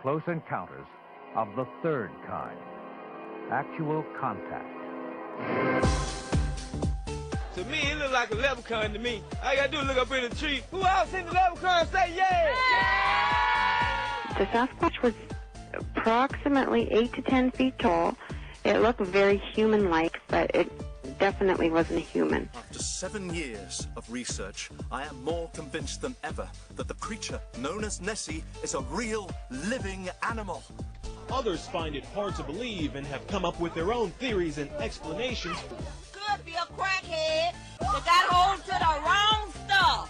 Close encounters of the third kind. Actual contact. To me, it look like a leprechaun to me. All you gotta do is look up in the tree. Who else seen the leprechaun? Say yeah! The Sasquatch was approximately 8 to 10 feet tall. It looked very human-like, but it definitely wasn't a human. After 7 years of research, I am more convinced than ever that the creature known as Nessie is a real, living animal. Others find it hard to believe and have come up with their own theories and explanations. Could be a crackhead that got hold to the wrong stuff.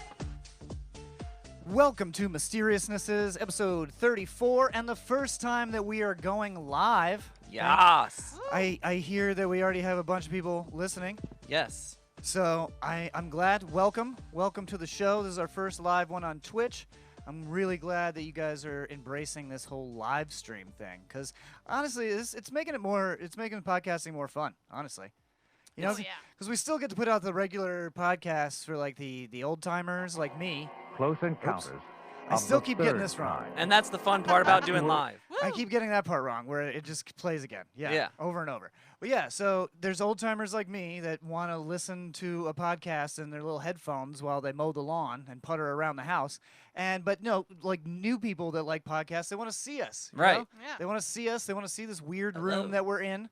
Welcome to Mysteriousnesses, episode 34, and the first time that we are going live. Yes. I hear that we already have a bunch of people listening. Yes. So I'm glad. Welcome to the show. This is our first live one on Twitch. I'm really glad that you guys are embracing this whole live stream thing, because honestly, it's making podcasting more fun. Honestly, you know, because we still get to put out the regular podcasts for like the old timers like me. Close encounters. I still keep getting this wrong. And that's the fun part about doing live. I keep getting that part wrong, where it just plays again. Yeah. Over and over. But yeah, so there's old timers like me that want to listen to a podcast in their little headphones while they mow the lawn and putter around the house. But no, like new people that like podcasts, they want to see us. Right. Know? Yeah. They want to see us. They want to see this weird room that we're in.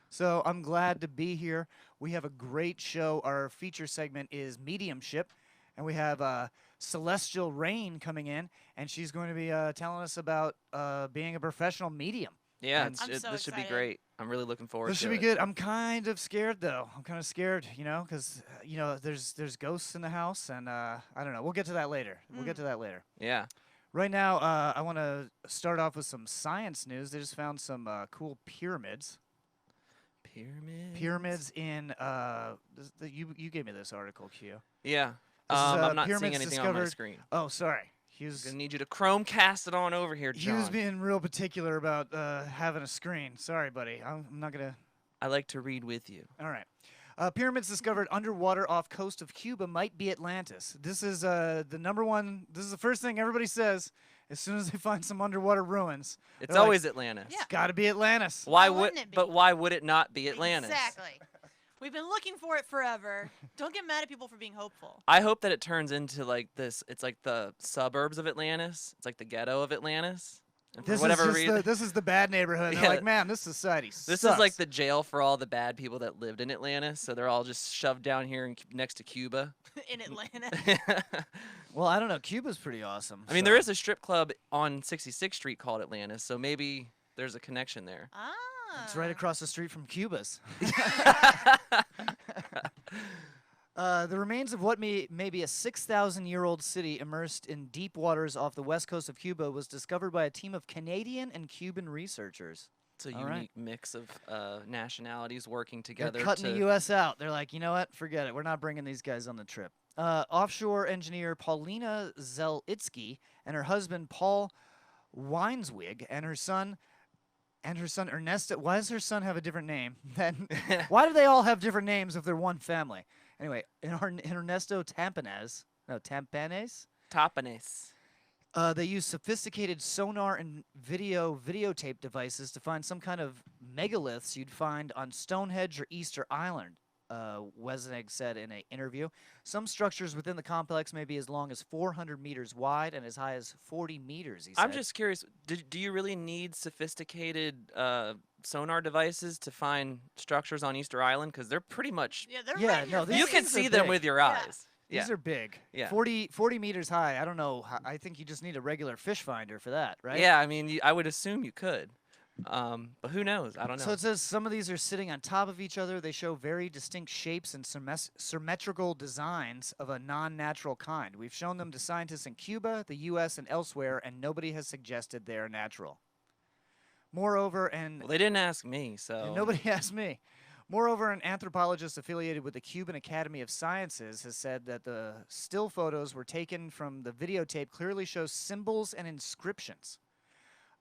So I'm glad to be here. We have a great show. Our feature segment is Mediumship, and we have Celestial Raine coming in, and she's going to be telling us about being a professional medium. Yeah, this should be great. I'm really looking forward to it. This should be good. I'm kind of scared, though. I'm kind of scared, you know, because, you know, there's ghosts in the house, and I don't know. We'll get to that later. We'll get to that later. Yeah. Right now, I want to start off with some science news. They just found some cool pyramids. Pyramids in you gave me this article, Q. Yeah. I'm not seeing anything on my screen. Oh, sorry. I'm going to need you to Chromecast it on over here, John. He was being real particular about having a screen. Sorry, buddy. I'm not going to... I like to read with you. All right. Pyramids discovered underwater off coast of Cuba might be Atlantis. This is the number one... This is the first thing everybody says as soon as they find some underwater ruins. It's always Atlantis. Yeah. It's got to be Atlantis. Why would it not be Atlantis? Exactly. We've been looking for it forever. Don't get mad at people for being hopeful. I hope that it turns into like this. It's like the suburbs of Atlantis. It's like the ghetto of Atlantis. And for whatever reason, this is the bad neighborhood. They're like, man, this society sucks. This is like the jail for all the bad people that lived in Atlantis. So they're all just shoved down here next to Cuba. In Atlanta. Well, I don't know. Cuba's pretty awesome. I mean, there is a strip club on 66th Street called Atlantis. So maybe there's a connection there. Ah. It's right across the street from Cuba's. The remains of what may be a 6,000-year-old city immersed in deep waters off the west coast of Cuba was discovered by a team of Canadian and Cuban researchers. It's a All unique right. mix of nationalities working They're together. cutting the U.S. out. They're like, you know what? Forget it. We're not bringing these guys on the trip. Offshore engineer Paulina Zelitsky and her husband Paul Weinswig and her son Ernesto. Why does her son have a different name? Why do they all have different names if they're one family? Anyway, Ernesto Tampanes. They use sophisticated sonar and videotape devices to find some kind of megaliths you'd find on Stonehenge or Easter Island, Wesnig said in an interview. Some structures within the complex may be as long as 400 meters wide and as high as 40 meters, he said. I'm just curious, do you really need sophisticated sonar devices to find structures on Easter Island? Because they're pretty much... Yeah, they're Yeah, right in your no, face. You can see them with your eyes. These are big. Yeah. 40 meters high. I don't know. I think you just need a regular fish finder for that, right? Yeah, I mean, I would assume you could. But who knows? I don't know. So it says some of these are sitting on top of each other. They show very distinct shapes and symmetrical designs of a non-natural kind. We've shown them to scientists in Cuba, the U.S., and elsewhere, and nobody has suggested they are natural. Moreover, Well, they didn't ask me, so... and nobody asked me. Moreover, an anthropologist affiliated with the Cuban Academy of Sciences has said that the still photos were taken from the videotape clearly show symbols and inscriptions.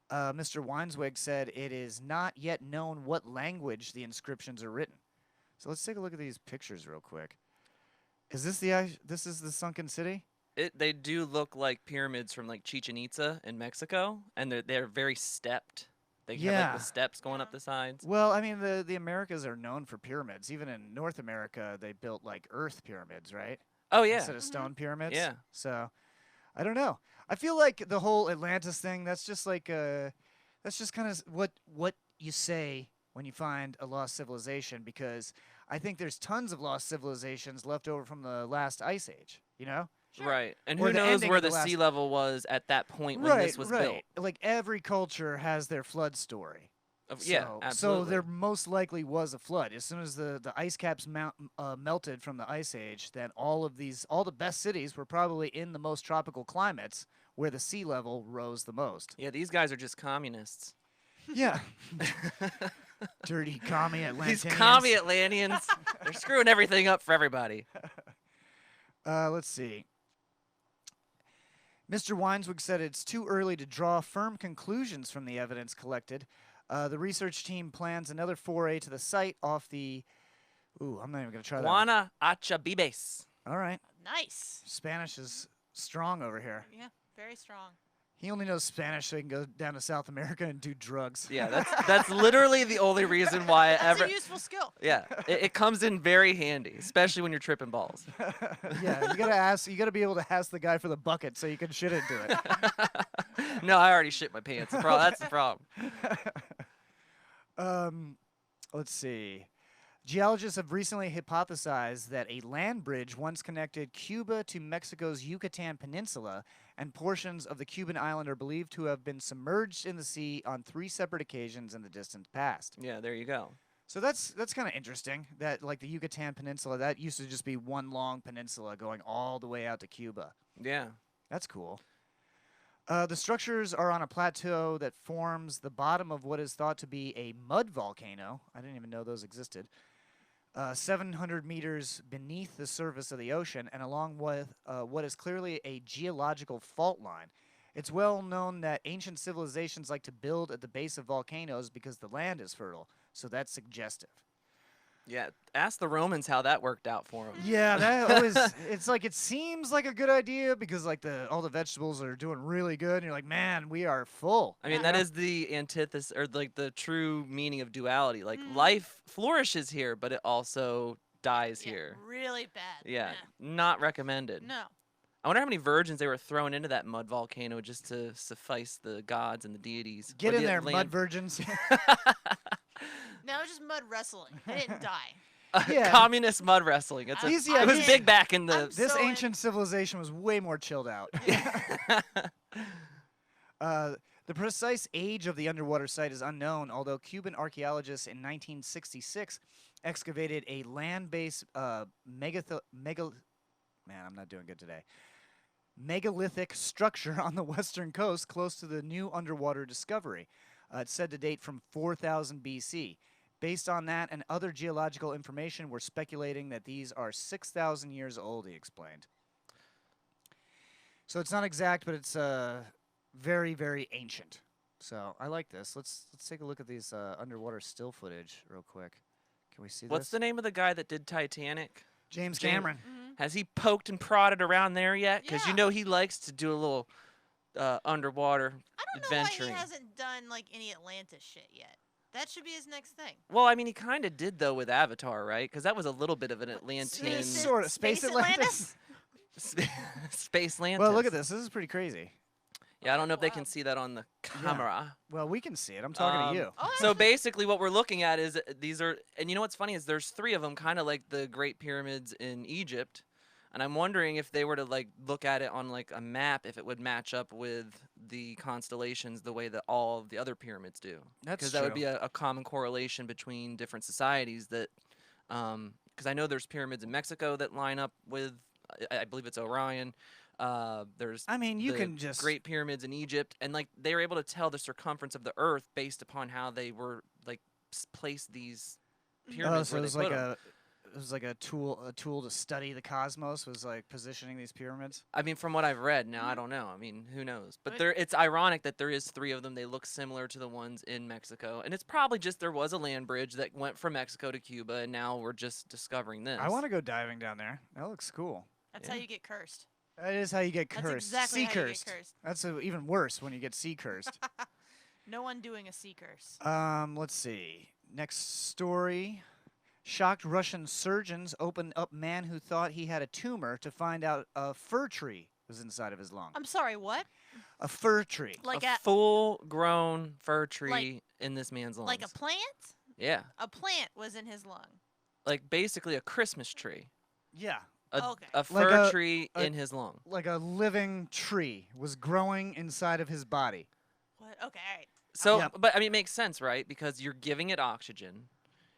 Mr. Weinswig said it is not yet known what language the inscriptions are written. So let's take a look at these pictures real quick. Is this this is the sunken city? They do look like pyramids from like Chichen Itza in Mexico, and they're very stepped. They have like the steps going up the sides. Well, I mean, the Americas are known for pyramids. Even in North America, they built like earth pyramids, right? Oh, yeah. Instead of stone pyramids. Yeah. So, I don't know. I feel like the whole Atlantis thing, that's just like that's just kind of what you say when you find a lost civilization, because I think there's tons of lost civilizations left over from the last ice age, you know? Sure. Right. And Or who the knows ending where of the the last- sea level was at that point when this was built. Like every culture has their flood story. Yeah, So absolutely. there most likely was a flood. As soon as the ice caps melted from the ice age, then all the best cities were probably in the most tropical climates where the sea level rose the most. Yeah, these guys are just communists. Yeah. Dirty commie Atlanteans. These commie Atlanteans, they're screwing everything up for everybody. Let's see. Mr. Weinswig said it's too early to draw firm conclusions from the evidence collected. The research team plans another foray to the site off the... Ooh, I'm not even going to try that. Juana Achabibes. All right. Nice. Spanish is strong over here. Yeah, very strong. He only knows Spanish so he can go down to South America and do drugs. Yeah, that's literally the only reason why I That's ever... a useful skill. Yeah, it comes in very handy, especially when you're tripping balls. Yeah, you gotta be able to ask the guy for the bucket so you can shit into it. No, I already shit my pants. That's the problem. Let's see. Geologists have recently hypothesized that a land bridge once connected Cuba to Mexico's Yucatan Peninsula, and portions of the Cuban island are believed to have been submerged in the sea on 3 separate occasions in the distant past. Yeah, there you go. So that's kind of interesting, that like the Yucatan Peninsula, that used to just be one long peninsula going all the way out to Cuba. Yeah. That's cool. The structures are on a plateau that forms the bottom of what is thought to be a mud volcano. I didn't even know those existed. 700 meters beneath the surface of the ocean and along with what is clearly a geological fault line. It's well known that ancient civilizations like to build at the base of volcanoes because the land is fertile, so that's suggestive. Yeah, ask the Romans how that worked out for them. Yeah, that always, it's like it seems like a good idea because like all the vegetables are doing really good and you're like, man, we are full. I mean, that is the antithesis, or like the true meaning of duality. Like, life flourishes here, but it also dies here. Really bad. Yeah, not recommended. No. I wonder how many virgins they were throwing into that mud volcano just to suffice the gods and the deities. Get Or in the there, land- mud virgins. No, it was just mud wrestling. They didn't die. Yeah. Communist mud wrestling. It was big back in the... This ancient civilization was way more chilled out. The The precise age of the underwater site is unknown, although Cuban archaeologists in 1966 excavated a land-based megalithic structure on the western coast close to the new underwater discovery. It's said to date from 4000 BC. Based on that and other geological information, we're speculating that these are 6,000 years old, he explained. So it's not exact, but it's very, very ancient. So I like this. Let's take a look at these underwater still footage real quick. Can we see What's this? the name of the guy that did Titanic? James Cameron. Has he poked and prodded around there yet? Because you Yeah. know he likes to do a little underwater I don't know adventuring. why he hasn't done like any Atlantis shit yet. That should be his next thing. Well, I mean, he kind of did though with Avatar, right? Because that was a little bit of an Atlantean Sort of. Space Atlantis? Space Atlantis. Well, look at this. This is pretty crazy. Yeah, I don't know if they can see that on the camera. Well, we can see it. I'm talking to you. So basically what we're looking at is these are, and you know what's funny is there's 3 of them, kind of like the Great Pyramids in Egypt. And I'm wondering if they were to like look at it on like a map, if it would match up with the constellations the way that all of the other pyramids do. That's Because that would true. be a common correlation between different societies that, because I know there's pyramids in Mexico that line up with, I believe it's Orion. There's I mean, you the can just Great Pyramids in Egypt, and like they were able to tell the circumference of the Earth based upon how they were like placed these pyramids. so where it was they like put 'em. it was like a tool to study the cosmos. Was like positioning these pyramids. I mean, from what I've read, now I don't know. I mean, who knows? But it's ironic that there is 3 of them. They look similar to the ones in Mexico, and it's probably just there was a land bridge that went from Mexico to Cuba, and now we're just discovering this. I want to go diving down there. That looks cool. That's how you get cursed. That is how you get That's cursed. exactly sea how you get cursed. cursed. That's even worse when you get sea cursed. No one doing a sea curse. Let's see. Next story. Shocked Russian surgeons opened up man who thought he had a tumor to find out a fir tree was inside of his lung. I'm sorry, what? A fir tree. Like a full-grown fir tree in this man's lungs. Like a plant? Yeah, A plant was in his lung. like basically a Christmas tree. Yeah. Okay. A Like fir a- tree in his lung. Like a living tree was growing inside of his body. What? Okay, all right. So, Yeah. but I mean, it makes sense, right? Because you're giving it oxygen.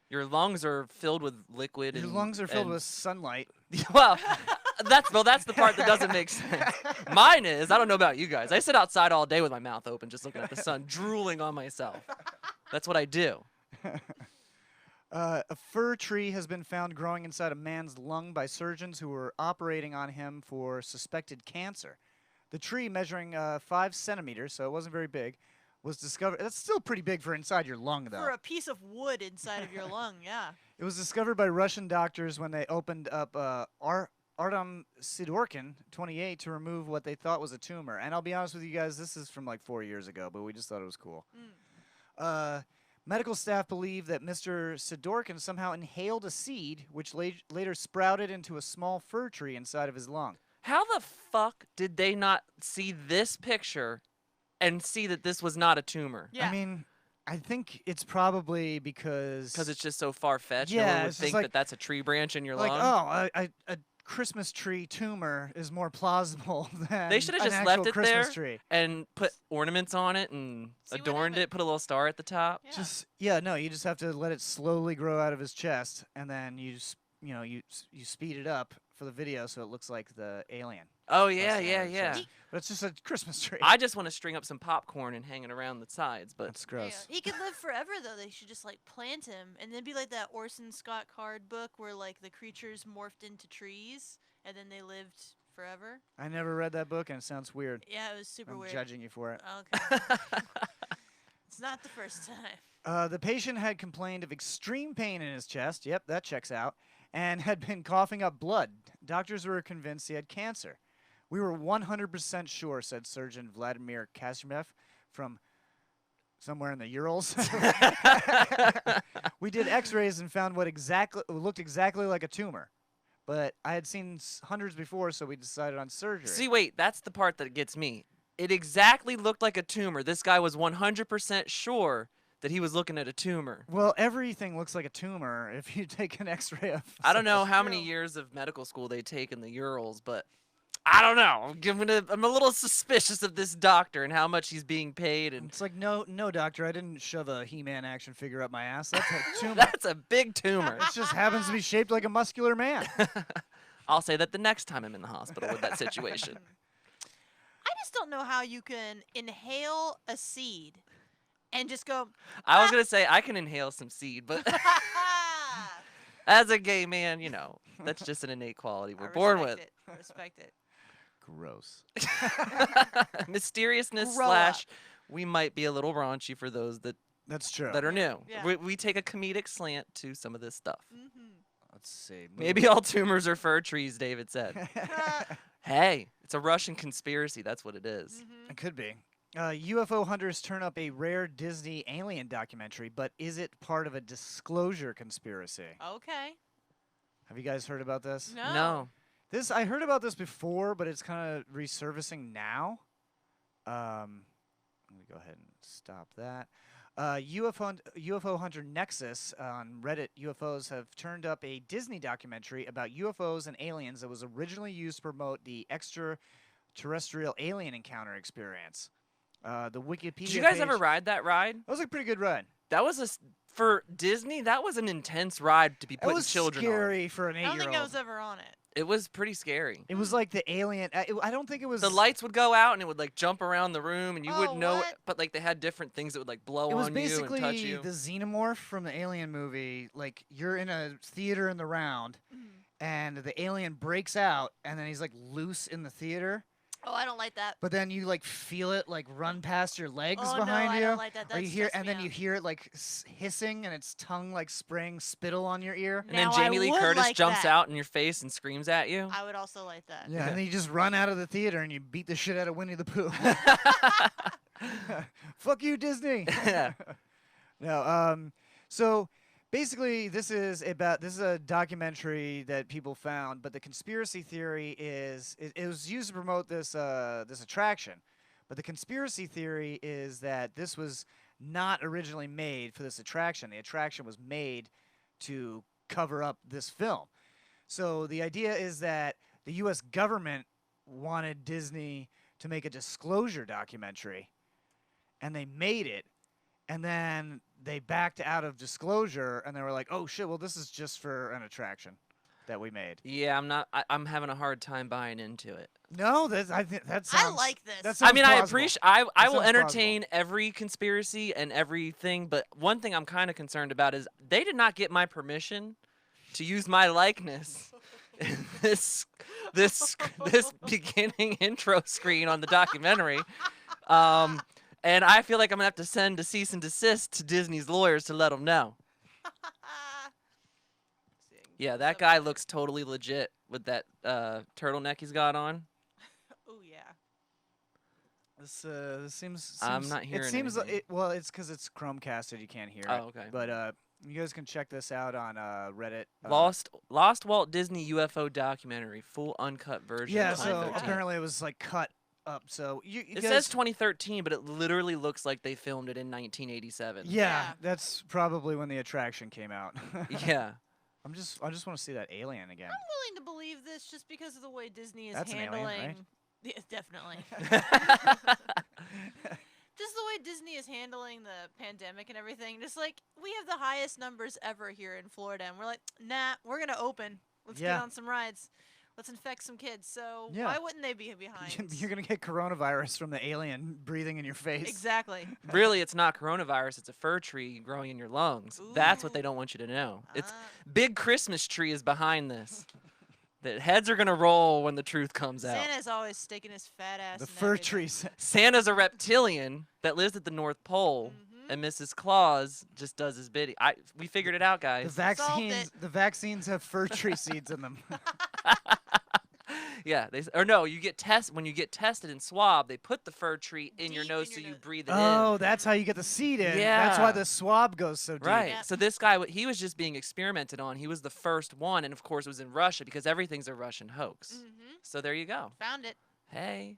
Your lungs are filled with liquid. Your and, lungs are filled and- with sunlight. Well, that's the part that doesn't make sense. Mine is. I don't know about you guys. I sit outside all day with my mouth open, just looking at the sun, drooling on myself. That's what I do. A fir tree has been found growing inside a man's lung by surgeons who were operating on him for suspected cancer. The tree, measuring 5 centimeters, so it wasn't very big, was discovered. That's still pretty big for inside your lung, though. For a piece of wood inside of your lung, yeah. It was discovered by Russian doctors when they opened up Artem Sidorkin, 28, to remove what they thought was a tumor. And I'll be honest with you guys, this is from like 4 years ago, but we just thought it was cool. Medical staff believe that Mr. Sidorkin somehow inhaled a seed, which later sprouted into a small fir tree inside of his lung. How the fuck did they not see this picture and see that this was not a tumor? Yeah. I mean, I think it's probably because Because it's just so far-fetched. No Yeah, one would it's just think like- that that's a tree branch in your like, lung. a Christmas tree tumor is more plausible than They should have an just actual left it Christmas there tree. and put ornaments on it and See what adorned it, happened. put a little star at the top. Yeah. No, you just have to let it slowly grow out of his chest, and then you speed it up for the video so it looks like the alien. Oh, yeah, That's yeah, what it yeah. says. But it's just a Christmas tree. I just want to string up some popcorn and hang it around the sides, but That's gross. Yeah. He could live forever, though. They should just, like, plant him. And then be like that Orson Scott Card book where, like, the creatures morphed into trees and then they lived forever. I never read that book, and it sounds weird. Yeah, it was super I'm weird. judging you for it. Okay. It's not the first time. The patient had complained of extreme pain in his chest. Yep, that checks out. And had been coughing up blood. Doctors were convinced he had cancer. We were 100% sure, said surgeon Vladimir Kasimev from somewhere in the Urals. We did x-rays and found what looked exactly like a tumor. But I had seen hundreds before, so we decided on surgery. see, wait, that's the part that gets me. It exactly looked like a tumor. This guy was 100% sure that he was looking at a tumor. Well, everything looks like a tumor if you take an x-ray of I don't know how true. many years of medical school they take in the Urals, but I don't know. I'm a little suspicious of this doctor and how much he's being paid. And It's like, no, doctor, I didn't shove a He-Man action figure up my ass. That's a tumor. that's a big tumor. It just happens to be shaped like a muscular man. I'll say that the next time I'm in the hospital with that situation. I just don't know how you can inhale a seed and just go. I was gonna say I can inhale some seed, but as a gay man, that's just an innate quality we're born with. Respect it. Gross. Mysteriousness Grow up. / we might be a little raunchy for those That's true. that are new. Yeah. We take a comedic slant to some of this stuff. Let's see. Maybe all tumors are fir trees, David said. Hey, it's a Russian conspiracy. That's what it is. It could be. UFO hunters turn up a rare Disney alien documentary, but is it part of a disclosure conspiracy? Okay. Have you guys heard about this? No. I heard about this before, but it's kind of resurfacing now. Let me go ahead and stop that. UFO hunter Nexus on Reddit UFOs have turned up a Disney documentary about UFOs and aliens that was originally used to promote the extraterrestrial alien encounter experience. The Wikipedia Did you guys page, ever ride that ride? That was a pretty good ride. That was for Disney. That was an intense ride to be It putting was children on. scary for an I 8-year-old. don't think I was ever on it. It was pretty scary. It was like the alien. I don't think it was. The lights would go out and it would like jump around the room and you wouldn't know. what? But like they had different things that would like blow It was on you and touch basically you. the xenomorph from the Alien movie. Like you're in a theater in the round, and the alien breaks out, and then he's like loose in the theater. Oh, I don't like that. But then you like feel it like run past your legs Oh, behind no, you. I don't like that. Or That you hear, stresses and me then you out. hear it like hissing, and its tongue like spraying spittle on your ear. And then Now, I Jamie Lee would Curtis like jumps that. out in your face and screams at you. I would also like that. Yeah, and then you just run out of the theater and you beat the shit out of Winnie the Pooh. Fuck you, Disney. Yeah. No, so basically this is a documentary that people found, but the conspiracy theory is it was used to promote this attraction. But the conspiracy theory is that this was not originally made for this attraction. The attraction was made to cover up this film. So the idea is that the US government wanted Disney to make a disclosure documentary, and they made it, and then they backed out of disclosure, and they were like, "Oh shit! Well, this is just for an attraction that we made." Yeah, I'm having a hard time buying into it. No, I think that sounds. I like this. That I sounds mean, I plausible. appreciate. I That will sounds entertain every conspiracy and everything, but one thing I'm kind of concerned about is they did not get my permission to use my likeness in this beginning intro screen on the documentary. And I feel like I'm gonna have to send a cease and desist to Disney's lawyers to let them know. Yeah, that guy looks totally legit with that turtleneck he's got on. Oh yeah. This seems. I'm not hearing It seems anything. well, it's because it's Chromecasted. You can't hear it. Oh, okay. But you guys can check this out on Reddit. Lost Walt Disney UFO documentary, full uncut version. Yeah, of so 2013. apparently it was like cut up. So you It guys, says 2013, but it literally looks like they filmed it in 1987. Yeah, Yeah. that's probably when the attraction came out. Yeah. I just want to see that alien again. I'm willing to believe this just because of the way Disney is That's an alien, handling. right? Yeah, definitely. Just the way Disney is handling the pandemic and everything. Just like we have the highest numbers ever here in Florida, and we're like, nah, we're gonna open. Let's Yeah. get on some rides. Let's infect some kids. So Yeah. why wouldn't they be behind? You're gonna get coronavirus from the alien breathing in your face. Exactly. Really, it's not coronavirus. It's a fir tree growing in your lungs. That's what they don't want you to know. It's big Christmas tree is behind this. The heads are gonna roll when the truth comes out. Santa's always sticking his fat ass. The in fir everything. trees. Santa's a reptilian that lives at the North Pole, and Mrs. Claus just does his bidding. We figured it out, The guys. vaccines have fir tree seeds in them. Yeah, you get when you get tested and swabbed, they put the fir tree in your Deep nose in so your you nose. breathe it Oh, in. that's how you get the seed in. That's why Yeah. the swab goes so deep. Right. Yep. So this guy, he was just being experimented on. He was the first one, and of course, it was in Russia because everything's a Russian hoax. So there you go. Found it. Hey,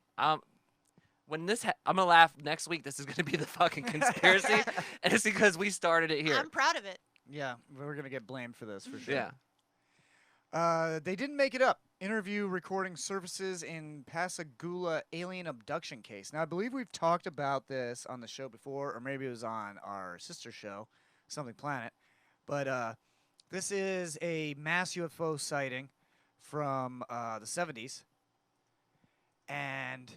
when this, I'm gonna laugh next week. This is gonna be the fucking conspiracy, and it's because we started it here. I'm proud of it. Yeah, we're gonna get blamed for this for sure. Yeah. They didn't make it up. interview recording surfaces in Pascagoula alien abduction case. Now, I believe we've talked about this on the show before, or maybe it was on our sister show, Something Planet. But this is a mass UFO sighting from the 70s. And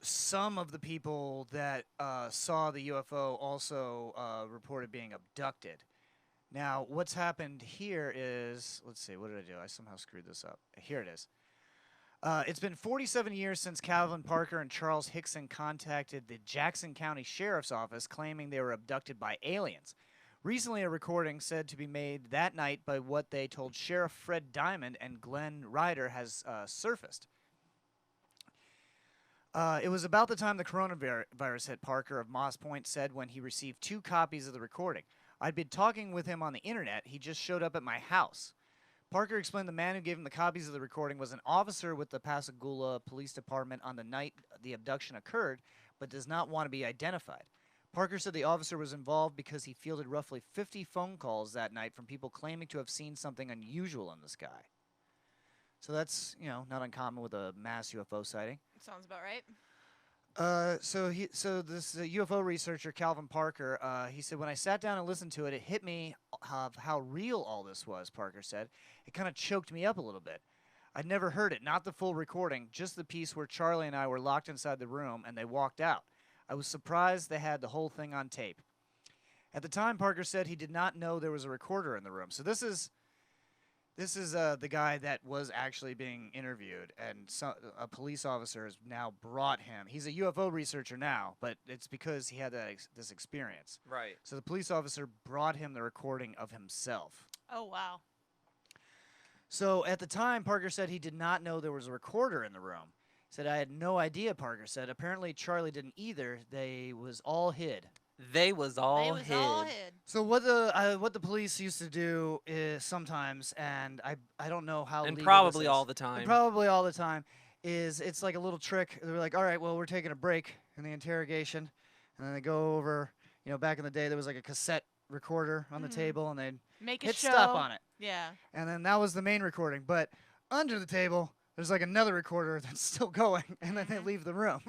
some of the people that saw the UFO also reported being abducted. Now, what's happened here is, let's see, what did I do? I somehow screwed this up. Here it is. It's been 47 years since Calvin Parker and Charles Hickson contacted the Jackson County Sheriff's Office claiming they were abducted by aliens. Recently, a recording said to be made that night by what they told Sheriff Fred Diamond and Glenn Ryder has surfaced. It was about the time the coronavirus hit, Parker of Moss Point said when he received 2 copies of the recording. I'd been talking with him on the internet. He just showed up at my house. Parker explained the man who gave him the copies of the recording was an officer with the Pascagoula Police Department on the night the abduction occurred, but does not want to be identified. Parker said the officer was involved because he fielded roughly 50 phone calls that night from people claiming to have seen something unusual in the sky. So that's, not uncommon with a mass UFO sighting. Sounds about right. So this UFO researcher, Calvin Parker, he said, when I sat down and listened to it, it hit me of how real all this was, Parker said. It kind of choked me up a little bit. I'd never heard it, not the full recording, just the piece where Charlie and I were locked inside the room and they walked out. I was surprised they had the whole thing on tape. At the time, Parker said he did not know there was a recorder in the room. So this is the guy that was actually being interviewed, and a police officer has now brought him. He's a UFO researcher now, but it's because he had this experience. Right. So the police officer brought him the recording of himself. Oh, wow. So at the time, Parker said he did not know there was a recorder in the room. He said, I had no idea, Parker said. Apparently, Charlie didn't either. They was all hid. They was all hid. So what the police used to do is sometimes, and I don't know how. And legal probably this is. all the time. And probably all the time is it's like a little trick. They're like, all right, well, we're taking a break in the interrogation, and then they go over. Back in the day, there was like a cassette recorder on the table, and they'd hit stop on it. Yeah. And then that was the main recording. But under the table, there's like another recorder that's still going, and then they leave the room.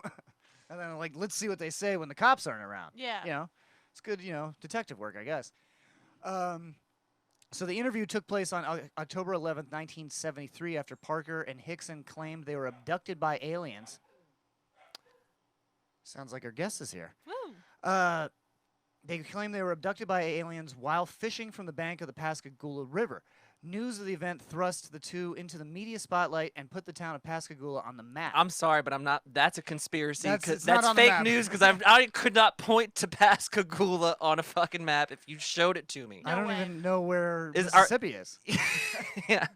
And then, let's see what they say when the cops aren't around. Yeah. It's good, detective work, I guess. So the interview took place on October 11th, 1973, after Parker and Hickson claimed they were abducted by aliens. Sounds like our guest is here. Woo. They claimed they were abducted by aliens while fishing from the bank of the Pascagoula River. News of the event thrust the two into the media spotlight and put the town of Pascagoula on the map. I'm sorry, but I'm not. That's a conspiracy. That's fake news because I could not point to Pascagoula on a fucking map if you showed it to me. I don't even know where Mississippi is. Yeah.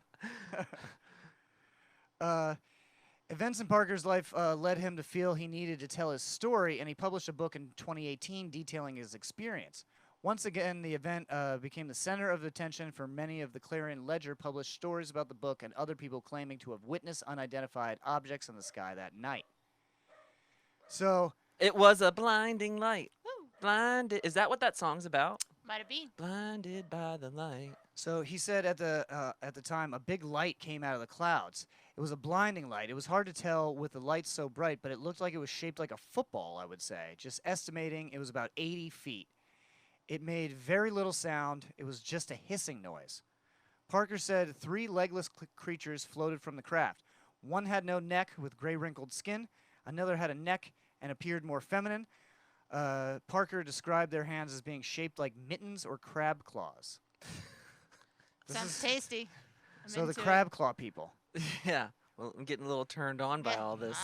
Events in Parker's life led him to feel he needed to tell his story, and he published a book in 2018 detailing his experience. Once again, the event became the center of attention for many of the Clarion Ledger published stories about the book and other people claiming to have witnessed unidentified objects in the sky that night. So it was a blinding light. Woo. Blinded. Is that what that song's about? Might it be? Blinded by the light. So he said at the time, a big light came out of the clouds. It was a blinding light. It was hard to tell with the light so bright, but it looked like it was shaped like a football, I would say. Just estimating, it was about 80 feet. It made very little sound. It was just a hissing noise. Parker said 3 legless creatures floated from the craft. One had no neck with gray wrinkled skin. Another had a neck and appeared more feminine. Parker described their hands as being shaped like mittens or crab claws. Sounds tasty. So the crab claw people. Yeah. Well, I'm getting a little turned on by all this.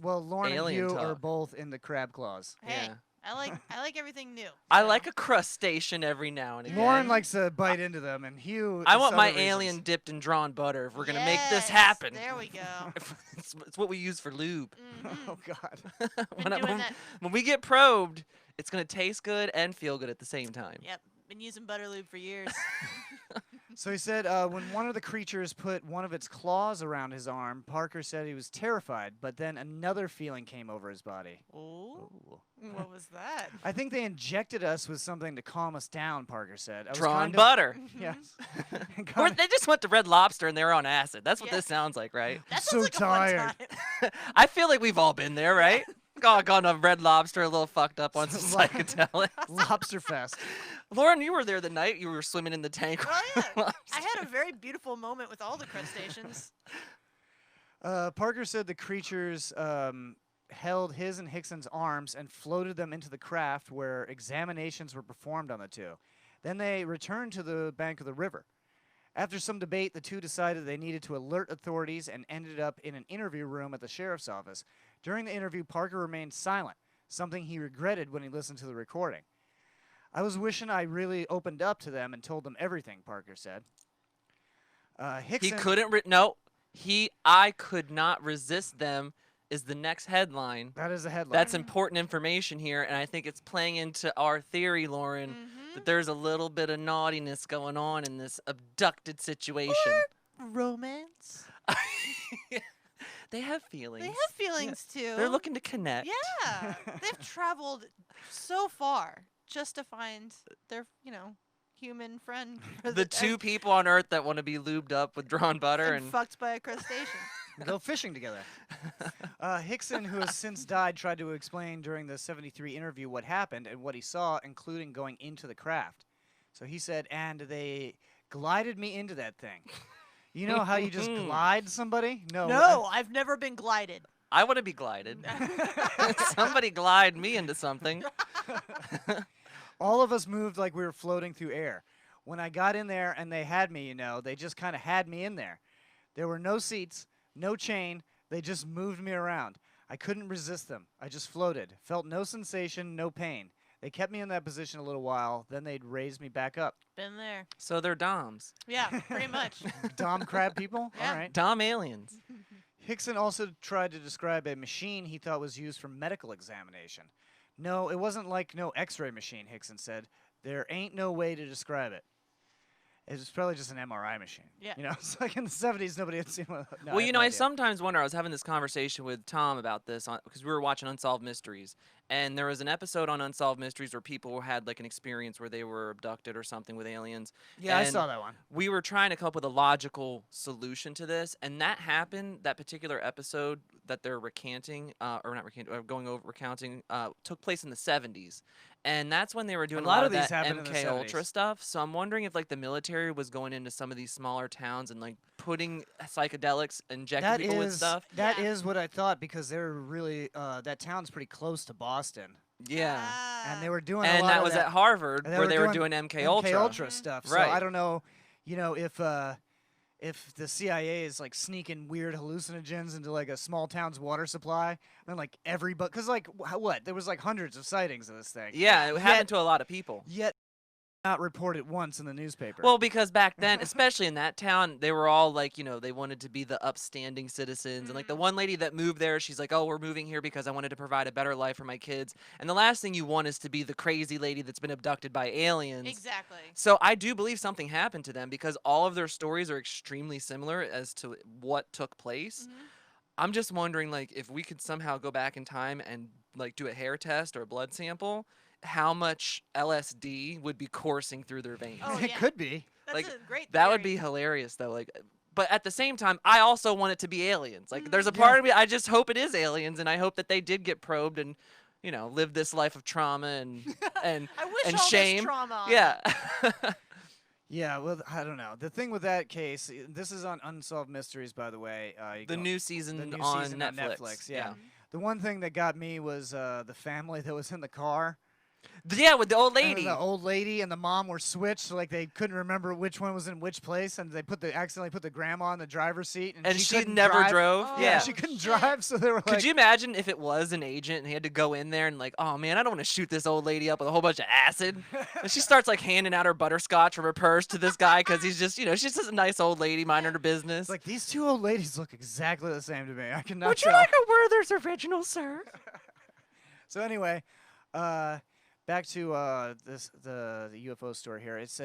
Well, Lauren Alien and Hugh talk. are both in the crab claws. Hey, Yeah. I like everything new. I like a crustacean every now and again. Lauren likes to bite into them, and Hugh. I is want my other reasons. alien dipped in drawn butter if we're going to make this Yes, happen. There we go. It's what we use for lube. Oh God. When we get probed, it's going to taste good and feel good at the same time. Yep. Been using butter lube for years. So he said when one of the creatures put one of its claws around his arm, Parker said he was terrified, but then another feeling came over his body. Oh, what was that? I think they injected us with something to calm us down, Parker said. I was Drawn kind of- butter. Yes. Or they just went to Red Lobster and they were on acid. That's what this sounds like, right? That so sounds like tired. a fun time. I feel like we've all been there, right? Gone to Red Lobster, a little fucked up on some psychedelics. Lobster Fest. Lauren, you were there the night you were swimming in the tank. Oh yeah, I had a very beautiful moment with all the crustaceans. Parker said the creatures held his and Hickson's arms and floated them into the craft where examinations were performed on the two. Then they returned to the bank of the river. After some debate, the two decided they needed to alert authorities and ended up in an interview room at the sheriff's office. During the interview, Parker remained silent, something he regretted when he listened to the recording. I was wishing I really opened up to them and told them everything, Parker said. Hickson, He couldn't. I could not resist them. Is the next headline. That is a headline. That's important information here, and I think it's playing into our theory, Lauren, that there's a little bit of naughtiness going on in this abducted situation. Or romance. They have feelings. They have feelings too. They're looking to connect. Yeah, they've traveled so far just to find their, human friend. The two people on Earth that want to be lubed up with drawn butter and and fucked by a crustacean. Go fishing together. Hickson, who has since died, tried to explain during the 73 interview what happened and what he saw, including going into the craft. So he said, and they glided me into that thing. You know how you just glide somebody? No, I've never been glided. I want to be glided. Somebody glide me into something. All of us moved like we were floating through air. When I got in there and they had me, they just kind of had me in there. There were no seats, no chain. They just moved me around. I couldn't resist them. I just floated. Felt no sensation, no pain. They kept me in that position a little while. Then they'd raise me back up. Been there. So they're DOMs. Yeah, pretty much. Dom crab people? Yeah. All right. Dom aliens. Hickson also tried to describe a machine he thought was used for medical examination. No, it wasn't like no x-ray machine, Hickson said. There ain't no way to describe it. It was probably just an MRI machine. Yeah. It's like in the 70s, nobody had seen one. No, Well, I have no I idea. sometimes wonder. I was having this conversation with Tom about this because we were watching Unsolved Mysteries, and there was an episode on Unsolved Mysteries where people had like an experience where they were abducted or something with aliens. Yeah, I and saw that one. We were trying to come up with a logical solution to this, and that happened. That particular episode that they're recanting, or not recanting, going over recounting, took place in the 70s. And that's when they were doing a lot of these that happened in the MK Ultra 70s. stuff. So I'm wondering if like the military was going into some of these smaller towns and like putting psychedelics, injecting people with stuff. That is what I thought because they're really that town's pretty close to Boston. Yeah. And they were doing a And lot that of was that. at Harvard and where they were doing MK Ultra. Ultra stuff. So Right. I don't know, if the CIA is like sneaking weird hallucinogens into like a small town's water supply, and then like everybody, because like what? There was like hundreds of sightings of this thing. Yeah, it happened to a lot of people. Yet not reported once in the newspaper. Well, because back then, especially in that town, they were all like, they wanted to be the upstanding citizens. And like the one lady that moved there, she's like, oh, we're moving here because I wanted to provide a better life for my kids. And the last thing you want is to be the crazy lady that's been abducted by aliens. Exactly. So I do believe something happened to them because all of their stories are extremely similar as to what took place. I'm just wondering, like, if we could somehow go back in time and like do a hair test or a blood sample, how much LSD would be coursing through their veins. Oh, it yeah. could be. That's like a great that would theory. be hilarious though. Like, but at the same time, I also want it to be aliens. Like, there's a part of me I just hope it is aliens, and I hope that they did get probed and live this life of trauma and I wish and all this shame. trauma on Yeah. Yeah, well, I don't know. The thing with that case, this is on Unsolved Mysteries, by the way. The new season the new on season Netflix. Yeah. The one thing that got me was the family that was in the car. Yeah, with the old lady. The old lady and the mom were switched, so like they couldn't remember which one was in which place, and they accidentally put the grandma in the driver's seat, And she she couldn't never drive. drove? Yeah, Yeah. she couldn't drive, so they were like, Could you imagine if it was an agent and he had to go in there and like, oh man, I don't want to shoot this old lady up with a whole bunch of acid. And she starts like handing out her butterscotch from her purse to this guy because he's just, she's just a nice old lady minding her business. It's like these two old ladies look exactly the same to me. I cannot. Would you tell. like a Werther's original, sir? So anyway, back to the UFO story here. It's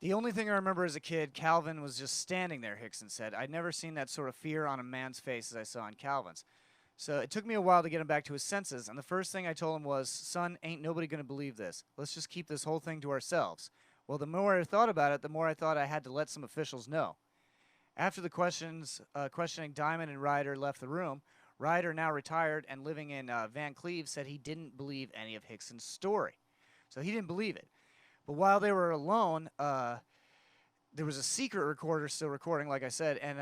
The only thing I remember as a kid, Calvin was just standing there, Hickson said. I'd never seen that sort of fear on a man's face as I saw on Calvin's. So it took me a while to get him back to his senses, and the first thing I told him was, son, ain't nobody going to believe this. Let's just keep this whole thing to ourselves. Well, the more I thought about it, the more I thought I had to let some officials know. After the questioning Diamond and Ryder left the room, Ryder, now retired and living in Van Cleve, said he didn't believe any of Hickson's story. So he didn't believe it. But while they were alone, there was a secret recorder still recording, like I said, and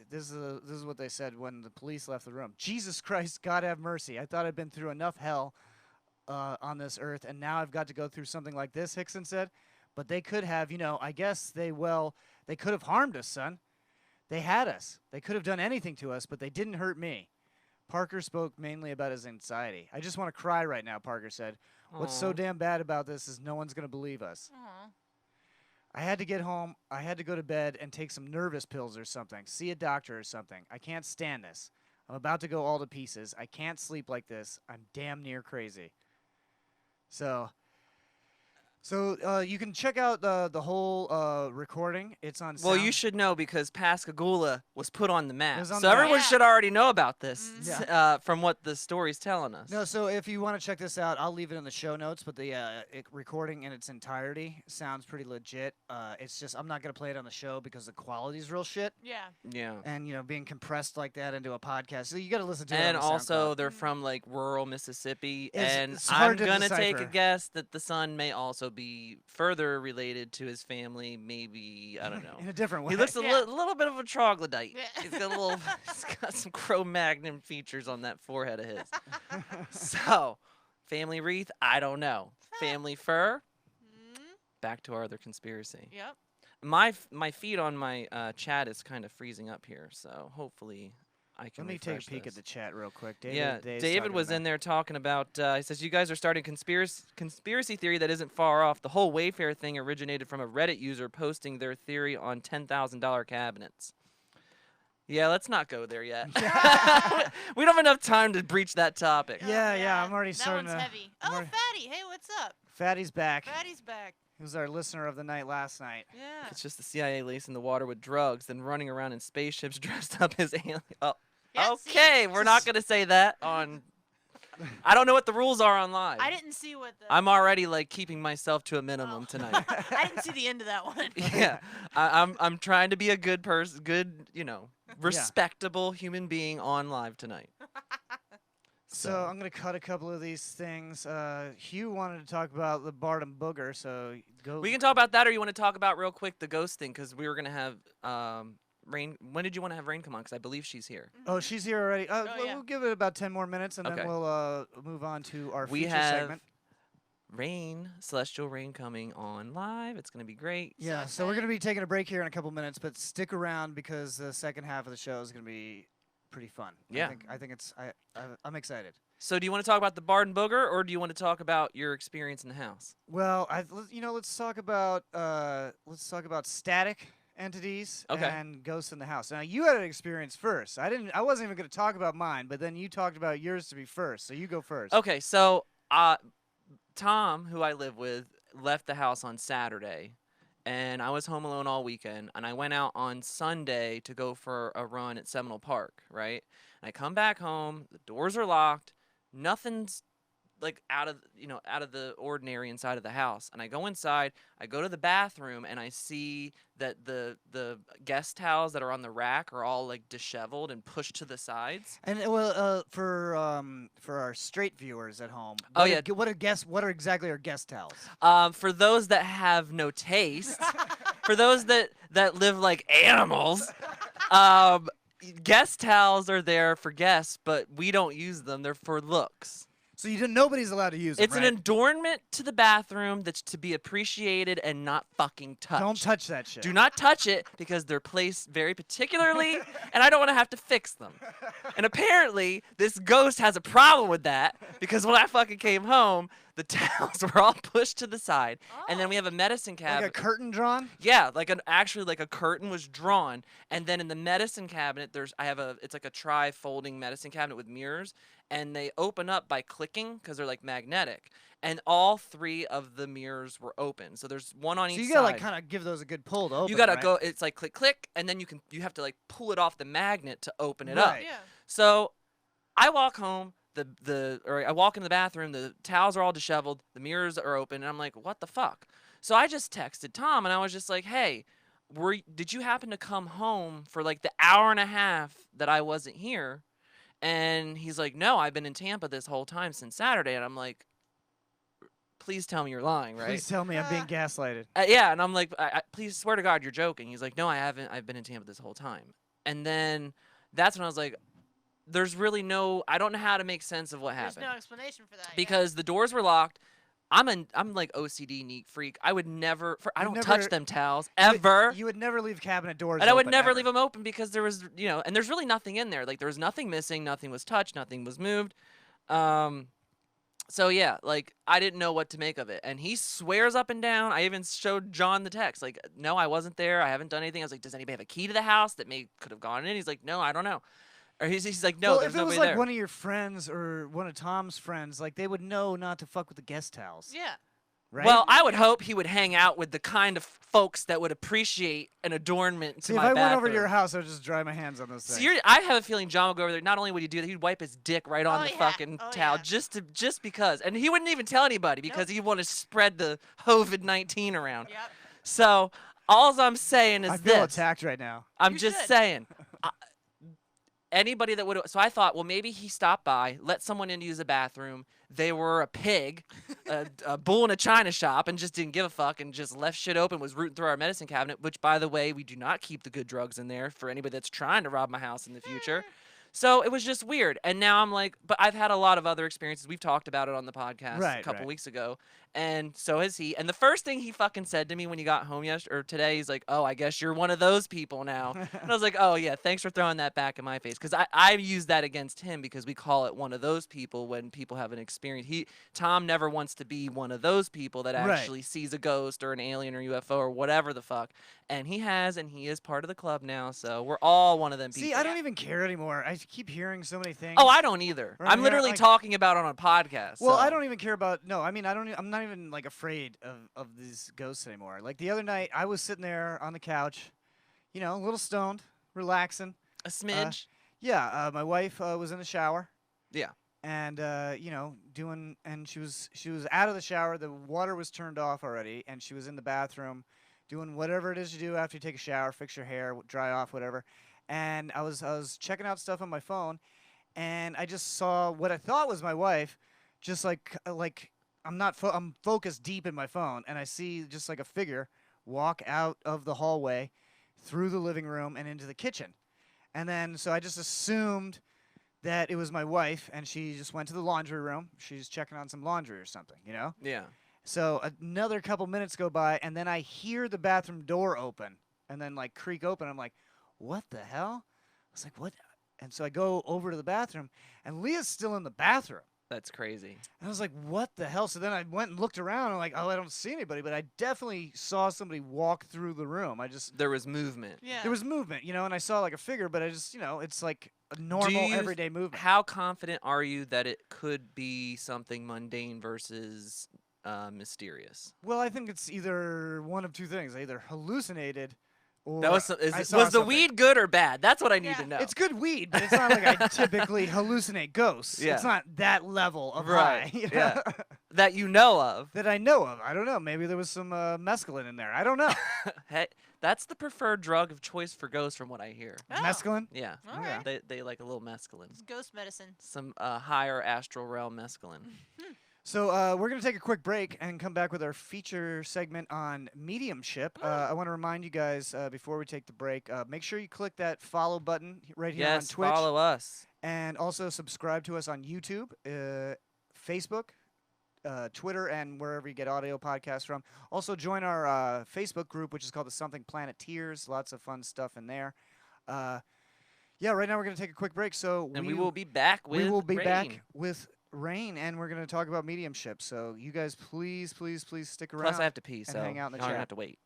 this is what they said when the police left the room. Jesus Christ, God have mercy. I thought I'd been through enough hell on this earth, and now I've got to go through something like this, Hickson said. But they could have, I guess they could have harmed us, son. They had us. They could have done anything to us, but they didn't hurt me. Parker spoke mainly about his anxiety. I just want to cry right now, Parker said. What's so damn bad about this is no one's going to believe us. Aww. I had to get home. I had to go to bed and take some nervous pills or something. See a doctor or something. I can't stand this. I'm about to go all to pieces. I can't sleep like this. I'm damn near crazy. So you can check out the whole recording. It's on Well, sound. you should know because Pascagoula was put on the map. It was on So the everyone map. should already know about this Yeah. from what the story's telling us. No, so if you want to check this out, I'll leave it in the show notes, but the recording in its entirety sounds pretty legit. It's just I'm not going to play it on the show because the quality's real shit. Yeah. Yeah. And, being compressed like that into a podcast. So you got to listen to it And on the also, SoundCloud. they're from like rural Mississippi, It's and hard I'm to gonna take a decipher. guess that the son may also be further related to his family. Maybe I don't know. in a different way. He looks a Yeah. little bit of a troglodyte. Yeah. He's got some Cro-Magnon features on that forehead of his. So, family wreath, I don't know. Family fur. Back to our other conspiracy. Yep. My feed on my chat is kind of freezing up here, so hopefully I can. Let me take a refresh peek this. at the chat real quick. David, Yeah, Dave's David talking was about- in there talking about. He says you guys are starting conspiracy theory that isn't far off. The whole Wayfair thing originated from a Reddit user posting their theory on $10,000 cabinets. Yeah, let's not go there yet. We don't have enough time to breach that topic. Yeah, I'm already That starting one's to. heavy. I'm Oh, already- Fatty. Hey, what's up? Fatty's back. Fatty's back. He was our listener of the night last night. Yeah. It's just the CIA lacing the water with drugs, then running around in spaceships dressed up as aliens. Oh, Yeah, see? okay, we're not going to say that on. I don't know what the rules are on live. I didn't see what the. I'm already like keeping myself to a minimum tonight. I didn't see the end of that one. Yeah, I'm trying to be a good person, good, respectable human being on live tonight. So I'm going to cut a couple of these things. Hugh wanted to talk about the Barnum Booger, so go. We can talk about that, or you want to talk about real quick the ghost thing, because we were gonna have Raine. When did you want to have Raine come on? Because I believe she's here. Oh, she's here already. Oh, well, yeah. We'll give it about 10 more minutes, and Okay. then we'll move on to our We feature have segment. Raine, Celestial Raine, coming on live. It's gonna be great. Yeah, so we're going to be taking a break here in a couple minutes, but stick around because the second half of the show is going to be pretty fun. Yeah. I think it's. I'm excited. So, do you want to talk about the Barden Booger, or do you want to talk about your experience in the house? Well, let's talk about static entities Okay. and ghosts in the house. Now, you had an experience first. I wasn't even going to talk about mine, but then you talked about yours to be first. So you go first. Okay, so Tom, who I live with, left the house on Saturday, and I was home alone all weekend, and I went out on Sunday to go for a run at Seminole Park, right? And I come back home, the doors are locked, nothing's like out of the ordinary inside of the house. And I go inside, I go to the bathroom, and I see that the guest towels that are on the rack are all like disheveled and pushed to the sides. And for our straight viewers at home, Oh, yeah. what are exactly our guest towels? For those that have no taste, for those that live like animals, guest towels are there for guests, but we don't use them. They're for looks. So nobody's allowed to use them, It's right? an adornment to the bathroom that's to be appreciated and not fucking touched. Don't touch that shit. Do not touch it because they're placed very particularly, and I don't want to have to fix them. And apparently, this ghost has a problem with that because when I fucking came home, the towels were all pushed to the side, and then we have a medicine cabinet. Like a curtain drawn? Yeah, actually like a curtain was drawn, and then in the medicine cabinet it's like a tri-folding medicine cabinet with mirrors, and they open up by clicking because they're like magnetic, and all 3 of the mirrors were open. So there's one on each side. So you gotta like kind of give those a good pull to open. You gotta right? go. It's like click click, and then you have to like pull it off the magnet to open it up. Right. Yeah. So I walk home. I walk in the bathroom. The towels are all disheveled. The mirrors are open, and I'm like, what the fuck? So I just texted Tom, and I was just like, hey, did you happen to come home for like the hour and a half that I wasn't here? And he's like, no, I've been in Tampa this whole time since Saturday. And I'm like, please tell me you're lying, right? Please tell me I'm being gaslighted. Yeah, and I'm like, please swear to God you're joking. He's like, no, I haven't. I've been in Tampa this whole time. And then that's when I was like, there's really I don't know how to make sense of what happened. There's no explanation for that. Because the doors were locked. I'm like OCD neat freak. I would never, I don't touch them towels ever. You would never leave cabinet doors and I would open, never ever. leave them open because there was, and there's really nothing in there. Like there was nothing missing, nothing was touched, nothing was moved. So yeah, like I didn't know what to make of it. And he swears up and down. I even showed John the text. Like, no, I wasn't there. I haven't done anything. I was like, does anybody have a key to the house that could have gone in? He's like, no, I don't know. Or he's like, no, well, there's if it nobody was like there. one of your friends or one of Tom's friends, like they would know not to fuck with the guest towels. Yeah. Right? Well, I would hope he would hang out with the kind of folks that would appreciate an adornment to See, my if I went over to bathroom. your house, I would just dry my hands on those So things. I have a feeling John would go over there. Not only would he do that, he'd wipe his dick right on the fucking towel just because. And he wouldn't even tell anybody because he'd want to spread the COVID-19 around. Yep. So all I'm saying is I feel this. attacked right now. I'm You just should. saying. Anybody that would. So I thought, well, maybe he stopped by, let someone in to use the bathroom. They were a pig, a bull in a china shop, and just didn't give a fuck and just left shit open, was rooting through our medicine cabinet, which, by the way, we do not keep the good drugs in there for anybody that's trying to rob my house in the future. So it was just weird. And now I'm like, but I've had a lot of other experiences. We've talked about it on the podcast a couple weeks ago. And so has he. And the first thing he fucking said to me when he got home today, he's like, oh, I guess you're one of those people now. And I was like, oh, yeah, thanks for throwing that back in my face. Because I use that against him because we call it one of those people when people have an experience. Tom never wants to be one of those people that actually sees a ghost or an alien or UFO or whatever the fuck. And he has, and he is part of the club now. So we're all one of them people. See, I don't even care anymore. I keep hearing so many things. Oh, I don't either. Or I'm literally like, talking about it on a podcast. Well, so. I don't even care about. No, I mean, I'm not even like afraid of these ghosts anymore. Like the other night, I was sitting there on the couch, a little stoned, relaxing. A smidge. My wife was in the shower. Yeah. And doing, and she was out of the shower. The water was turned off already, and she was in the bathroom, doing whatever it is you do after you take a shower, fix your hair, dry off, whatever. And I was checking out stuff on my phone, and I just saw what I thought was my wife, just like I'm focused deep in my phone, and I see just like a figure walk out of the hallway, through the living room, and into the kitchen. And then so I just assumed that it was my wife, and she just went to the laundry room. She's checking on some laundry or something, Yeah. So another couple minutes go by, and then I hear the bathroom door open, and then like creak open. I'm like, what the hell? I was like, what? And so I go over to the bathroom, and Leah's still in the bathroom. That's crazy. And I was like, what the hell? So then I went and looked around. And I'm like, oh, I don't see anybody. But I definitely saw somebody walk through the room. There was movement. Yeah. There was movement, and I saw like a figure, but I just, it's like a normal, everyday movement. How confident are you that it could be something mundane versus mysterious? Well, I think it's either one of two things. I either hallucinated or That was I saw was the something. weed good or bad? That's what I need to know. It's good weed, but it's not like I typically hallucinate ghosts. Yeah. It's not that level of Right. high. Yeah. That you know of. That I know of. I don't know. Maybe there was some mescaline in there. I don't know. Hey, that's the preferred drug of choice for ghosts, from what I hear. Oh. Mescaline? Yeah. All right. They like a little mescaline. It's ghost medicine. Some higher astral realm mescaline. So we're going to take a quick break and come back with our feature segment on mediumship. I want to remind you guys before we take the break, make sure you click that follow button right here on Yes, Twitch. follow us. And also subscribe to us on YouTube, Facebook, Twitter, and wherever you get audio podcasts from. Also join our Facebook group, which is called the Something Planeteers. Lots of fun stuff in there. Right now we're going to take a quick break. So And we will be back with we will be Raine. back with Raine, and we're going to talk about mediumship. So you guys, please stick around. Plus, I have to pee, and so hang out in the y'all don't chat. have to wait.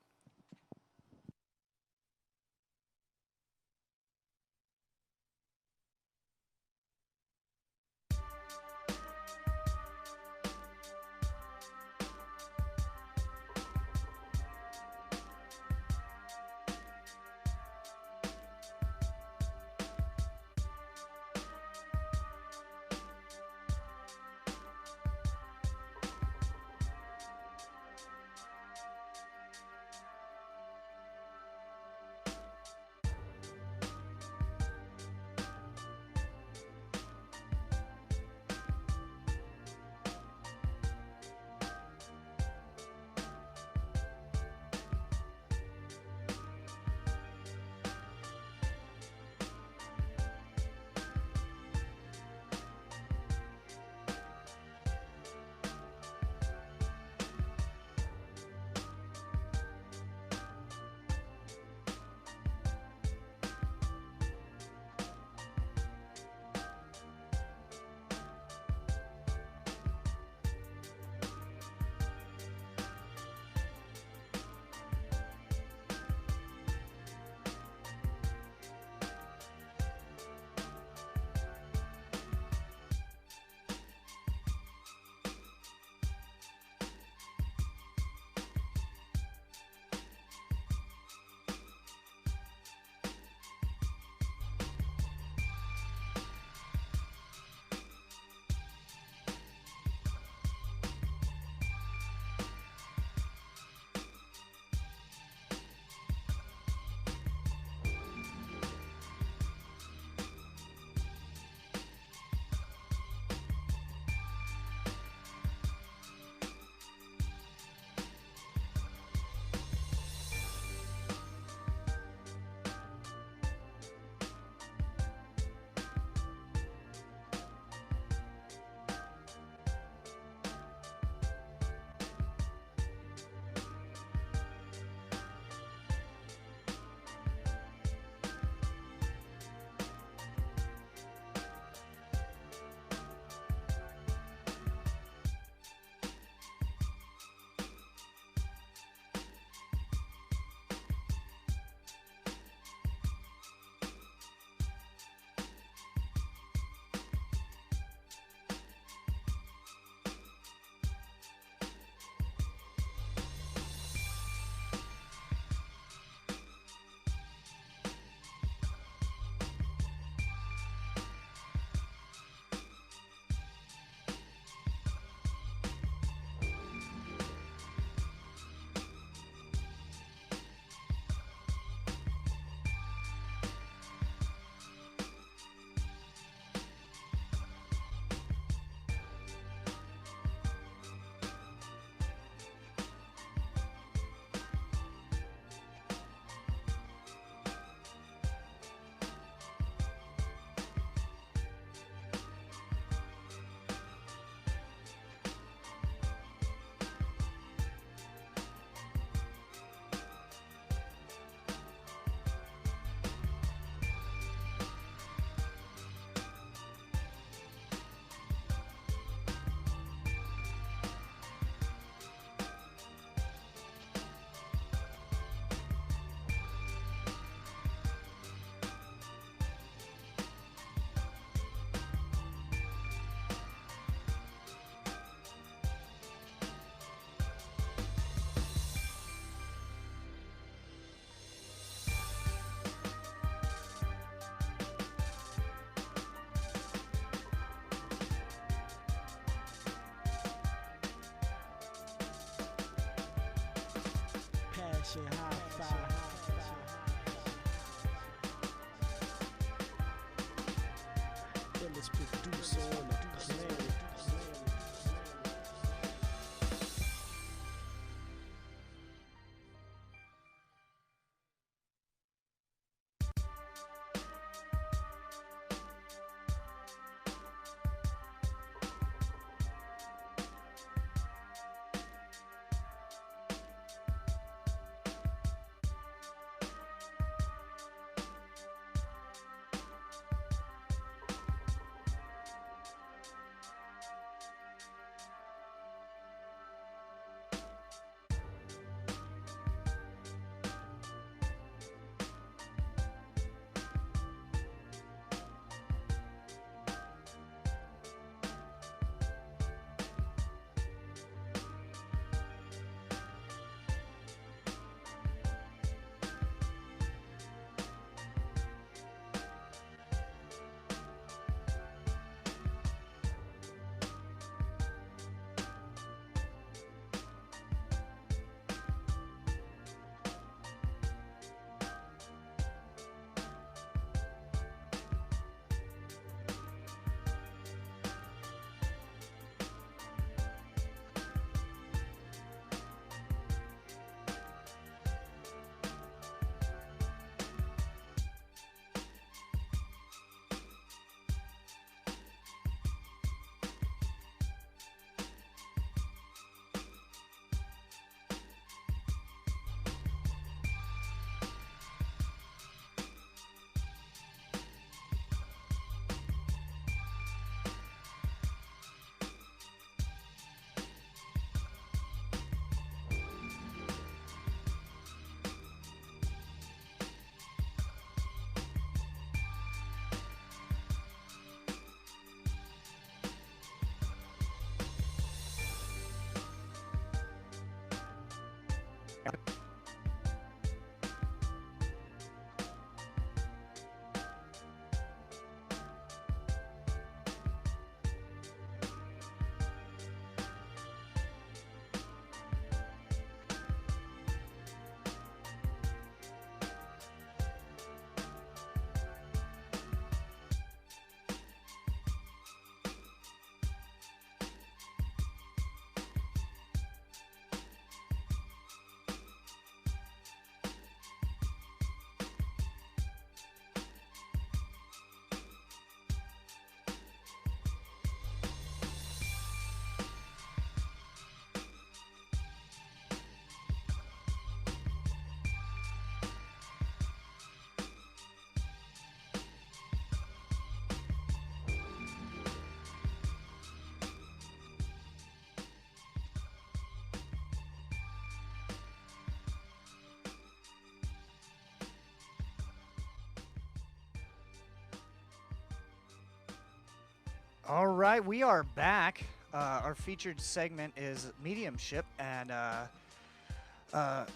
All right, we are back. Our featured segment is Mediumship, and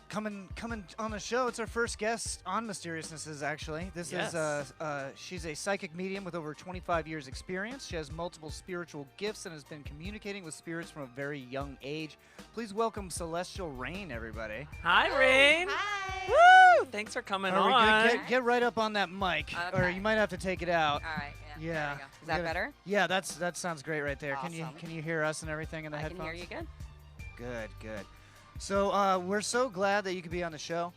coming on the show, it's our first guest on Mysteriousnesses, actually. This is she's a psychic medium with over 25 years experience. She has multiple spiritual gifts and has been communicating with spirits from a very young age. Please welcome Celestial Raine, everybody. Hi, Raine. Hi. Woo! Thanks for coming Are we on. good? Get right up on that mic, or Okay. you might have to take it out. All right. Yeah. There we go. Is that better? Yeah, that sounds great right there. Awesome. Can you hear us and everything in the I headphones? can hear you good. Good. So we're so glad that you could be on the show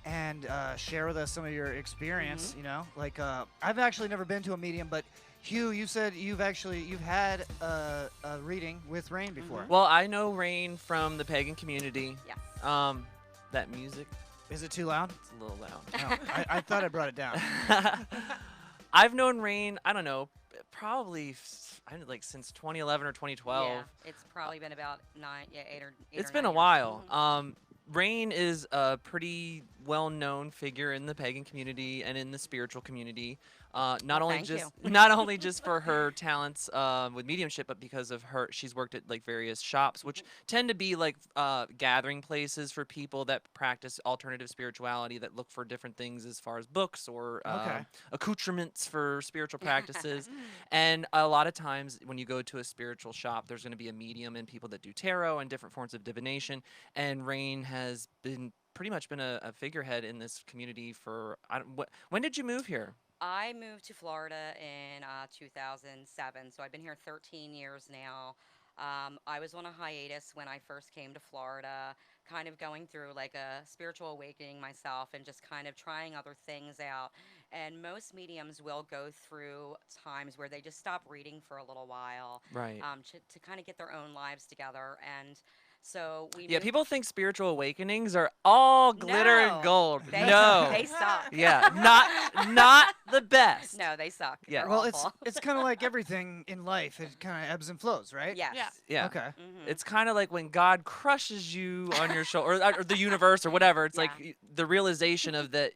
and share with us some of your experience. Mm-hmm. You know, like I've actually never been to a medium, but Hugh, you said you've had a reading with Raine before. Mm-hmm. Well, I know Raine from the pagan community. Yes. That music, Is it too loud? it's a little loud. No, I thought I brought it down. I've known Raine, I don't know, probably since 2011 or 2012. Yeah. It's probably been about 8 or 8 It's or been 9 a years. while. Mhm. Raine is a pretty well-known figure in the pagan community and in the spiritual community. Not only thank just you. not only just for her talents with mediumship, but because of she's worked at like various shops, which tend to be like gathering places for people that practice alternative spirituality, that look for different things as far as books or accoutrements for spiritual practices. And a lot of times when you go to a spiritual shop, there's going to be a medium and people that do tarot and different forms of divination. And Raine has pretty much been a figurehead in this community for when did you move here? I moved to Florida in 2007, so I've been here 13 years now. I was on a hiatus when I first came to Florida, kind of going through like a spiritual awakening myself and just kind of trying other things out. And most mediums will go through times where they just stop reading for a little while, Right. to kind of get their own lives together. And so we Yeah, moved- people think spiritual awakenings are all glitter and No, gold. They, No. they suck. Yeah, not the best. No, they suck. Yeah. They're Well, awful. it's kind of like everything in life. It kind of ebbs and flows, right? Yes. Yeah. Yeah. Okay. Mhm. It's kind of like when God crushes you on your shoulder, or the universe, or whatever. It's Yeah. like the realization of that,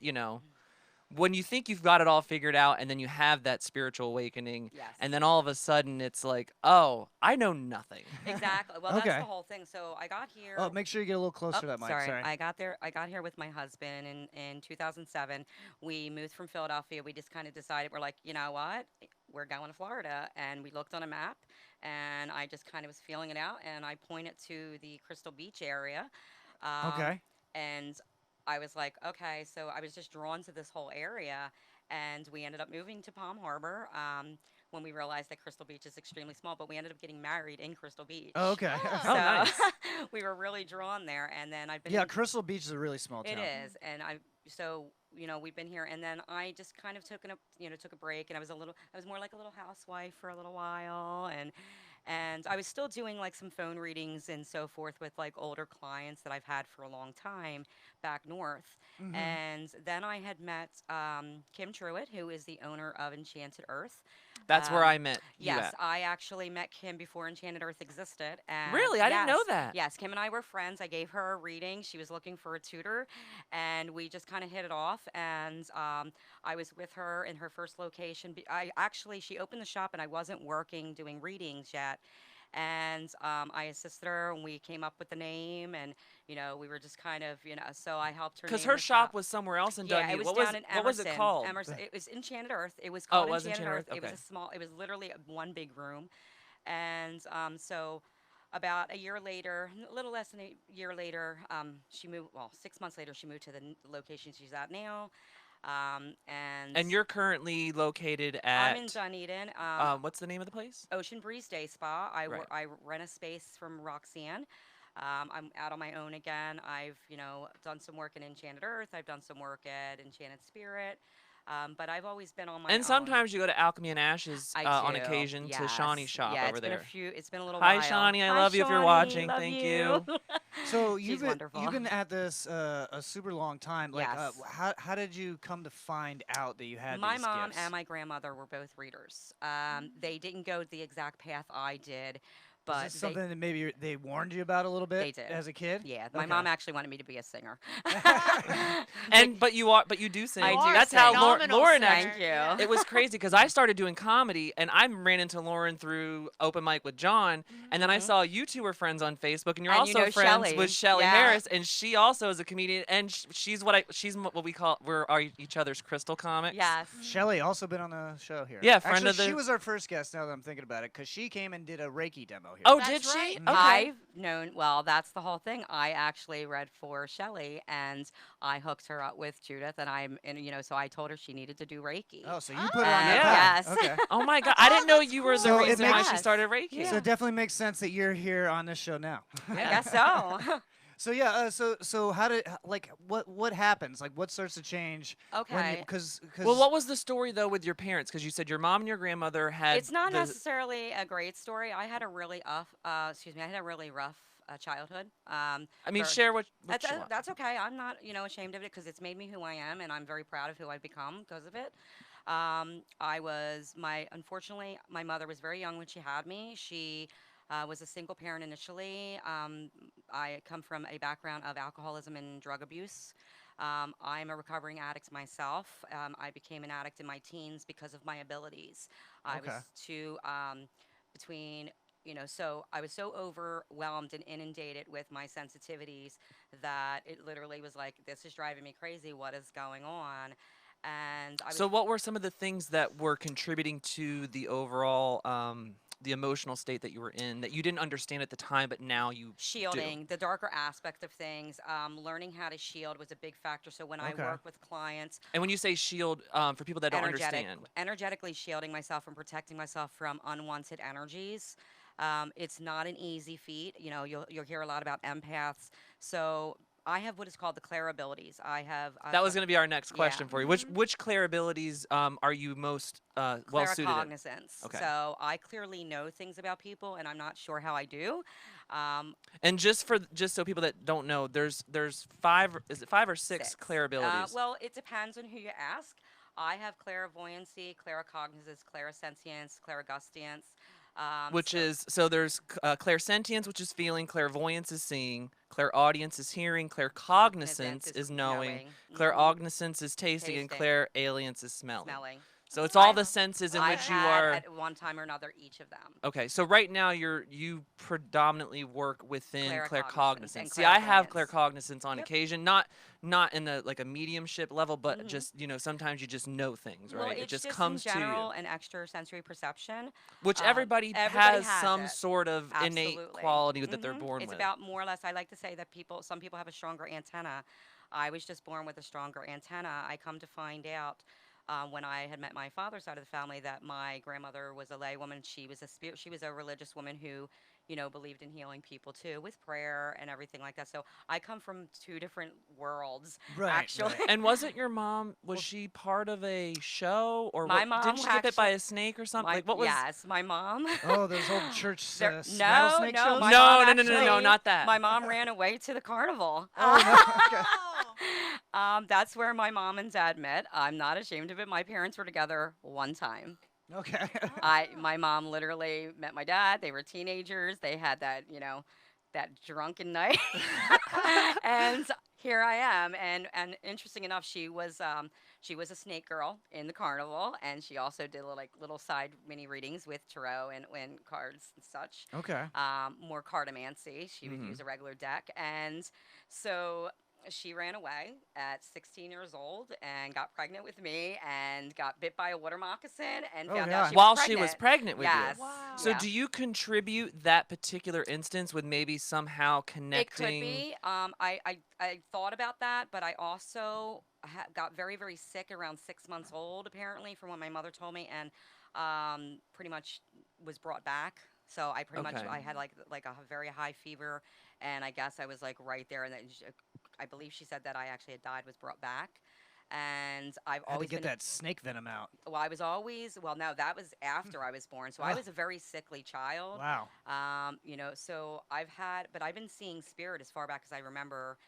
when you think you've got it all figured out, and then you have that spiritual awakening, Yes. and then all of a sudden it's like, oh, I know nothing. Exactly. Well, Okay. that's the whole thing. So I got here. Oh, make sure you get a little closer to that mic. Sorry. I got here with my husband in 2007. We moved from Philadelphia. We just kind of decided, we're like, you know what? We're going to Florida. And we looked on a map, and I just kind of was feeling it out, and I pointed to the Crystal Beach area. Okay. And I was like, okay, so I was just drawn to this whole area, and we ended up moving to Palm Harbor when we realized that Crystal Beach is extremely small, but we ended up getting married in Crystal Beach. Oh, okay. Oh. So nice. we were really drawn there, and then I've been Yeah, Crystal Beach is a really small town. it is, and we've been here, and then I just kind of took a break, and I was more like a little housewife for a little while, and I was still doing like some phone readings and so forth with like older clients that I've had for a long time back north. Mhm. And then I had met Kim Truitt, who is the owner of Enchanted Earth. That's where I met you Yes, at. I actually met Kim before Enchanted Earth existed. And Really? I didn't know yes, that. Yes, Kim and I were friends. I gave her a reading. She was looking for a tutor, and we just kind of hit it off. And I was with her in her first location. She opened the shop, and I wasn't working doing readings yet. And I assisted her, and we came up with the name, and we were just kind of, so I helped her. Because name her the shop was somewhere else in yeah, Dunedin. it was what down in Emerson. what was it called? Emerson. It was Enchanted Earth. It was Oh, called it was Enchanted Enchanted Earth. Earth? It was it was literally one big room, and so about a year later, a little less than a year later, she moved. Well, 6 months later, she moved to the location she's at now, And you're currently located at. I'm in Dunedin. What's the name of the place? Ocean Breeze Day Spa. Right. I rent a space from Roxanne. I'm out on my own again. I've done some work in Enchanted Earth. I've done some work at Enchanted Spirit. But I've always been on my own. And sometimes you go to Alchemy and Ashes I on do, occasion to yes. Shawnee's shop Yeah, over there. It's been a little Hi, while. Shawnee. I Hi, love you if you're Shawnee, watching. love Thank you. So She's you've been, wonderful. you've been at this a super long time. Like, Yes. how did you come to find out that you had My these mom gifts? and my grandmother were both readers. They didn't go the exact path I did, Is but this something that maybe they warned you about a little bit They did. as a kid? yeah, my Okay. mom actually wanted me to be a singer. but you do sing. I do That's sing. how Phenomenal Lauren singer. actually. Thank you. It was crazy because I started doing comedy and I ran into Lauren through Open Mic with John, and then I saw you two were friends on Facebook, and you're And also you know friends Shelley. with Shelly Yeah. Harris, and she also is a comedian, and she's what we call each other's crystal comics. Yes. Shelly also been on the show here. Yeah, friend Actually, of the- she was our first guest. Now that I'm thinking about it, because she came and did a Reiki demo here. Oh, That's did she? right. Okay. I've known, well, that's the whole thing. I actually read for Shelley, and I hooked her up with Judith, so I told her she needed to do Reiki. Oh, so you put her on that Yeah. path. Yes. Okay. Oh my God, I didn't know you were the So it reason why makes- she started Reiki. So it definitely makes sense that you're here on this show now. I guess so. So yeah, so how did what happens? Like what starts to change? Okay. Because Well, what was the story though with your parents? Because you said your mom and your grandmother had. It's not the- necessarily a great story. I had a really rough childhood. I mean, for- share what That's, you want. that's okay. I'm not, ashamed of it because it's made me who I am, and I'm very proud of who I've become because of it. Unfortunately, my mother was very young when she had me. She was a single parent initially. I come from a background of alcoholism and drug abuse. I'm a recovering addict myself. I became an addict in my teens because of my abilities. I Okay. was too so I was so overwhelmed and inundated with my sensitivities that it literally was like, this is driving me crazy. What is going on? And I was So, what were some of the things that were contributing to the overall, the emotional state that you were in that you didn't understand at the time, but now you shielding, the darker aspect of things. Learning how to shield was a big factor. So when Okay. I work with clients, And when you say shield, for people that don't understand, energetically shielding myself and protecting myself from unwanted energies. It's not an easy feat. You'll hear a lot about empaths. So I have what is called the clair abilities. I have that was going to be our next yeah. question for you. Which clair abilities are you most well suited in? claircognizance. Okay. So I clearly know things about people, and I'm not sure how I do. And just so people that don't know, there's 5 or 6 clair abilities? Well, it depends on who you ask. I have clairvoyancy, claircognizance, clairsentience, clairaugustience. So there's clairsentience, which is feeling, clairvoyance is seeing, clairaudience is hearing, claircognizance is knowing, clairognoscence is tasting, and clairalience is smelling. So it's all the senses in which you are. At one time or another each of them. Okay, so right now you predominantly work within Claircognizance claircognizance. and See, I have clairvoyance. claircognizance on Yep. occasion, not in a mediumship level, but just sometimes you just know things, right? Well, It it's just just comes in general to you, an extrasensory perception, which everybody everybody has some it. sort of innate Absolutely. quality that they're born It's with. about more or less. I like to say that some people have a stronger antenna. I was just born with a stronger antenna. I come to find out. When I had met my father's side of the family, that my grandmother was a lay woman. She was a religious woman who, believed in healing people too, with prayer and everything like that. So I come from 2 different worlds, Right, actually. right. And wasn't your mom? Was she part of a show, or My what, mom didn't she get bit by actually- a snake or something? My, Like what was? Yes, my mom. Oh, those old church There- rattlesnake no, shows? my No, mom no, actually- not that. My mom ran away to the carnival. That's where my mom and dad met. I'm not ashamed of it. My parents were together one time. Okay. My mom literally met my dad. They were teenagers. They had that, that drunken night. And here I am. And interesting enough, she was a snake girl in the carnival, and she also did little side mini readings with tarot and cards and such. Okay. More cartomancy. She would use a regular deck, and so she ran away at 16 years old and got pregnant with me and got bit by a water moccasin and found out While she she was pregnant with yes. you. Wow. So Yeah. do you contribute that particular instance with maybe somehow connecting? It could be. I thought about that, but I also got very, very sick around 6 months old, apparently, from what my mother told me, and pretty much was brought back. So I pretty much I had like a very high fever, and I guess I was right there, and then I believe she said that I actually had died, was brought back. And I've Had to always get been that snake venom out. no, that was after I was born. So I was a very sickly child. Wow. So I've been seeing spirit as far back as I remember.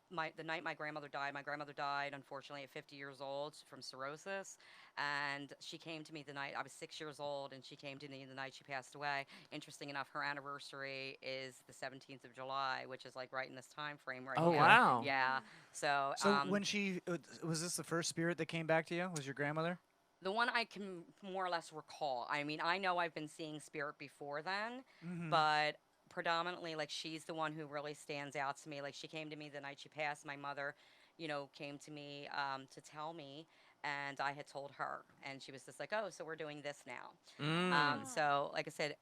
the night my grandmother died unfortunately at 50 years old from cirrhosis, and she came to me the night I was 6 years old, and she came to me the night she passed away. Interesting enough, her anniversary is the 17th of July, which is like right in this time frame right Oh, now. wow. Yeah. So when she was this the first spirit that came back to you? Was your grandmother? the one I can more or less recall. I mean, I know I've been seeing spirit before then, Mhm. but predominantly, like, she's the one who really stands out to me. Like, she came to me the night she passed. My mother, came to me to tell me, and I had told her, and she was just like, "Oh, so we're doing this now." So, like I said,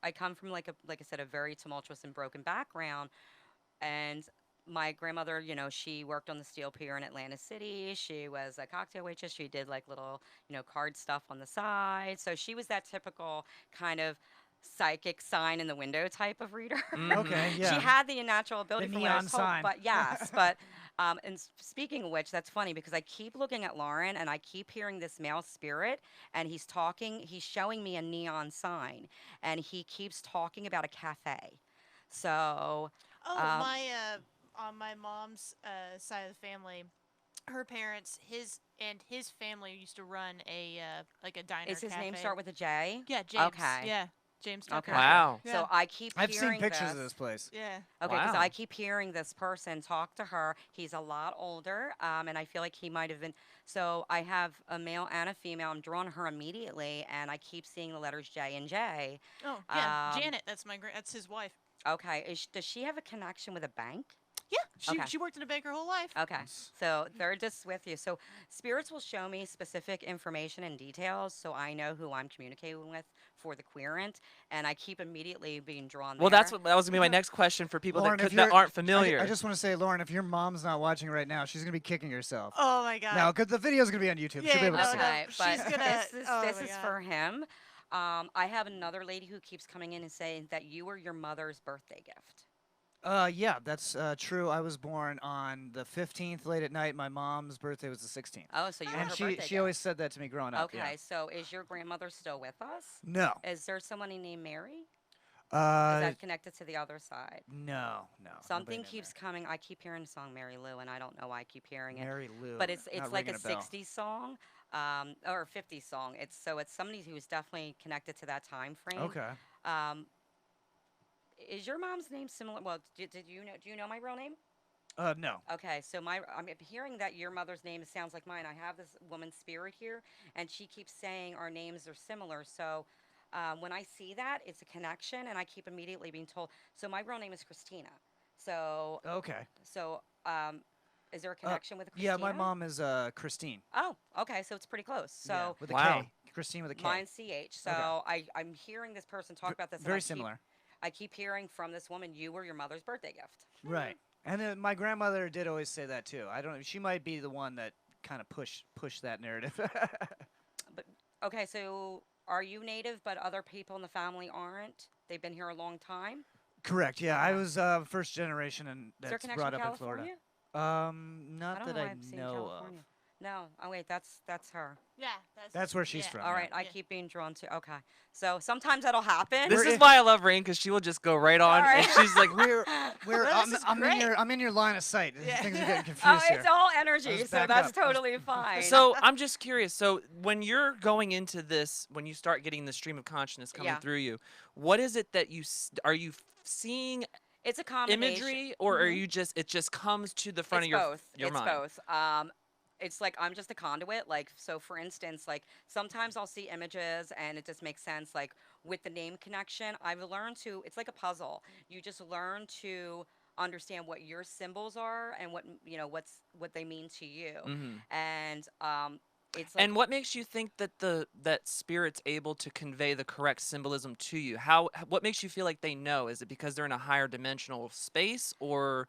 I come from like I said, a very tumultuous and broken background, and my grandmother, she worked on the steel pier in Atlantic City. She was a cocktail waitress. She did like little, card stuff on the side. So she was that typical kind of psychic sign in the window type of reader. Okay, yeah. She had the natural ability The for what I neon was told, sign. but yes, but speaking of which, that's funny because I keep looking at Lauren and I keep hearing this male spirit, and he's showing me a neon sign, and he keeps talking about a cafe. So, Oh, um, on my mom's side of the family, her parents, his family used to run a like a diner. is his cafe. name start with a J? Yeah, James. Okay. Yeah, James Tucker. Okay. Wow. Yeah. So I keep I've hearing seen pictures of this place. Yeah. Okay, because Wow. I keep hearing this person talk to her. He's a lot older, and I feel like he might have been. So I have a male and a female. I'm drawing her immediately, and I keep seeing the letters J and J. Oh yeah, Um, Janet. That's his wife. Okay, does she have a connection with a bank? Yeah, Okay. she worked in a bank her whole life. Okay, so they're just with you. So spirits will show me specific information and details, so I know who I'm communicating with for the querent, and I keep immediately being drawn Well, there. that was gonna be my next question for people Lauren, that aren't familiar. I just want to say, Lauren, if your mom's not watching right now, she's gonna be kicking herself. Oh my god. No, because the video's gonna be on YouTube. She'll be able to see it. Okay, but she's gonna- oh this my is God. for him. I have another lady who keeps coming in and saying that you were your mother's birthday gift. Yeah, that's true. I was born on the 15th late at night. My mom's birthday was the 16th. Oh, so you were And her she birthday she always gift. said that to me growing up. Okay, Yeah. so is your grandmother still with us? No. Is there somebody named Mary? Is Uh, that connected to the other side? no. Something nobody keeps coming. I keep hearing the song Mary Lou, and I don't know why I keep hearing it. Mary Lou. But it's Not like a ringing a bell. 60s song, or a 50s song. It's somebody who's definitely connected to that time frame. Okay. Is your mom's name similar? Well, do you know my real name? No. Okay, so I'm hearing that your mother's name sounds like mine. I have this woman's spirit here, and she keeps saying our names are similar. So when I see that, it's a connection, and I keep immediately being told. So my real name is Christina. So Okay. so is there a connection with Christina? Yeah, my mom is Christine. Oh, okay, so it's pretty close. So Yeah, with a Wow. K. Christine with a K. mine's CH. So I'm hearing this person talk about this. and Very similar. I keep hearing from this woman, you were your mother's birthday gift. Right. And then my grandmother did always say that too. I don't. She might be the one that kind of push that narrative. But okay, so are you native, but other people in the family aren't? They've been here a long time. Correct. Yeah, I was first generation, and Is there a that's connection brought with up in Florida. California? Not I don't that know why I I've seen know California. No. Oh wait, that's her. Yeah, That's where she's yeah. from. All right, I keep being drawn to. Okay, so sometimes that'll happen. This is why I love Raine, because she will just go right on, Alright. and she's like, We're Well, this is I'm in great. I'm in your line of sight. Yeah. Things are getting confused Oh, here. it's all energy, Let's so back that's up. totally fine. So I'm just curious. So when you're going into this, when you start getting the stream of consciousness coming Yeah. through you, what is it that are you seeing it's a combination. imagery, or are you just it just comes to the front It's of both. your It's mind? both. It's like I'm just a conduit. Like, so for instance, like sometimes I'll see images and it just makes sense. Like with the name connection, I've learned to, it's like a puzzle. You just learn to understand what your symbols are and what they mean to you. And it's like, And what makes you think that that spirit's able to convey the correct symbolism to you? What makes you feel like they know? Is it because they're in a higher dimensional space, or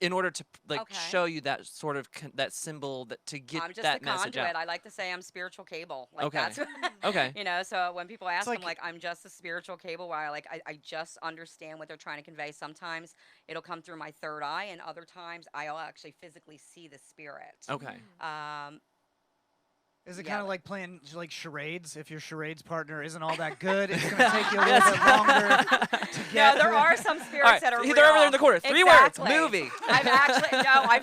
in order to Okay. show you that sort of that symbol to get I'm just that a message conduit. out? I like to say I'm spiritual cable. Like Okay. that's Okay. So when people ask, like- I'm like, I'm just a spiritual cable where I just understand what they're trying to convey. Sometimes it'll come through my third eye, and other times I'll actually physically see the spirit. Okay. Is it Yeah, kind of but- like playing like charades? If your charades partner isn't all that good, it's going to take you a little bit longer to get. No, there to are it. some spirits All right, that are they're real. over there in the corner. 3 Exactly. words, movie. I've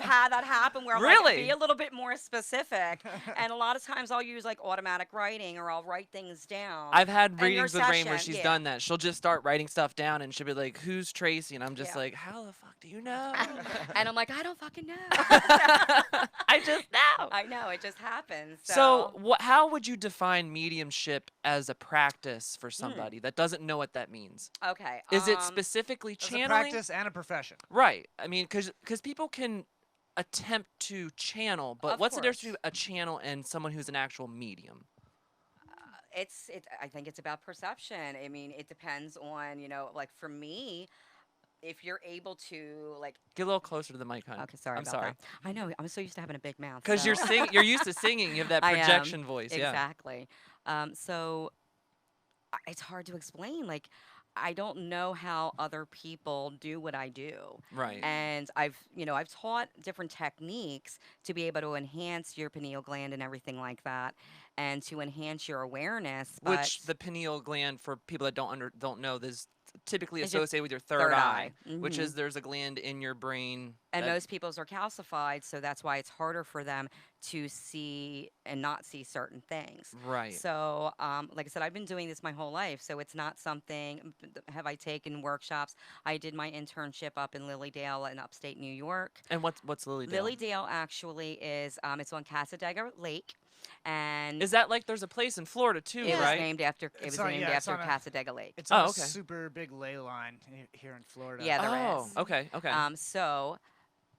had that happen where I'm Really? like, be a little bit more specific. And a lot of times I'll use like automatic writing or I'll write things down. I've had In your readings with Raine where session, she's yeah. done that. She'll just start writing stuff down and she'll be like, "Who's Tracy?" And I'm just Yeah. like, "How the fuck do you know?" And I'm like, I don't fucking know. I just know. I know, it just happens. So, how would you define mediumship as a practice for Hmm. somebody that doesn't know what that means? Okay. Is it specifically It's a channeling? practice and a profession. Right. I mean, because people can attempt to channel, but Of what's the difference course. between a channel and someone who's an actual medium? I think it's about perception. I mean, it depends on, like for me, if you're able to like. Get a little closer to the mic, honey. Okay, sorry I'm about sorry. that. I know. I'm so used to having a big mouth. Because so- you're used to singing. You have that I am, projection voice. Yeah. Exactly. So it's hard to explain. Like, I don't know how other people do what I do. Right. And I've taught different techniques to be able to enhance your pineal gland and everything like that, and to enhance your awareness. Which but the pineal gland, for people that don't know, is typically It's your associated with your third eye, which Mhm. is there's a gland in your brain. And that- most people's are calcified, so that's why it's harder for them to see and not see certain things. Right. So, like I said, I've been doing this my whole life, so it's not something. Have I taken workshops? I did my internship up in Lilydale in upstate New York. And what's Lilydale? Lilydale actually is it's on Cassadaga Lake, and Is that like there's a place in Florida too, it was right? named after It's on Cassadaga Lake. It's on Oh, a okay. super big ley line here in Florida. Yeah, there Oh, is. okay, okay. So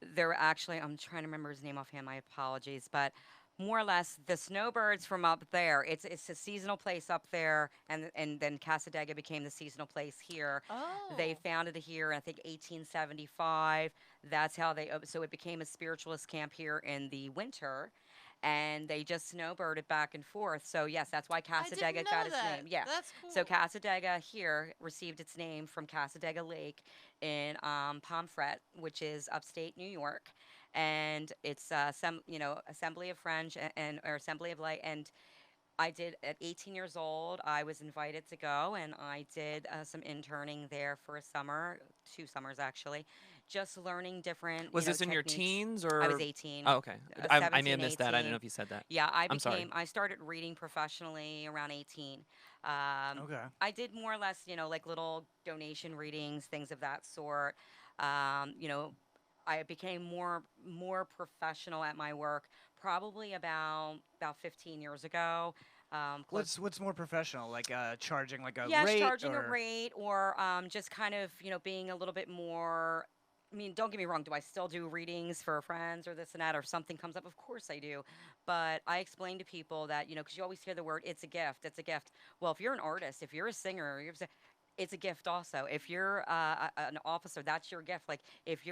there were actually, I'm trying to remember his name offhand, my apologies, but more or less the snowbirds from up there, it's a seasonal place up there, and then Cassadaga became the seasonal place here. Oh. They founded it here in, I think, 1875. That's how so it became a spiritualist camp here in the winter. And they just snowbirded back and forth. So yes, that's why Cassadaga know got its that. name. Yeah. That's So cool. Cassadaga here received its name from Cassadaga Lake in Pomfret, which is upstate New York, and it's Assembly of French or Assembly of Light. And I did at 18 years old. I was invited to go, and I did some interning there for a summer, 2 summers actually, just learning different. Was this in your techniques. teens or? I was 18. Oh, okay. I may have 17, missed that. I didn't 18. know if you said that. Yeah, I'm sorry. I started reading professionally around 18. Okay. I did more or less, like little donation readings, things of that sort. I became more professional at my work probably about 15 years ago. What's more professional? Like charging like a Yes, rate? charging or? a rate, or just kind of being a little bit more. I mean, don't get me wrong. Do I still do readings for friends or this and that, or something comes up? Of course I do. But I explain to people that, because you always hear the word, it's a gift, it's a gift. Well, if you're an artist, if you're a singer, it's a gift also. If you're an officer, that's your gift. Like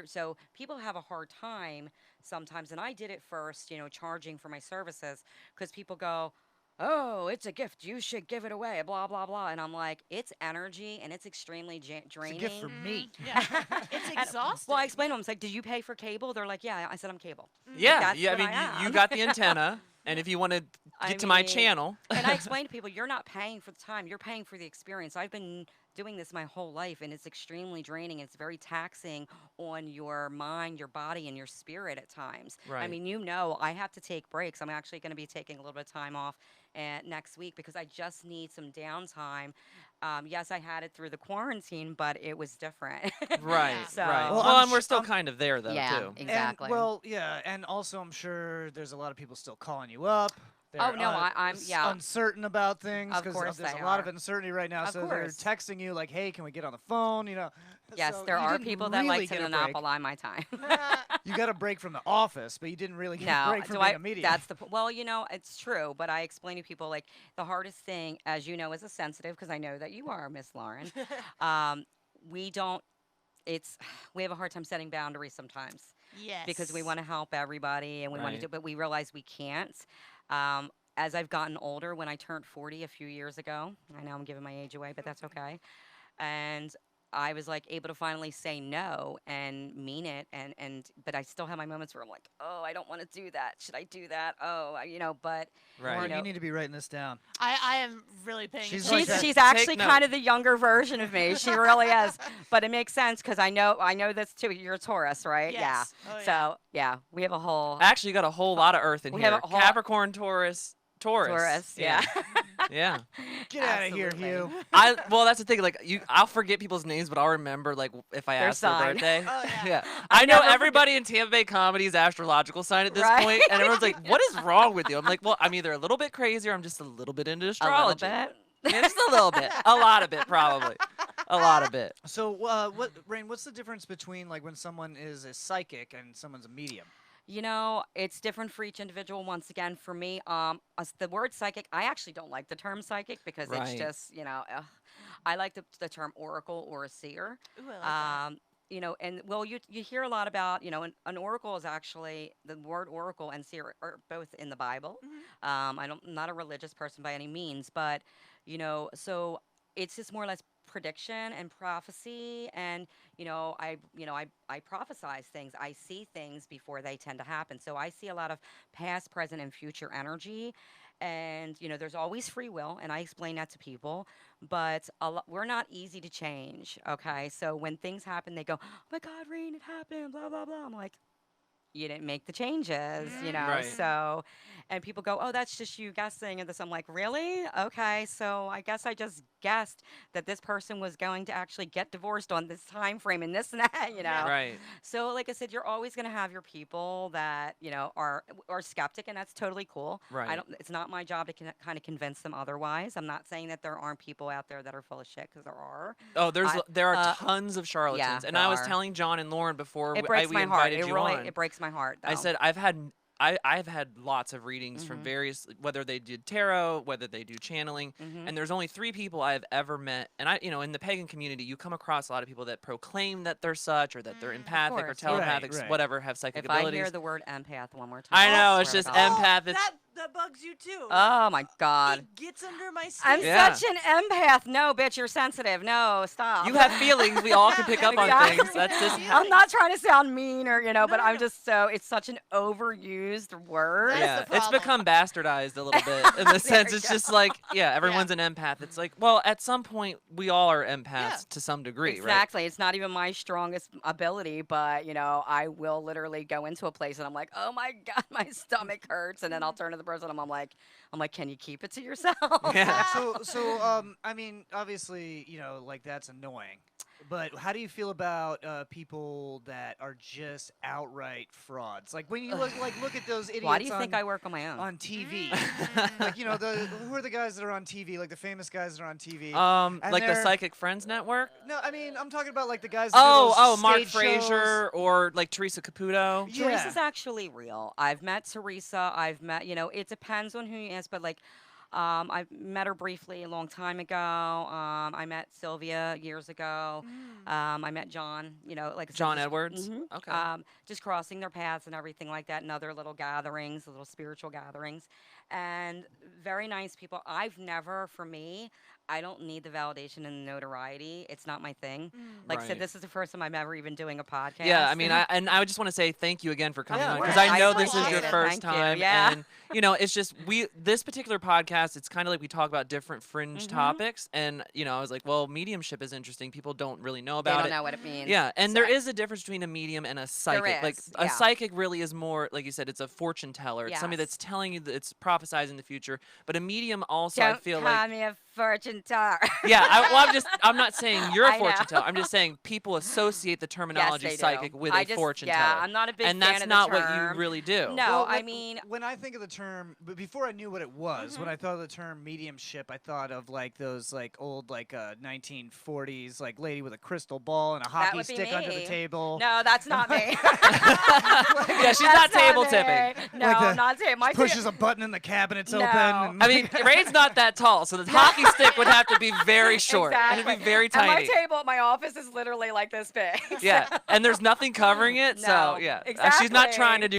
so people have a hard time sometimes, and I did it first, charging for my services, because people go, oh, it's a gift, you should give it away, blah, blah, blah. And I'm like, it's energy, and it's extremely draining. It's a gift for me. Yeah. It's And- exhausting. Well, I explained to them, I was like, did you pay for cable? They're like, yeah. I said, I'm cable. Yeah, That's yeah. I what mean, I you am. got the antenna, and if you want to get to my mean, channel, And I explain to people, you're not paying for the time, you're paying for the experience. I've been doing this my whole life, and it's extremely draining. It's very taxing on your mind, your body, and your spirit at times. I Right. mean, I have to take breaks. I'm actually going to be taking a little bit of time off next week, because I just need some downtime. Yes, I had it through the quarantine, but it was different. right, So- right. Well, Well, I'm and we're sh- still I'm- kind of there though Yeah, too. exactly. And, well, yeah, and also I'm sure there's a lot of people still calling you up. Oh, They're, no, I'm- yeah. uncertain about things Of because course there's they a lot of are. uncertainty right now. Of so course. they're texting you like, "Hey, can we get on the phone?" Yes, So there you are didn't people that really like to get a break. monopolize my time. You got a break from the office, but you didn't really get a No, break from do being I? a medium. That's well, it's true, but I explain to people, like, the hardest thing, as you know, as a sensitive, because I know that you are, Miss Lauren. We don't. We have a hard time setting boundaries sometimes, Yes. because we want to help everybody and we want to Right. do, but we realize we can't. As I've gotten older, when I turned 40 a few years ago, I know I'm giving my age away, but that's okay. And I was like able to finally say no and mean it, but I still have my moments where I'm like, oh, I don't want to do that. Should I do that? Oh, but Right. Lauren, you need to be writing this down. I am really paying She's attention. like She's that. actually kind of the younger version of me. She really is. But it makes sense because I know this too. You're a Taurus, right? Yes. Yeah. Oh, yeah. So yeah, we have a whole Actually, you got a whole lot of Earth in We here. have a whole- Capricorn, Taurus. Yeah. Yeah. Get out of here, Absolutely. Hugh. Well, that's the thing. Like, I'll forget people's names, but I'll remember like if I Their ask their sign. birthday. Oh, yeah. Yeah. I I know never everybody in Tampa Bay comedy's astrological sign at this Right. point, and everyone's like, "What is wrong with you?" I'm like, "Well, I'm either a little bit crazy or I'm just a little bit into A astrology." little bit. Yeah, just a little bit, a lot of it, probably, a lot of it. So, Raine? What's the difference between like when someone is a psychic and someone's a medium? It's different for each individual. Once again, for me, the word psychic, I actually don't like the term psychic because it's Right. just, I like the term oracle or a seer. Ooh, I like that. And well, you hear a lot about, an oracle is actually, the word oracle and seer are both in the Bible. Mhm. I'm not a religious person by any means, but, so it's just more or less prediction and prophecy, and I prophesize things. I see things before they tend to happen, so I see a lot of past, present, and future energy. And there's always free will, and I explain that to people, but we're not easy to change. Okay, so when things happen, they go, oh my God, Raine, it happened, blah blah blah. I'm like, you didn't make the changes, Right. So, and people go, oh, that's just you guessing, and this. I'm like, really? Okay, so I guess I just guessed that this person was going to actually get divorced on this time frame and this and that, Right. So, like I said, you're always going to have your people that are skeptic, and that's totally cool. Right. It's not my job to kind of convince them otherwise. I'm not saying that there aren't people out there that are full of shit, because there are. Oh, there are uh, tons of charlatans, yeah, and there I was are. telling John and Lauren before It breaks we my heart. invited It you really on. it breaks my heart. Though. I said I've had lots of readings from various, whether they did tarot, whether they do channeling, and there's only 3 people I've ever met. And in the pagan community, you come across a lot of people that proclaim that they're such, or that they're empathic or course, telepathic, right. whatever, have psychic if abilities. I hear the word empath one more time, I know, it's swear just to God. empath. It's, That bugs you too. Oh my God. It gets under my skin. I'm Yeah. such an empath. No, bitch, you're sensitive. No, stop. you have feelings. We all can pick up on Exactly. things. That's just. I'm not trying to sound mean or, but I'm no. just it's such an overused word. That's Yeah, the it's problem. become bastardized a little bit in the sense you it's go. just like, everyone's an empath. It's like, well, at some point we all are empaths to some degree, right? Exactly. It's not even my strongest ability, but I will literally go into a place and I'm like, oh my God, my stomach hurts, and then I'll turn to the person and I'm like, can you keep it to yourself? Yeah. I mean, obviously, like that's annoying. But how do you feel about people that are just outright frauds? Like when you look at those idiots. Why do you think I work on my own? on TV? Like who are the guys that are on TV? Like the famous guys that are on TV. And Like the they're- Psychic Friends Network. No, I mean I'm talking about like the guys. That do those Mark stage Frazier or like Teresa Caputo. Yeah. Teresa's actually real. I've met Teresa. I've met, it depends on who you ask, but like, I met her briefly a long time ago. I met Sylvia years ago. I met John, like I said, John just- Edwards. Mhm. Okay. Just crossing their paths and everything like that, and other little gatherings, little spiritual gatherings, and very nice people. For me, I don't need the validation and the notoriety. It's not my thing. Like I Right. said, this is the first time I'm ever even doing a podcast. Yeah, I mean, I just want to say thank you again for coming Yeah, on, of because course. I I know this is appreciate your it. first Thank you. time, Yeah. and it's just this particular podcast. It's kind of like we talk about different fringe topics, and I was like, well, mediumship is interesting. People don't really know they about don't it. know what it means. Yeah, and there is a difference between a medium and a psychic. Like is, a yeah. psychic really is more, like you said, it's a fortune teller. It's somebody Yes. that's telling you that it's prophesizing the future. But a medium also, Don't I feel call like, me a fortune teller. yeah. I'm not saying you're a I fortune know. teller. I'm just saying people associate the terminology they do. psychic with I a just- fortune yeah, teller. I'm not a big and fan that's of the not what term. you really do. No, Well, I mean, when I think of the term, but before I knew what it was, when I thought of the term mediumship, I thought of like those like old 1940s like lady with a crystal ball and a hockey would be stick under the me. table. no, that's not me. Yeah, she's not That's table me. tipping. No, Like the- I'm not table. Pushes a button and the cabinet's No. open. And I mean, Raine's not that tall, so the hockey stick would have to be very short. Exactly. It'd be very And tiny. my table at my office is literally like this big. Yeah, and there's nothing covering it, so No, yeah. She's not trying to exactly. do.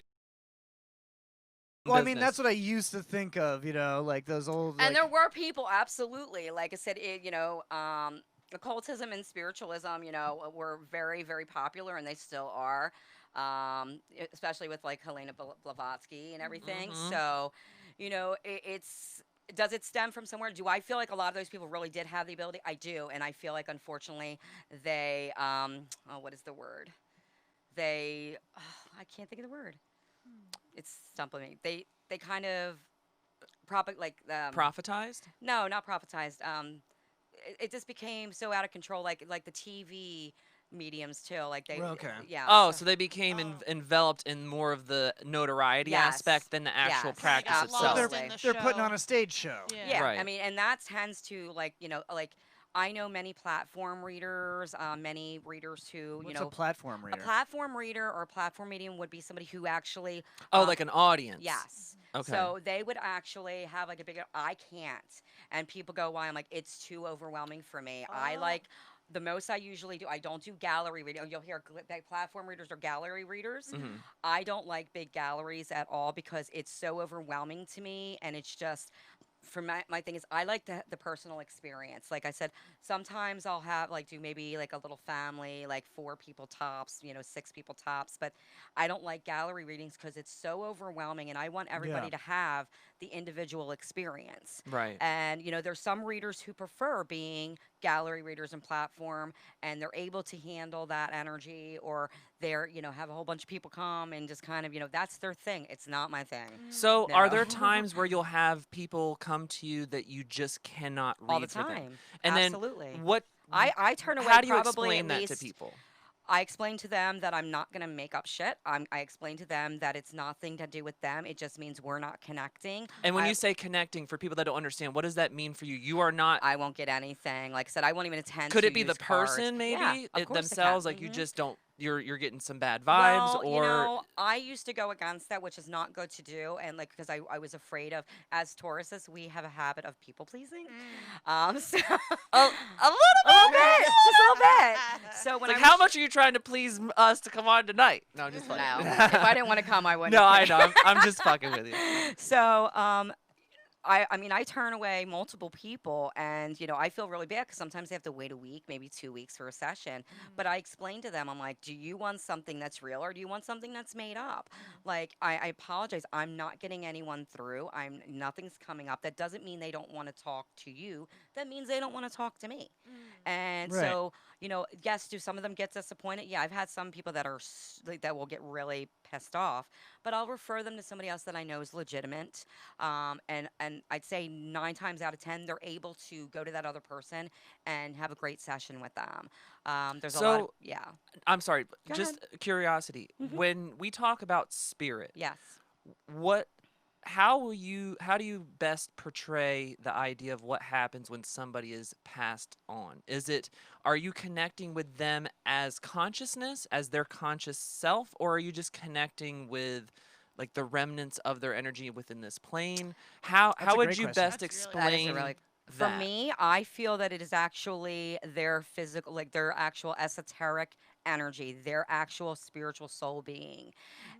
well, I mean, business. that's what I used to think of, like those old. And like, there were people, absolutely. Like I said, occultism and spiritualism, were very, very popular, and they still are, especially with like Helena Blavatsky and everything. So, it's does it stem from somewhere? Do I feel like a lot of those people really did have the ability? I do, and I feel like unfortunately they, what is the word? They, I can't think of the word. It's stumping me. They kind of prophetized? No, not prophetized. It just became so out of control, like the TV mediums too. Like they, yeah. Oh, so they became enveloped in more of the notoriety aspect than the actual practice itself. They're putting on a stage show. Yeah, right. I mean, and that tends to I know many platform readers, many readers who, What's a platform reader? A platform reader or a platform medium would be somebody who actually... like an audience. Yes. Okay. So they would actually have like a bigger... I can't. And people go, why? I'm like, it's too overwhelming for me. I like... The most I usually do, I don't do gallery reading. You'll hear platform readers or gallery readers. I don't like big galleries at all because it's so overwhelming to me, and it's just... For my thing is, I like the personal experience. Like I said, sometimes I'll have do maybe like a little family, like 4 people tops, 6 people tops. But I don't like gallery readings because it's so overwhelming, and I want everybody to have the individual experience. Right. And there's some readers who prefer being gallery readers and platform, and they're able to handle that energy, or they're have a whole bunch of people come and just kind of that's their thing. It's not my thing. So are there times where you'll have people come to you that you just cannot read all the for them? time? And Absolutely. then what I turn away. How do you probably explain at that least, to people? I explain to them that I'm not going to make up shit. I explain to them that it's nothing to do with them. It just means we're not connecting. And when you say connecting, for people that don't understand, what does that mean for you? You are not... I won't get anything. Like I said, I won't even attend. Could to it be use the person, cards. maybe? Yeah, of course themselves? it can. Like you just don't... You're getting some bad vibes, well, or... I used to go against that, which is not good to do, and because I was afraid of, as Tauruses, we have a habit of people pleasing. So a little bit, just a little bit. So when how much are you trying to please us to come on tonight? No, I'm just fucking. No, if I didn't want to come, I wouldn't. No, I know. I'm just fucking with you. So, I mean, I turn away multiple people, and I feel really bad because sometimes they have to wait a week, maybe 2 weeks for a session. But I explain to them, I'm like, do you want something that's real, or do you want something that's made up? Like, I apologize, I'm not getting anyone through. Nothing's coming up. That doesn't mean they don't want to talk to you. That means they don't want to talk to me. And so, yes, do some of them get disappointed? Yeah, I've had some people that are that will get really pissed off, but I'll refer them to somebody else that I know is legitimate. And I'd say 9 times out of 10, they're able to go to that other person and have a great session with them. There's a lot of, I'm sorry, Go just ahead. Curiosity. When we talk about spirit, yes. How do you best portray the idea of what happens when somebody is passed on? Are you connecting with them as consciousness, as their conscious self, or are you just connecting with like the remnants of their energy within this plane? How would you best explain that? For me, I feel that it is actually their physical, like their actual esoteric energy, their actual spiritual soul being.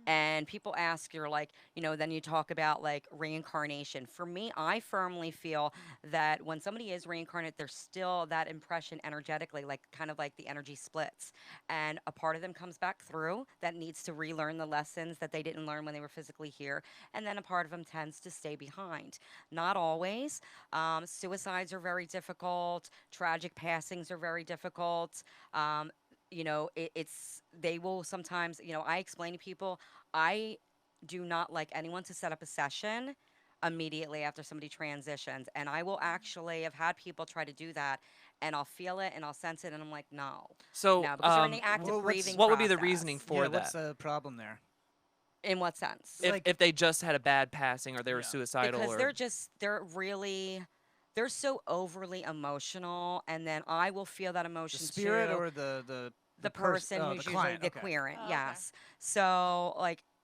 And people ask, you're like, then you talk about like reincarnation. For me, I firmly feel that when somebody is reincarnate, there's still that impression energetically, like kind of like the energy splits. And a part of them comes back through that needs to relearn the lessons that they didn't learn when they were physically here. And then a part of them tends to stay behind. Not always. Suicides are very difficult. Tragic passings are very difficult. They will sometimes, I explain to people, I do not like anyone to set up a session immediately after somebody transitions. And I will actually have had people try to do that, and I'll feel it and I'll sense it, and I'm like, no. So, no, because they're in the active grieving what would be the process. reaning for that? What's the problem there? In what sense? If they just had a bad passing or they were suicidal? Because they're so overly emotional, and then I will feel that emotion The spirit too. or the person oh, who's the usually client. the Okay. querent, Oh, yes. So,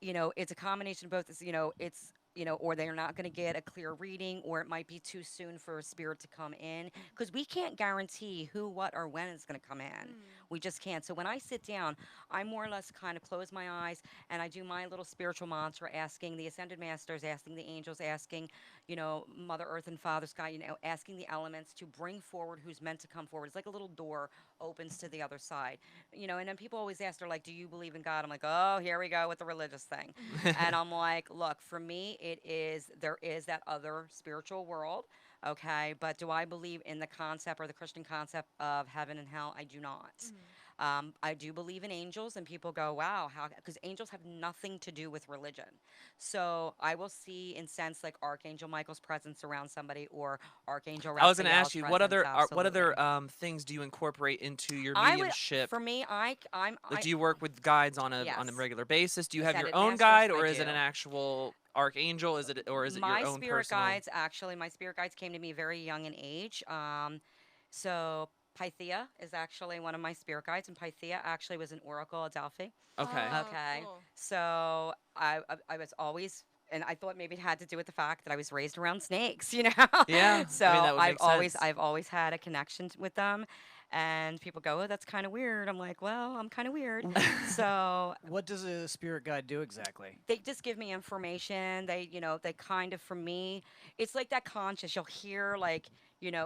it's a combination of both. It's or they're not going to get a clear reading, or it might be too soon for a spirit to come in, because we can't guarantee who, what, or when it's going to come in. We just can't. So when I sit down, I more or less kind of close my eyes and I do my little spiritual mantra, asking the ascended masters, asking the angels, asking, Mother Earth and Father Sky, asking the elements to bring forward who's meant to come forward. It's like a little door opens to the other side, and then people always ask, they're like, do you believe in God? I'm like, oh, here we go with the religious thing. And I'm like, look, for me, there is that other spiritual world. Okay, but do I believe in the concept or the Christian concept of heaven and hell? I do not. I do believe in angels, and people go, wow, how? Because angels have nothing to do with religion. So I will see and sense like Archangel Michael's presence around somebody, or Archangel Raphael's I was going to ask you, what other absolutely. things do you incorporate into your I would, mediumship? for me, I'm. Like, do you work with guides on a Yes. regular basis? Do you have your Ascended own masters, guide, I or is it do. an actual archangel? Is it your own spirit personal? guides, actually, my spirit guides came to me very young in age. So Pythia is actually one of my spirit guides, and Pythia actually was an oracle at Delphi. Okay. Okay. Cool. So I was always, and I thought maybe it had to do with the fact that I was raised around snakes, Yeah. So I mean, that would make sense. I've always had a connection with them. And people go, oh, that's kind of weird. I'm like, well, I'm kind of weird. So What does a spirit guide do exactly? they just give me information. They kind of, for me, it's like that conscious. You'll hear like,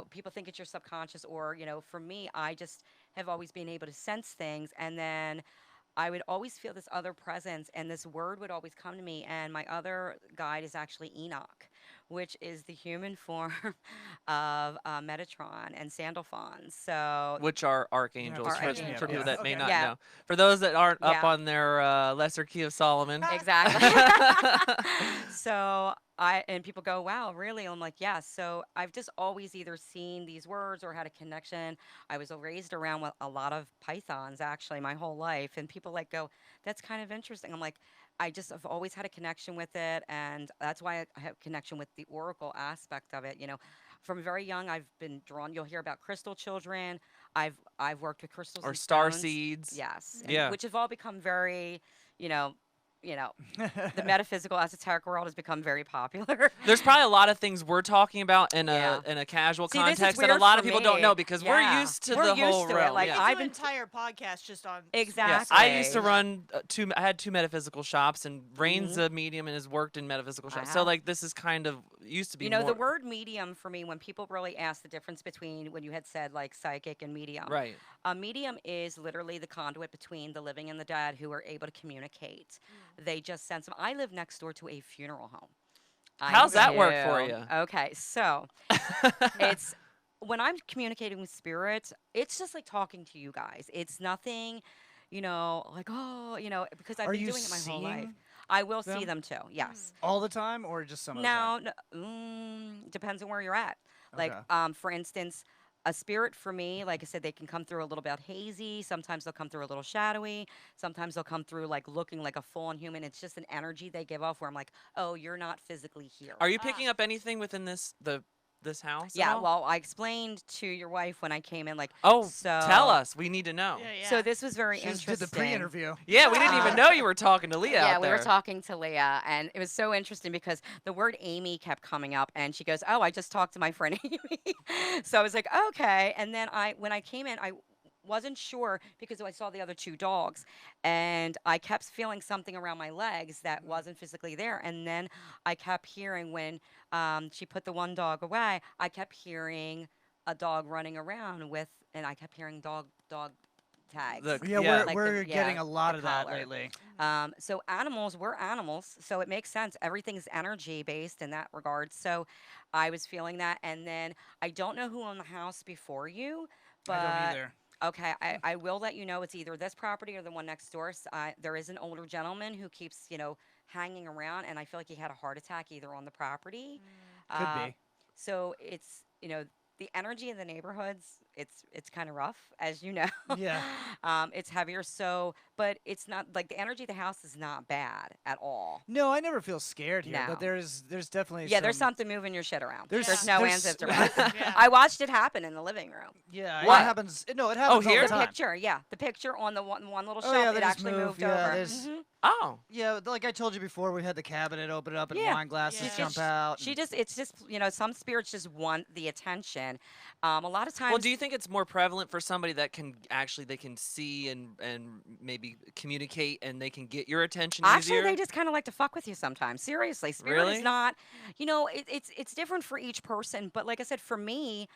people think it's your subconscious, or, for me, I just have always been able to sense things. And then I would always feel this other presence, and this word would always come to me. And my other guide is actually Enoch, which is the human form of Metatron and Sandalphon. So Which are archangels, Are for archangels. people that may Okay. not Yeah. know. For those that aren't up Yeah. on their lesser key of Solomon. Exactly. So and people go, wow, really? I'm like, yeah. So I've just always either seen these words or had a connection. I was raised around with a lot of pythons actually my whole life, and people like go, that's kind of interesting. I'm like, I just have always had a connection with it, and that's why I have connection with the oracle aspect of it. From very young, I've been drawn. You'll hear about crystal children. I've worked with crystals Or and star stones. seeds. Yes. Yeah. Which have all become very, the metaphysical esoteric world has become very popular. There's probably a lot of things we're talking about in Yeah. a casual See, this is context that a weird lot for of people don't me. know, because we're Yeah. used to We're the used whole to it, realm. like, yeah. We I've do an been- entire podcast just on Exactly. I used to run I had 2 metaphysical shops, and Raine's Mhm. a medium and has worked in metaphysical I shops. So have. like, this is kind of used to be The more word medium for me, when people really ask the difference between when you had said like psychic and medium. right. A medium is literally the conduit between the living and the dead who are able to communicate. They just sense them. I live next door to a funeral home. I How's that work for do. you? Okay, so it's when I'm communicating with spirit, it's just like talking to you guys. It's nothing, like, because I've Are been you doing it my whole life. seeing I will see them? them too. Yes. All the time, or just some of the time? Depends on where you're at. Like, Okay. for instance, a spirit for me, like I said, they can come through a little bit hazy. Sometimes they'll come through a little shadowy. Sometimes they'll come through like looking like a full-on human. It's just an energy they give off where I'm like, oh, you're not physically here. Are you picking up anything within this house? at Yeah, all? well, I explained to your wife when I came in, like, Oh, so tell us. We need to know. Yeah. So this was very She just interesting. did the pre-interview. Yeah, we didn't even know you were talking to Leah Yeah, out we there. were talking to Leah, and it was so interesting because the word Amy kept coming up, and she goes, "Oh, I just talked to my friend Amy." So I was like, "Okay." And then when I came in, I wasn't sure because I saw the other 2 dogs, and I kept feeling something around my legs that wasn't physically there. And then I kept hearing when she put the one dog away, I kept hearing a dog running around and I kept hearing dog tags. Yeah, Yeah. we're getting yeah, a lot the of that collar. lately. So we're animals, so it makes sense. Everything's energy based in that regard. So I was feeling that, and then I don't know who owned the house before you, but I don't either. okay, I will let you know it's either this property or the one next door. There is an older gentleman who keeps, hanging around, and I feel like he had a heart attack either on the property. Could be. So it's, the energy in the neighborhoods it's kind of rough, as you know. Yeah. It's heavier, so but it's not like the energy of the house is not bad at all. No, I never feel scared here, No. but there's definitely Yeah, there's something moving your shit around. There's- There's no there's- ands, ifs, or buts. I watched it happen in the living room. Yeah, What? it happens. No, it happens all here? the The time. picture, yeah, the picture on the one little Oh, shelf, yeah, it they just actually move, moved yeah, over. there's- Mhm. Oh. Yeah, like I told you before, we had the cabinet open up and Yeah. wine glasses Yeah. jump out. She just, it's just, some spirits just want the attention. A lot of times. Well, do you think it's more prevalent for somebody that can actually they can see and maybe communicate and they can get your attention Actually, easier? they just kind of like to fuck with you sometimes. Seriously, spirit Really? is not, it's different for each person. But like I said, for me,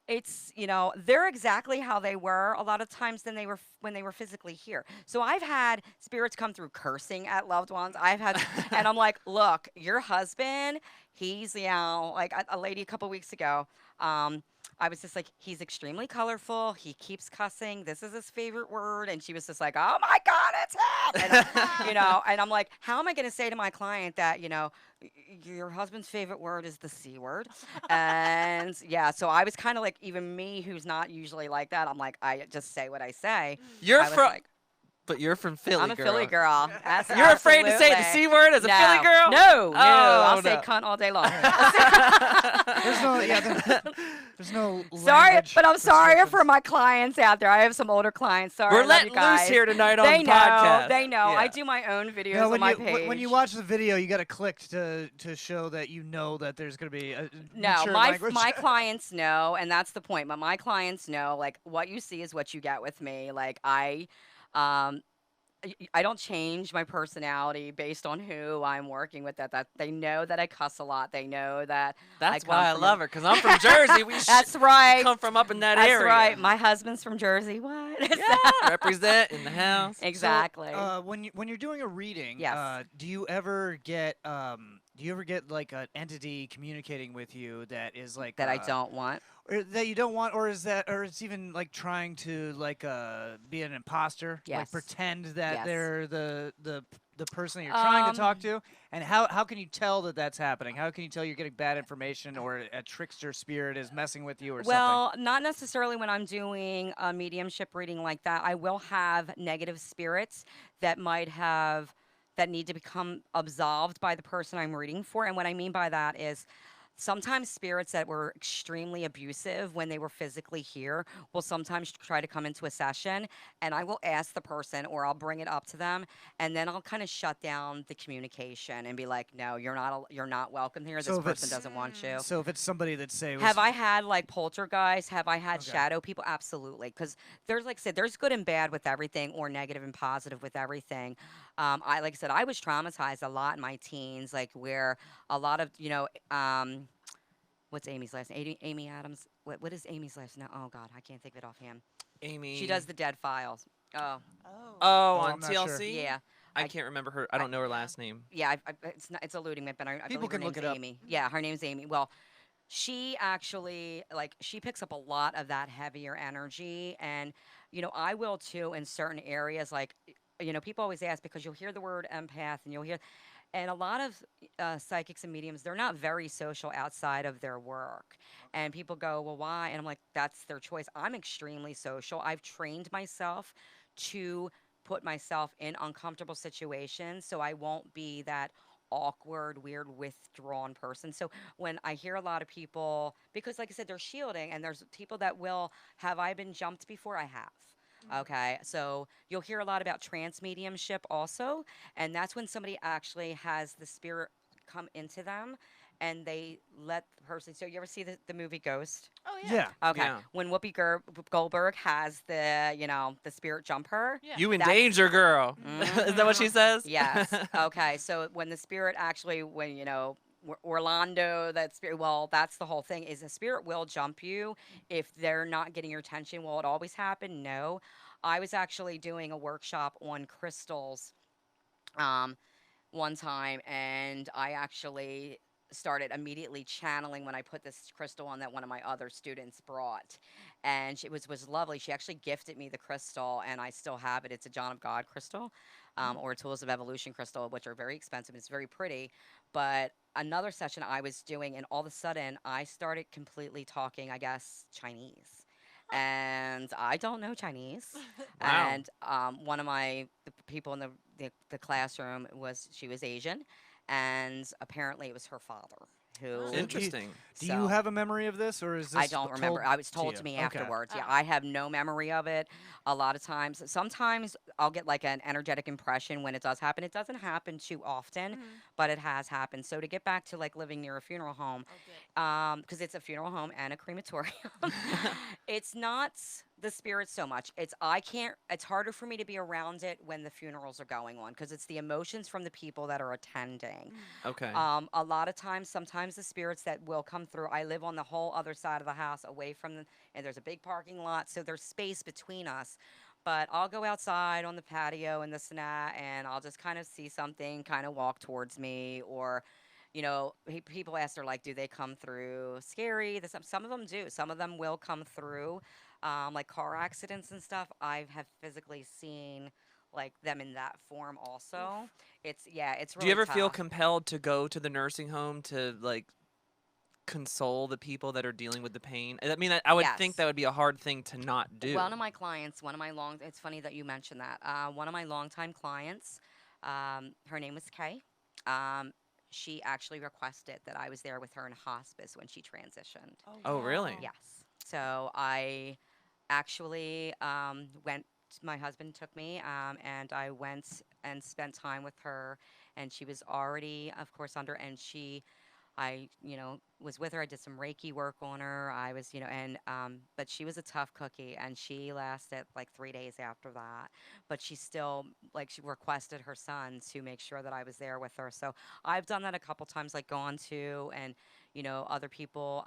it's they're exactly how they were a lot of times than they were when they were physically here. So I've had spirits come through cursing at loved ones. I've had, and I'm like, look, your husband, he's like a lady a couple weeks ago. I was just like, he's extremely colorful. He keeps cussing. This is his favorite word. And she was just like, oh my God, it's him. And, and I'm like, how am I going to say to my client that, your husband's favorite word is the C word? And yeah, so I was kind of like, even me, who's not usually like that, I'm like, I just say what I say. You're I was from, like, but you're from Philly, I'm a girl. Philly girl. You're afraid to say the Absolutely. C word as a No. Philly girl? No, Oh, I'll say no. cunt all day long. There's no, there's no. Sorry, language but I'm sorry restrictions. for my clients out there. I have some older clients. Sorry, We're I love letting you guys. loose here tonight on they the know, podcast. They know. Yeah. I do my own videos No, on when my you page. when you watch the video, you got to click to show that you know that there's going to be a No, mature my language. my clients know, and that's the point. But my clients know, like, what you see is what you get with me. Like, I don't change my personality based on who I'm working with. That they know that I cuss a lot. They know that. That's come why I from love her, because I'm from Jersey. We That's right. come from up in that That's area. right. My husband's from Jersey. What? Yeah, represent in the house. Exactly. So, when you're doing a reading, Yes. do you ever get like an entity communicating with you that is like that I don't want. or that you don't want, or it's even like trying to like be an imposter, like Yes. pretend that Yes. they're the person that you're trying to talk Um, to, and how can you tell that that's happening? How can you tell you're getting bad information or a trickster spirit is messing with you or something? Well, not necessarily when I'm doing a mediumship reading like that. I will have negative spirits that need to become absolved by the person I'm reading for. And what I mean by that is sometimes spirits that were extremely abusive when they were physically here will sometimes try to come into a session, and I will ask the person or I'll bring it up to them, and then I'll kind of shut down the communication and be like, no, you're not welcome here. So This if person it's- doesn't want you. So if it's somebody that say was, Have I had like poltergeists? Have I had Okay. shadow people? Absolutely. Because there's, like I said, there's good and bad with everything, or negative and positive with everything. Like I said, I was traumatized a lot in my teens, like where a lot of, what's Amy's last name? Amy Adams. What is Amy's last name? Oh God, I can't think of it offhand. Amy. She does the Dead Files. Oh. Oh, I'm on not sure. TLC? Yeah. I can't remember her. I don't know her last name. Yeah, it's eluding me, but I People believe her can look name's it up. Amy. Yeah, her name's Amy. Well, she actually she picks up a lot of that heavier energy, and I will too in certain areas. Like, people always ask because you'll hear the word empath, and you'll hear, and a lot of psychics and mediums, they're not very social outside of their work. And people go, well, why? And I'm like, that's their choice. I'm extremely social. I've trained myself to put myself in uncomfortable situations so I won't be that awkward, weird, withdrawn person. So when I hear a lot of people, because like I said, they're shielding, and there's people that will, have I been jumped before? I have. Okay, so you'll hear a lot about trance mediumship also, and that's when somebody actually has the spirit come into them, and they let the person. So you ever see the movie Ghost? Oh yeah. Okay, Yeah. when Whoopi Goldberg has the the spirit jump her. Yeah. You in danger, girl. Is that what she says? Yes. Okay, so when the spirit actually, when Orlando, that spirit, well, that's the whole thing, is the spirit will jump you if they're not getting your attention. Will it always happen? No. I was actually doing a workshop on crystals one time, and I actually started immediately channeling when I put this crystal on that one of my other students brought, and it was lovely. She actually gifted me the crystal, and I still have it. It's a John of God crystal, or Tools of Evolution crystal, which are very expensive. It's very pretty. But another session I was doing, and all of a sudden I started completely talking, I guess, Chinese. and I don't know Chinese. Wow. And one of the people in the classroom she was Asian, and apparently it was her father who. Interesting. Do you have a memory of this, or is this I don't remember. I was told to me Okay. afterwards. Yeah, I have no memory of it. A lot of times, sometimes I'll get like an energetic impression when it does happen. It doesn't happen too often, but it has happened. So to get back to like living near a funeral home, because it's a funeral home and a crematorium, it's not the spirits so much. It's harder for me to be around it when the funerals are going on because it's the emotions from the people that are attending. Okay. A lot of times, sometimes the spirits that will come through, I live on the whole other side of the house away from and there's a big parking lot, so there's space between us. But I'll go outside on the patio and this and that, and I'll just kind of see something kind of walk towards me, or people ask her, like, do they come through scary? Some of them do. Some of them will come through, like car accidents and stuff. I have physically seen like them in that form also. It's really Do you ever feel tough. compelled to go to the nursing home to like console the people that are dealing with the pain? I mean, I would think Yes. that would be a hard thing to not do. One of my clients, it's funny that you mentioned that. One of my longtime clients, her name was Kay. She actually requested that I was there with her in hospice when she transitioned. Oh, really? Yes. So I actually went. My husband took me, and I went and spent time with her. And she was already, of course, I was with her. I did some Reiki work on her. I was, but she was a tough cookie, and she lasted like 3 days after that. But she still, like, she requested her son to make sure that I was there with her. So I've done that a couple times, like gone to, and other people.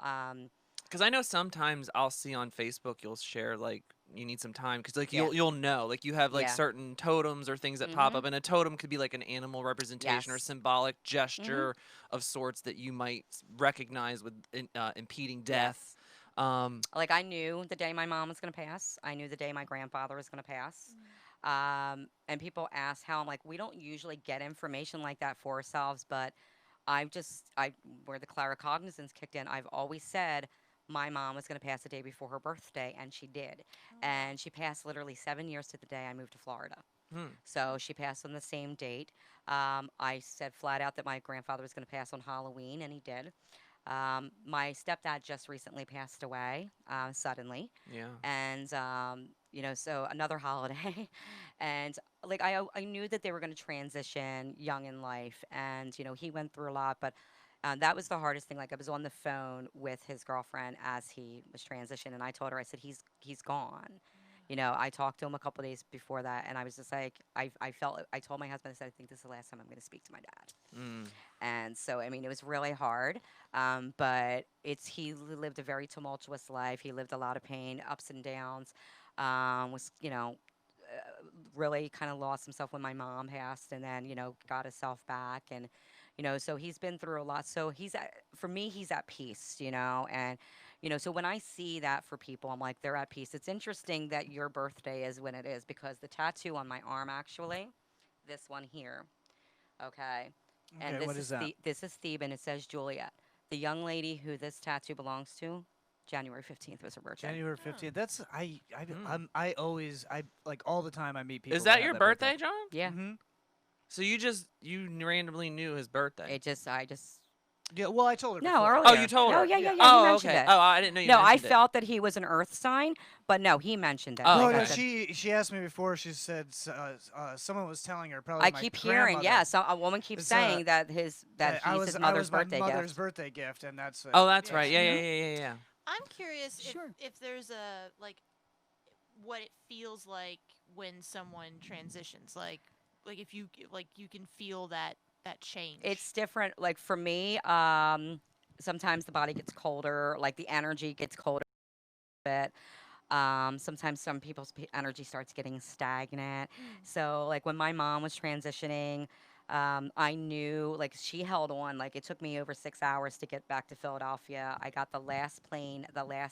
Because I know sometimes I'll see on Facebook you'll share like you need some time because like Yeah. you'll know like you have like Yeah. certain totems or things that pop Mhm. up, and a totem could be like an animal representation or Yes. symbolic gesture of sorts that you might recognize with impeding death. Like I knew the day my mom was going to pass. I knew the day my grandfather was going to pass. And people ask how. I'm like, we don't usually get information like that for ourselves, but where the claircognizance kicked in, I've always said my mom was going to pass the day before her birthday, and she did. And she passed literally 7 years to the day I moved to Florida. So she passed on the same date. I said flat out that my grandfather was going to pass on Halloween, and he did. My stepdad just recently passed away suddenly. Yeah. And, so another holiday. And, like, I knew that they were going to transition young in life. And, he went through a lot. But that was the hardest thing. Like, I was on the phone with his girlfriend as he was transitioning. And I told her, I said, he's gone. I talked to him a couple days before that, and I was just like, I told my husband, I said, I think this is the last time I'm going to speak to my dad. And so, I mean, it was really hard, but he lived a very tumultuous life. He lived a lot of pain, ups and downs, really kind of lost himself when my mom passed, and then, got himself back. And, so he's been through a lot. So for me, he's at peace, and, so when I see that for people, I'm like, they're at peace. It's interesting that your birthday is when it is, because the tattoo on my arm, actually, this one here, okay? And Okay, what is that? This is Thebe, and it says Juliet. The young lady who this tattoo belongs to, January 15th was her birthday. January 15th. That's I always like all the time I meet people. Is that have your birthday, John? Yeah. So you randomly knew his birthday? Yeah, well, I told her. No, before. earlier. Oh, you told her? Oh, yeah. He Oh, mentioned okay. it. Oh, I didn't know you No, I mentioned it. felt that he was an earth sign, but no, he mentioned it. Oh, No, Like I no, said, she asked me before. She said someone was telling her. Probably I my keep hearing, grandmother. so a woman keeps It's, saying that he's I his mother's my birthday mother's gift. birthday gift, and that's. Oh, that's right. Yeah. I'm curious if there's what it feels like when someone transitions, like if you can feel that change. It's different. Like for me, sometimes the body gets colder, like the energy gets colder a bit. Sometimes some people's energy starts getting stagnant. So like when my mom was transitioning, I knew, like, she held on. Like, it took me over 6 hours to get back to Philadelphia. I got the last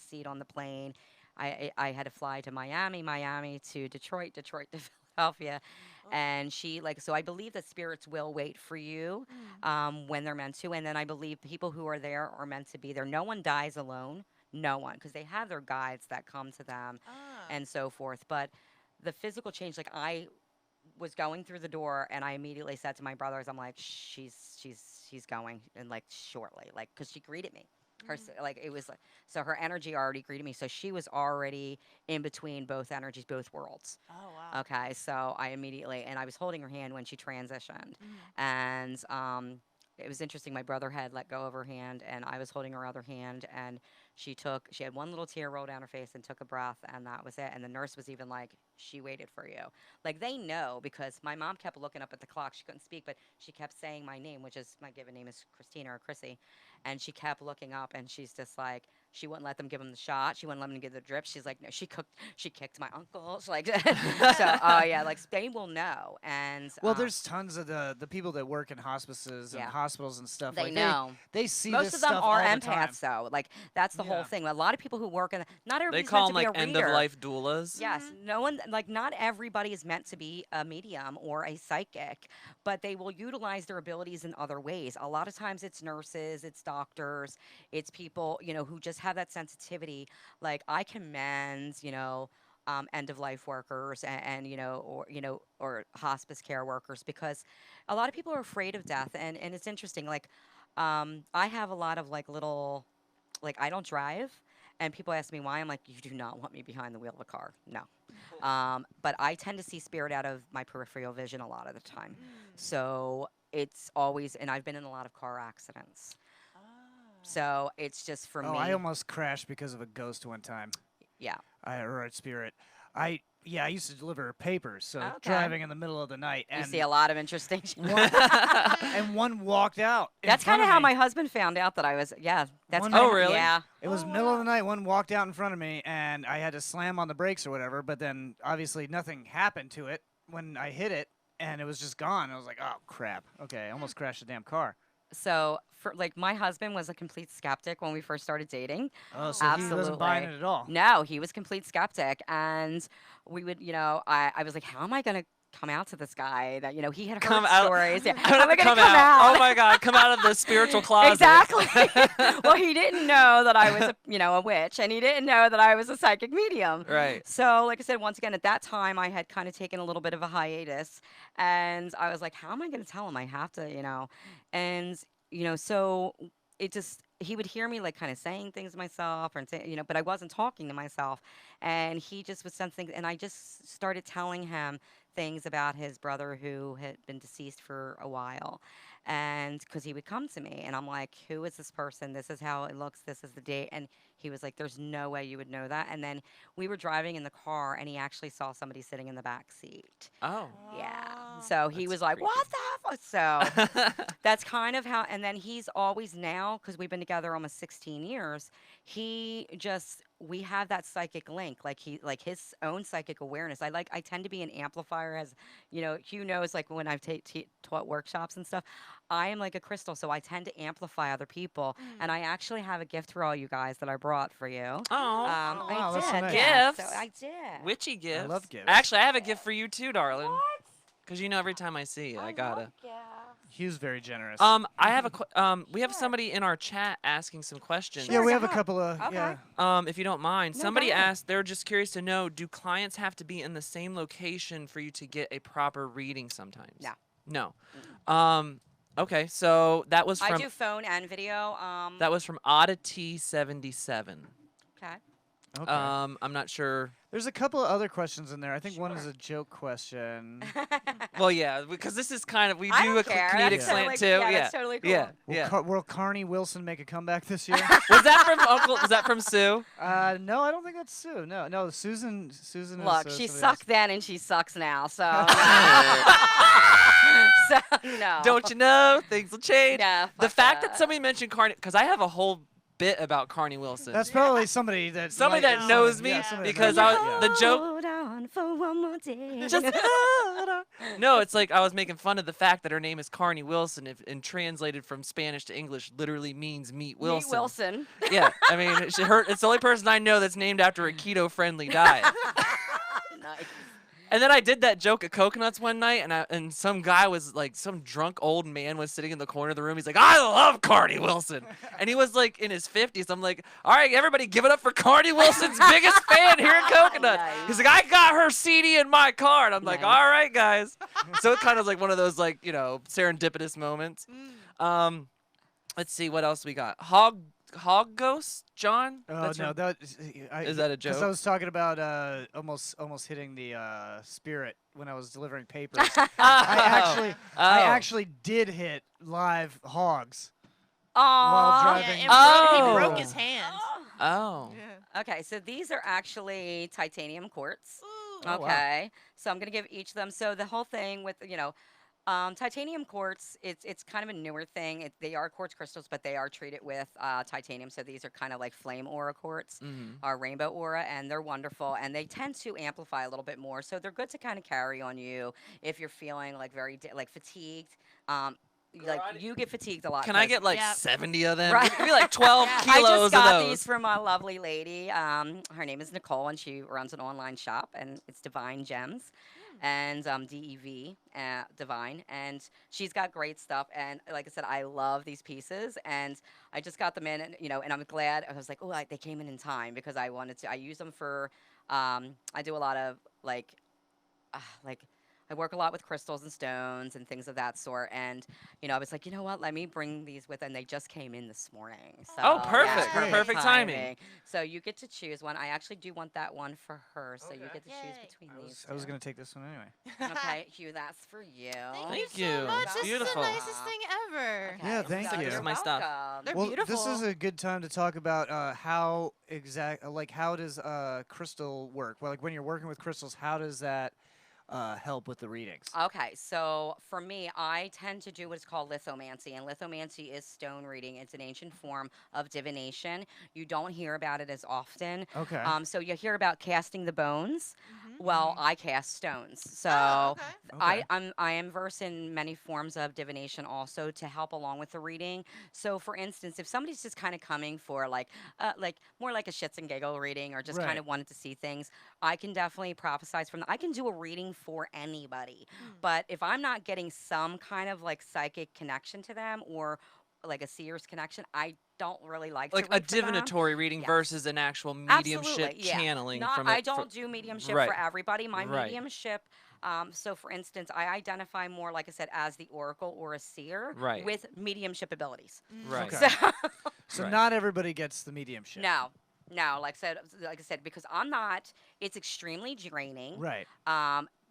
seat on the plane. I had to fly to Miami to Detroit to Philadelphia. And so I believe that spirits will wait for you when they're meant to. And then I believe people who are there are meant to be there. No one dies alone. no one, because they have their guides that come to them and so forth. But the physical change, like I was going through the door and I immediately said to my brothers, I'm like, she's going, and like shortly, like, because she greeted me. Her like it was like, so her energy already greeted me, so she was already in between both energies, both worlds. Oh wow. Okay, so I immediately, and I was holding her hand when she transitioned, and it was interesting. My brother had let go of her hand, and I was holding her other hand, and she had one little tear roll down her face and took a breath, and that was it. And the nurse was even like, she waited for you. Like, they know, because my mom kept looking up at the clock. She couldn't speak, but she kept saying my name, which is, my given name is Christina or Chrissy. And she kept looking up, and she's just like, she wouldn't let them give him the shot. She wouldn't let them give the drip. She's like, no, she kicked my uncle. She's like, so, oh yeah, like they will know. And well, there's tons of the people that work in hospices and hospitals and stuff. They like, know. They see most this of them stuff are all the time. empaths, though. Like that's the whole thing. A lot of people who work in not everybody's They call them meant to like be a end reader. of life doulas. Yes, no one, like not everybody is meant to be a medium or a psychic, but they will utilize their abilities in other ways. A lot of times it's nurses, it's doctors, it's people, who just have that sensitivity. Like I commend, end of life workers and or hospice care workers, because a lot of people are afraid of death, and it's interesting. Like I have a lot of like little, like I don't drive. And people ask me why. I'm like, you do not want me behind the wheel of a car. No. But I tend to see spirit out of my peripheral vision a lot of the time. So it's always, and I've been in a lot of car accidents. So it's just for me. I almost crashed because of a ghost one time. Yeah. Or a spirit. I used to deliver papers, so driving in the middle of the night. And you see a lot of interesting and one walked out. That's kind of how my husband found out that I was, that's really? Yeah. It was middle of the night, one walked out in front of me, and I had to slam on the brakes or whatever, but then obviously nothing happened to it when I hit it, and it was just gone. I was like, oh, crap. Okay, I almost crashed the damn car. So, my husband was a complete skeptic when we first started dating. Oh, so Absolutely. he wasn't buying it at all. No, he was complete skeptic. And we would, I was like, how am I going to come out to this guy that, he had heard stories. Yeah. How am I going to come out? Oh, my God. Come out of the spiritual closet. Exactly. Well, he didn't know that I was, a witch, and he didn't know that I was a psychic medium. Right. So, like I said, once again, at that time, I had kind of taken a little bit of a hiatus, and I was like, how am I going to tell him? I have to, and, so it just, he would hear me like kind of saying things to myself, or but I wasn't talking to myself, and he just was sensing, and I just started telling him things about his brother who had been deceased for a while. And because he would come to me, and I'm like, who is this person? This is how it looks. This is the date. And he was like, there's no way you would know that. And then we were driving in the car, and he actually saw somebody sitting in the back seat. Oh. Yeah. So he was like, what the fuck? So that's kind of how, and then he's always now, because we've been together almost 16 years, we have that psychic link, like his own psychic awareness. I tend to be an amplifier, as Hugh knows, like when I've taught workshops and stuff, I am like a crystal, so I tend to amplify other people. And I actually have a gift for all you guys that I brought for you. Oh, I did. Nice. Yeah, Gifts. so I did. Witchy gifts. I love gifts. Actually, I have a gift for you too, darling. What? Because every time I see you, I gotta. Hugh's very generous. I have we have somebody in our chat asking some questions. Yeah, we have a couple of. Okay. Yeah. If you don't mind, No, somebody go ahead. asked. They're just curious to know: do clients have to be in the same location for you to get a proper reading? Sometimes. No. No. Okay, so that was from. I do phone and video. That was from Oddity77. Okay. Okay. I'm not sure. There's a couple of other questions in there. I think one is a joke question. Well, yeah, because this is kind of we I do don't a care. comedic That's slant totally- too. yeah, Yeah, that's totally cool. Yeah. Will Carney Wilson make a comeback this year? Was that from Uncle? Was that from Sue? No, I don't think that's Sue. No, Susan. Susan. Look, is, she somebody sucked else. then and she sucks now, so. So, no. Don't you know things will change? No, The fuck fact that somebody mentioned Carney, because I have a whole bit about Carney Wilson. That's probably somebody that. Somebody that knows me, yeah, somebody that because knows I me, was, the joke. Hold on for one more day. Just no, it's like I was making fun of the fact that her name is Carney Wilson, and translated from Spanish to English, literally means meat Wilson. Meat Wilson. Yeah, I mean, it's the only person I know that's named after a keto-friendly diet. Nice. And then I did that joke at Coconuts one night, and some guy was like, some drunk old man was sitting in the corner of the room. He's like, I love Cardi Wilson. And he was like in his 50s. I'm like, all right, everybody give it up for Cardi Wilson's biggest fan here at Coconuts. Nice. He's like, I got her CD in my car. And I'm like, Nice. all right, guys. So it's kind of like one of those like, you know, serendipitous moments. Let's see what else we got. Hog Ghost, John? Oh That's no, your- that Is that a joke? Because I was talking about almost hitting the spirit when I was delivering papers. Oh. I Oh. actually did hit live hogs Aw. while Yeah, driving. and he broke Oh. his hand. Oh. Yeah. Okay, so these are actually titanium quartz. Ooh. Oh, wow. Okay, so I'm gonna give each of them. So the whole thing with titanium quartz, it's kind of a newer thing. They are quartz crystals, but they are treated with titanium. So these are kind of like flame aura quartz, or rainbow aura, and they're wonderful. And they tend to amplify a little bit more. So they're good to kind of carry on you if you're feeling like very like fatigued. Like you get fatigued a lot. Can I 'cause- get like Yep. 70 of them? Right. Give me like 12 I kilos just got of those. these from a lovely lady. Her name is Nicole, and she runs an online shop, and it's Divine Gems, and DEV, Divine, and she's got great stuff. And like I said, I love these pieces, and I just got them in, and and I'm glad. I was like, oh, they came in time because I wanted to. I use them for. I do a lot of like I work a lot with crystals and stones and things of that sort. And, I was like, you know what? Let me bring these with. And they just came in this morning. So, Oh, perfect. yeah, Perfect timing. So you get to choose one. I actually do want that one for her. So you get to choose Yay. between these. I was two. going to take this one anyway. Okay, Hugh, that's for you. Thank you you. so much. It's This beautiful. is the nicest thing ever. Okay, Yeah, thank so you. you're My stuff. welcome. They're Well, beautiful. this is a good time to talk about how how does crystal work? Well, like when you're working with crystals, how does that help with the readings? Okay, so for me, I tend to do what's called lithomancy, and lithomancy is stone reading. It's an ancient form of divination. You don't hear about it as often. Okay. So you hear about casting the bones. Well, I cast stones. So Oh, okay. I am versed in many forms of divination also to help along with the reading. So for instance, if somebody's just kind of coming for like more like a shits and giggle reading or just Right. kind of wanted to see things, I can definitely prophesize from that. I can do a reading for anybody. But if I'm not getting some kind of like psychic connection to them or like a seer's connection, I don't really like Like to a read for them. divinatory reading Yes. versus an actual mediumship Absolutely, yeah. channeling Not, from I don't do mediumship right. for everybody. My Right. mediumship, so for instance, I identify more, like I said, as the oracle or a seer Right. with mediumship abilities. Right. Okay. So, So Right. not everybody gets the mediumship. no, like I said, because I'm not, it's extremely draining. Right.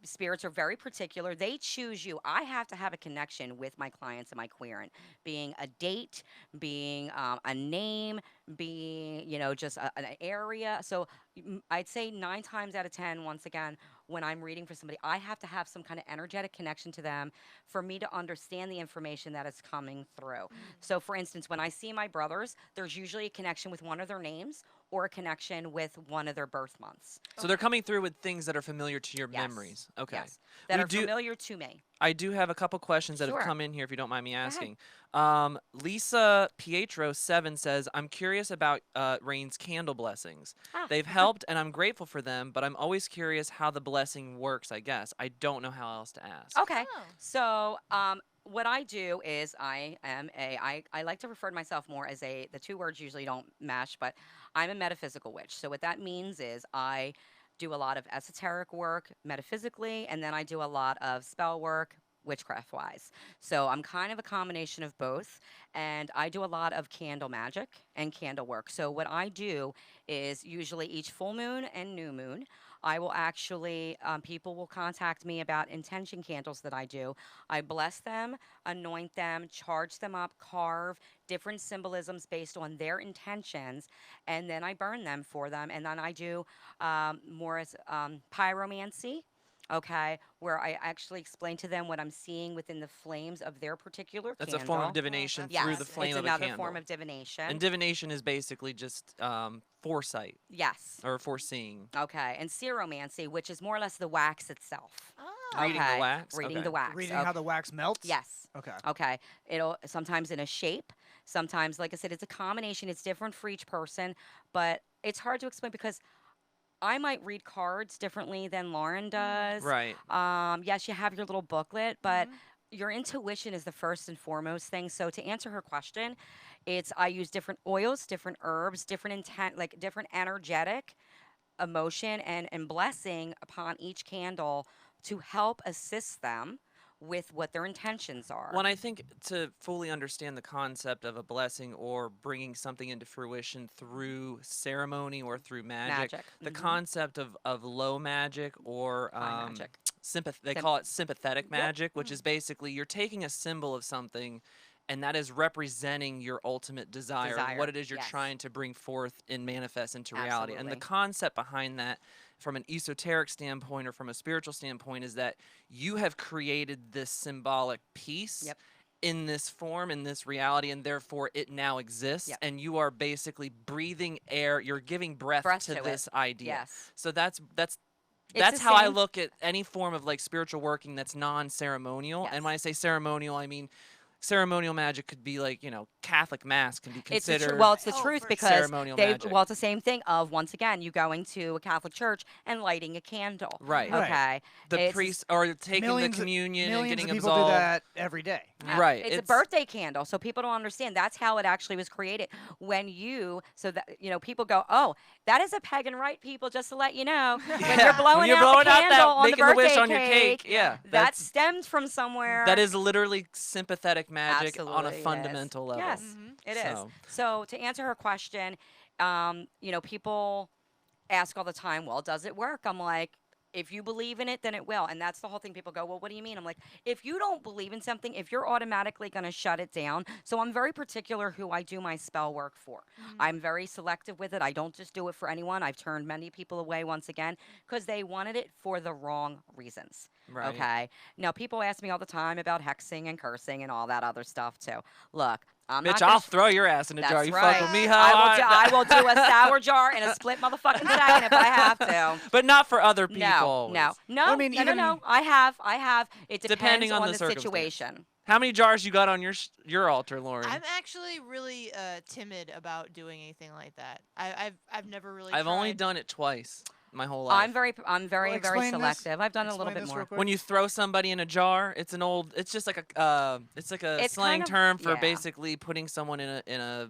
Spirits are very particular. They choose you. I have to have a connection with my clients and my querent, being a date, being a name, being, just an area. So I'd say 9 times out of 10, once again, when I'm reading for somebody, I have to have some kind of energetic connection to them for me to understand the information that is coming through. So for instance, when I see my brothers, there's usually a connection with one of their names or a connection with one of their birth months. So they're coming through with things that are familiar to your Yes. memories. Okay. Yes. That We are do- familiar to me. I do have a couple questions that have Sure. come in here, if you don't mind me ahead. asking. Lisa Pietro 7 says, I'm curious about Raine's candle blessings. Ah. They've helped, and I'm grateful for them, but I'm always curious how the blessing works, I guess. I don't know how else to ask. Okay. Oh. So, what I do is I like to refer to myself more as the two words usually don't mesh, but I'm a metaphysical witch. So what that means is I do a lot of esoteric work metaphysically, and then I do a lot of spell work witchcraft wise. So I'm kind of a combination of both, and I do a lot of candle magic and candle work. So what I do is usually each full moon and new moon, I will actually, people will contact me about intention candles that I do. I bless them, anoint them, charge them up, carve different symbolisms based on their intentions, and then I burn them for them. And then I do more as pyromancy. Okay, where I actually explain to them what I'm seeing within the flames of their particular That's candle. a form of divination Yes, through the flame it's of a another candle. form of divination. And divination is basically just foresight Yes. or foreseeing. Okay, and ceromancy, which is more or less the wax itself. Oh. Reading the Okay, wax? Reading Okay. the wax. Reading okay. how the wax melts? Yes. Okay. Okay. It'll sometimes in a shape, sometimes, like I said, it's a combination. It's different for each person, but it's hard to explain because I might read cards differently than Lauren does. Right. Yes, you have your little booklet, but your intuition is the first and foremost thing. So to answer her question, I use different oils, different herbs, different intent, like different energetic emotion and blessing upon each candle to help assist them with what their intentions are. When I think to fully understand the concept of a blessing or bringing something into fruition through ceremony or through magic. The concept of low magic or magic. They call it sympathetic magic, which is basically you're taking a symbol of something and that is representing your ultimate desire. And what it is you're trying to bring forth and manifest into reality. And the concept behind that from an esoteric standpoint or from a spiritual standpoint is that you have created this symbolic piece in this form, in this reality, and therefore it now exists, and you are basically breathing air, you're giving breath to this idea. So that's how I look at any form of like spiritual working that's non-ceremonial. And when I say ceremonial, I mean ceremonial magic could be like, Catholic Mass can be considered. It's the truth because ceremonial magic. It's the same thing of, once again, you going to a Catholic church and lighting a candle. Right. Okay. The priest or taking the communion and getting people absolved. do that every day. Right. It's a birthday candle, so people don't understand. That's how it actually was created. People go, oh, that is a pagan rite, people, just to let you know. When you're blowing out the candle on the birthday on your cake. Yeah. That stems from somewhere. That is literally sympathetic magic on a fundamental level. Yes, it is. So to answer her question, people ask all the time, well, does it work? I'm like, if you believe in it, then it will. And that's the whole thing. People go, well, what do you mean? I'm like, if you don't believe in something, if you're automatically going to shut it down. So I'm very particular who I do my spell work for. I'm very selective with it. I don't just do it for anyone. I've turned many people away once again because they wanted it for the wrong reasons. Right. Okay. Now, people ask me all the time about hexing and cursing and all that other stuff too. Look, Bitch, I'll throw your ass in a jar. You fuck with me, huh? I will do a sour jar in a split motherfucking second if I have to. But not for other people. No. I mean, No. I have. It depends Depending on the circumstance. situation. How many jars you got on your altar, Lauren? I'm actually really timid about doing anything like that. I've never really. I've only done it twice my whole life. I'm very selective. I've done it a little bit more. When you throw somebody in a jar, it's just like a slang term for basically putting someone in a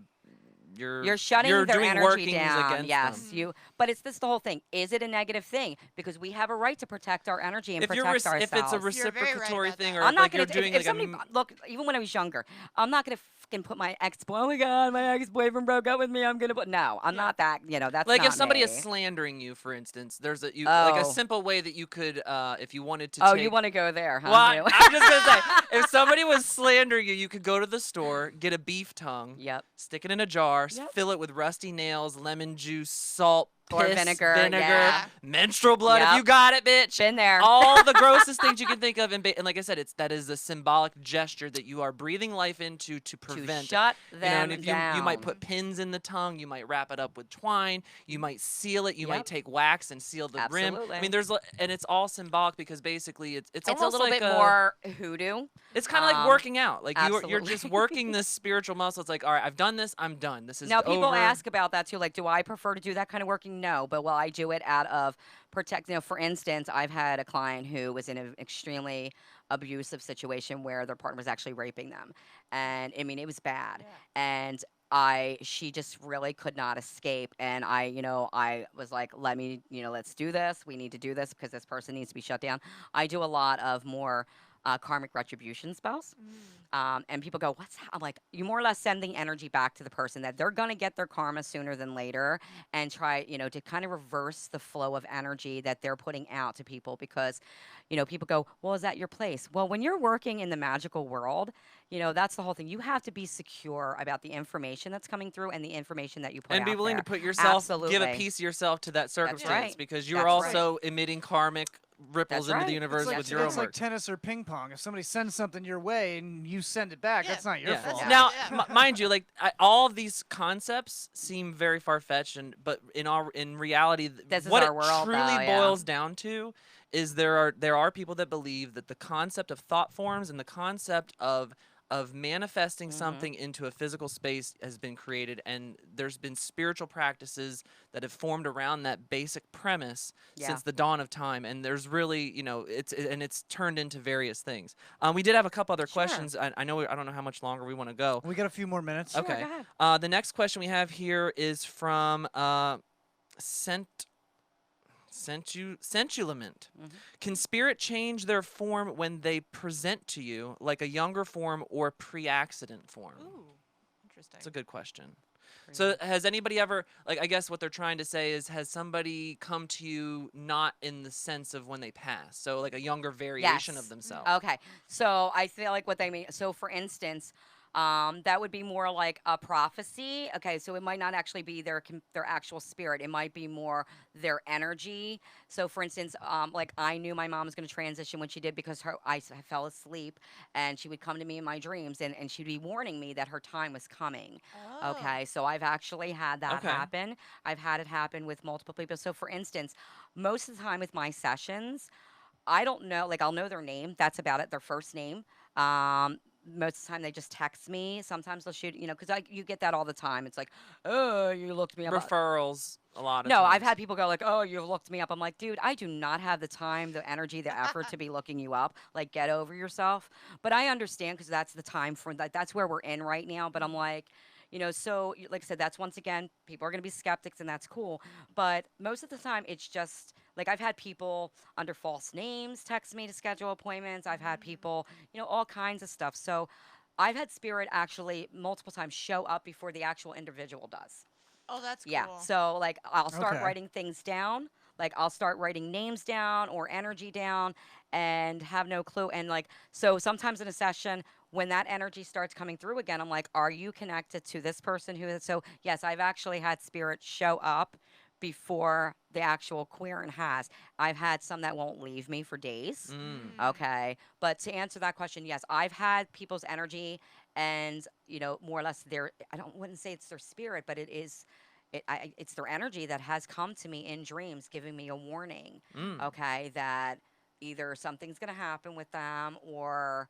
you're shutting their doing energy workings down. against Yes, but it's the whole thing. Is it a negative thing? Because we have a right to protect our energy and protect ourselves. If it's a reciprocatory thing, or I'm not like gonna, you're doing if somebody, look, even when I was younger, I'm not gonna fucking put my oh my god, my ex-boyfriend broke up with me. I'm not that. That's like not if somebody me. is slandering you, for instance. There's like a simple way that you could, if you wanted to. You want to go there, huh? Well, I'm just gonna say, if somebody was slandering you, you could go to the store, get a beef tongue, stick it in a jar, fill it with rusty nails, lemon juice, salt, or piss, vinegar, menstrual blood. If you got it, bitch. Been there. All the grossest things you can think of, and like I said, that is a symbolic gesture that you are breathing life into to prevent. To shut them and down. You might put pins in the tongue. You might wrap it up with twine. You might seal it. You might take wax and seal the rim. I mean, and it's all symbolic because basically it's a almost little like bit more hoodoo. It's kind of like working out. Like you're just working this spiritual muscle. It's like, all right, I've done this. I'm done. This is now people over. ask about that too. Like, do I prefer to do that kind of working? No, but I do it out of for instance, I've had a client who was in an extremely abusive situation where their partner was actually raping them, and I mean it was bad, and she just really could not escape, and I was like, let's do this. We need to do this because this person needs to be shut down. I do a lot of more karmic retribution spells. And people go, what's that? I'm like, you more or less sending energy back to the person that they're going to get their karma sooner than later and try, to kind of reverse the flow of energy that they're putting out to people because, people go, well, is that your place? Well, when you're working in the magical world, that's the whole thing. You have to be secure about the information that's coming through and the information that you put out and be willing there. to put yourself, Absolutely. give a piece of yourself to that circumstance right. because you're also emitting karmic ripples into the universe with your own It's work. like tennis or ping pong. If somebody sends something your way and you send it back, that's not your fault. Now, mind you, like all of these concepts seem very far-fetched, but in reality, what it truly boils down to is there are people that believe that the concept of thought forms and the concept of of manifesting something into a physical space has been created, and there's been spiritual practices that have formed around that basic premise since the dawn of time. And there's really, you know, it's turned into various things. We did have a couple other questions. I know I don't know how much longer we want to go. We got a few more minutes. Okay. Sure, go ahead. The next question we have here is from Sentulament. Can spirit change their form when they present to you, like a younger form or pre-accident form? Ooh, interesting. That's a good question. So has anybody ever, like, I guess what they're trying to say is, has somebody come to you not in the sense of when they pass? So like a younger variation of themselves. Okay. So I feel like what they mean. So for instance, that would be more like a prophecy. Okay, so it might not actually be their actual spirit. It might be more their energy. So, for instance, like I knew my mom was going to transition when she did because I fell asleep, and she would come to me in my dreams, and she'd be warning me that her time was coming. Oh. Okay, so I've actually had that happen. I've had it happen with multiple people. So, for instance, most of the time with my sessions, I don't know, like I'll know their name. That's about it, their first name. Most of the time they just text me. Sometimes they'll shoot, you know, because you get that all the time. It's like, oh, you looked me up. Referrals a lot of No, times. I've had people go like, oh, you looked me up. I'm like, dude, I do not have the time, the energy, the effort to be looking you up. Like, get over yourself. But I understand because that's the time for that. That's where we're in right now. But I'm like, you know, so like I said, that's once again, people are going to be skeptics, and that's cool. But most of the time, it's just like I've had people under false names text me to schedule appointments. I've had people, you know, all kinds of stuff. So I've had spirit actually multiple times show up before the actual individual does. Oh, that's cool. Yeah. So like I'll start writing things down. Like I'll start writing names down or energy down and have no clue. And like, so sometimes in a session, when that energy starts coming through again, I'm like, are you connected to this person who is? So yes, I've actually had spirit show up before the actual queering has. I've had some that won't leave me for days. Okay. But to answer that question, yes, I've had people's energy and, you know, more or less wouldn't say it's their spirit, but it's their energy that has come to me in dreams, giving me a warning, okay, that either something's going to happen with them or,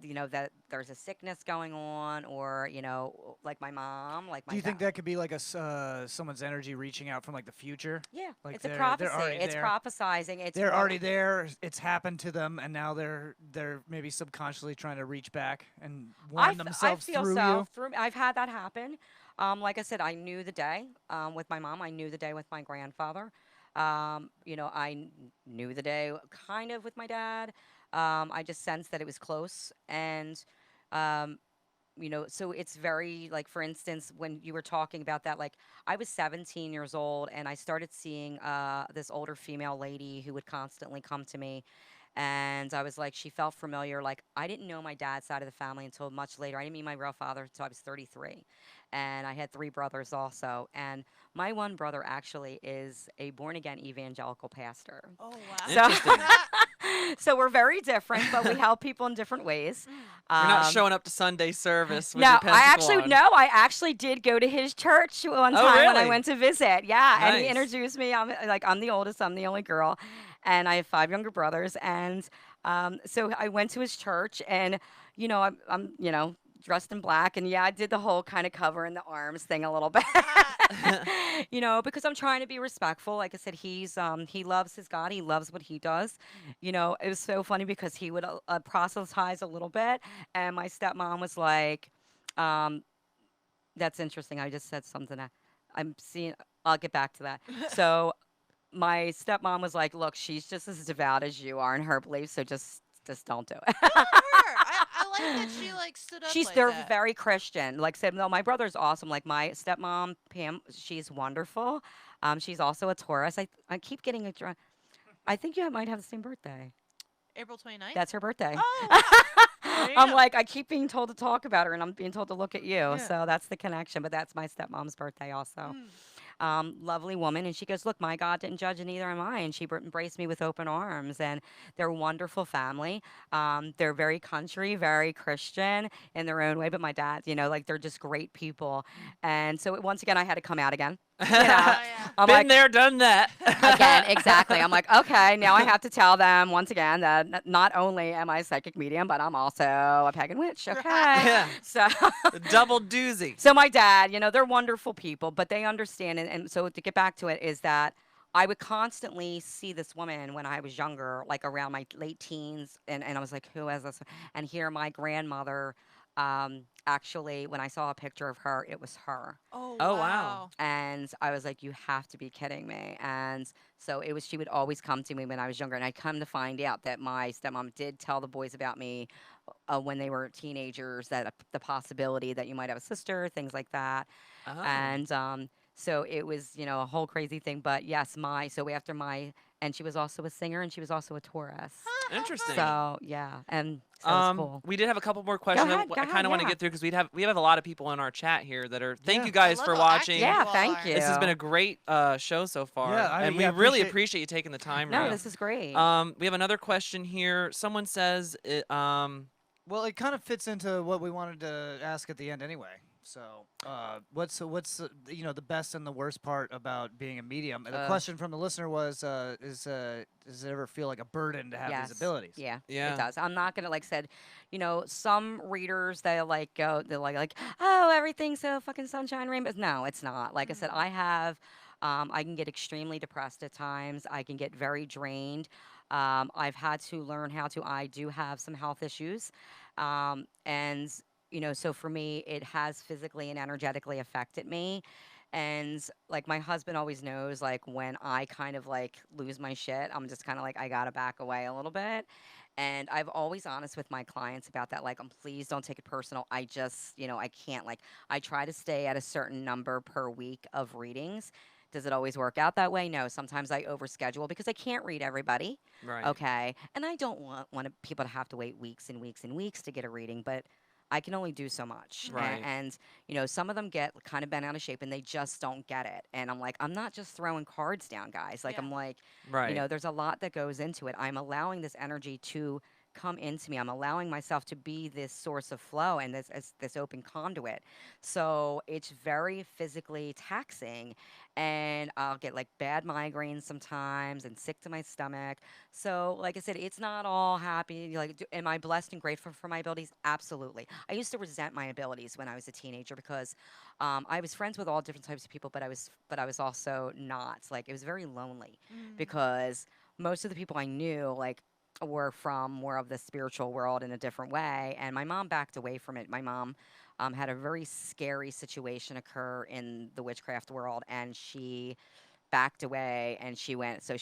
you know, that there's a sickness going on, or, you know, like my mom, like my Do you think that could be like someone's energy reaching out from like the future? Yeah, like it's a prophecy. It's there. Prophesizing. They're already there. It's happened to them, and now they're maybe subconsciously trying to reach back and warn themselves through you. I've had that happen. Like I said, I knew the day with my mom. I knew the day with my grandfather. You know, I knew the day kind of with my dad. I just sensed that it was close. And, you know, so it's very, like, for instance, when you were talking about that, like, I was 17 years old, and I started seeing this older female lady who would constantly come to me. And I was like, she felt familiar. Like, I didn't know my dad's side of the family until much later. I didn't meet my real father until I was 33. And I had 3 brothers also. And my one brother actually is a born-again evangelical pastor. Oh, wow. So we're very different, but we help people in different ways. You're not showing up to Sunday service with no, your pencil on. I actually did go to his church one time when I went to visit. Yeah, Nice. and he introduced me. I'm the oldest. I'm the only girl, and I have 5 younger brothers. And so I went to his church, and you know, I'm you know, dressed in black, and yeah, I did the whole kind of covering the arms thing a little bit. You know, because I'm trying to be respectful. Like I said, he loves his God. He loves what he does. You know, it was so funny because he would proselytize a little bit, and my stepmom was like, "That's interesting. I just said something. I'm seeing. I'll get back to that." So my stepmom was like, "Look, she's just as devout as you are in her beliefs, so just don't do it." I like that she like stood up. They're very Christian. Like said, no, my brother's awesome. Like my stepmom, Pam, she's wonderful. She's also a Taurus. I keep getting it. I think you might have the same birthday. April 29th? That's her birthday. Oh. I'm like, I keep being told to talk about her, and I'm being told to look at you. Yeah. So that's the connection. But that's my stepmom's birthday also. Lovely woman. And she goes, look, my God didn't judge, and neither am I. And she embraced me with open arms. And they're a wonderful family. They're very country, very Christian in their own way. But my dad, you know, like they're just great people. And so once again, I had to come out again. You know, I'm Been like, there, done that. again, exactly. I'm like, okay, now I have to tell them once again that not only am I a psychic medium, but I'm also a pagan witch. Okay. Yeah. So Double doozy. So my dad, they're wonderful people, but they understand. And so to get back to it is that I would constantly see this woman when I was younger, like around my late teens. And I was like, who is this? And here my grandmother, actually, when I saw a picture of her, it was her. Oh, wow. And I was like, you have to be kidding me. And so she would always come to me when I was younger. And I come to find out that my stepmom did tell the boys about me when they were teenagers, that the possibility that you might have a sister, things like that. Oh. And so it was, a whole crazy thing. But yes, and she was also a singer, and she was also a Taurus. Interesting. So yeah, and so it's cool. We did have a couple more questions Go ahead, I kind of want to get through because we have a lot of people in our chat here that are. Thank you I guys love for how watching. active Yeah, you thank are. you. This has been a great show so far, Yeah, and we really appreciate you taking the time. No, Ray. this is great. We have another question here. Someone says, Well, it kind of fits into what we wanted to ask at the end anyway. So, what's the best and the worst part about being a medium? And the question from the listener was, does it ever feel like a burden to have these abilities? Yeah, Yeah. it does. I'm not gonna said, some readers they're like, oh, everything's so fucking sunshine rainbows. No, it's not. Like I said, I can get extremely depressed at times. I can get very drained. I've had to learn I do have some health issues, and so for me, it has physically and energetically affected me. And like my husband always knows, like when I kind of lose my shit, I'm just kind of I gotta back away a little bit. And I've always honest with my clients about that. Please don't take it personal. I just, I can't. I try to stay at a certain number per week of readings. Does it always work out that way? No. Sometimes I overschedule because I can't read everybody. right. Okay. And I don't want people to have to wait weeks and weeks and weeks to get a reading, but I can only do so much. Right. And some of them get kind of bent out of shape and they just don't get it. And I'm like, I'm not just throwing cards down, guys. Yeah. I'm like, Right. there's a lot that goes into it. I'm allowing this energy to come into me. I'm allowing myself to be this source of flow and this open conduit. So it's very physically taxing, and I'll get bad migraines sometimes and sick to my stomach. So like I said, it's not all happy. Am I blessed and grateful for my abilities? Absolutely. I used to resent my abilities when I was a teenager because I was friends with all different types of people, but I was also not. It was very lonely because most of the people I knew were from more of the spiritual world in a different way, and my mom backed away from it. My mom had a very scary situation occur in the witchcraft world, and she backed away, and she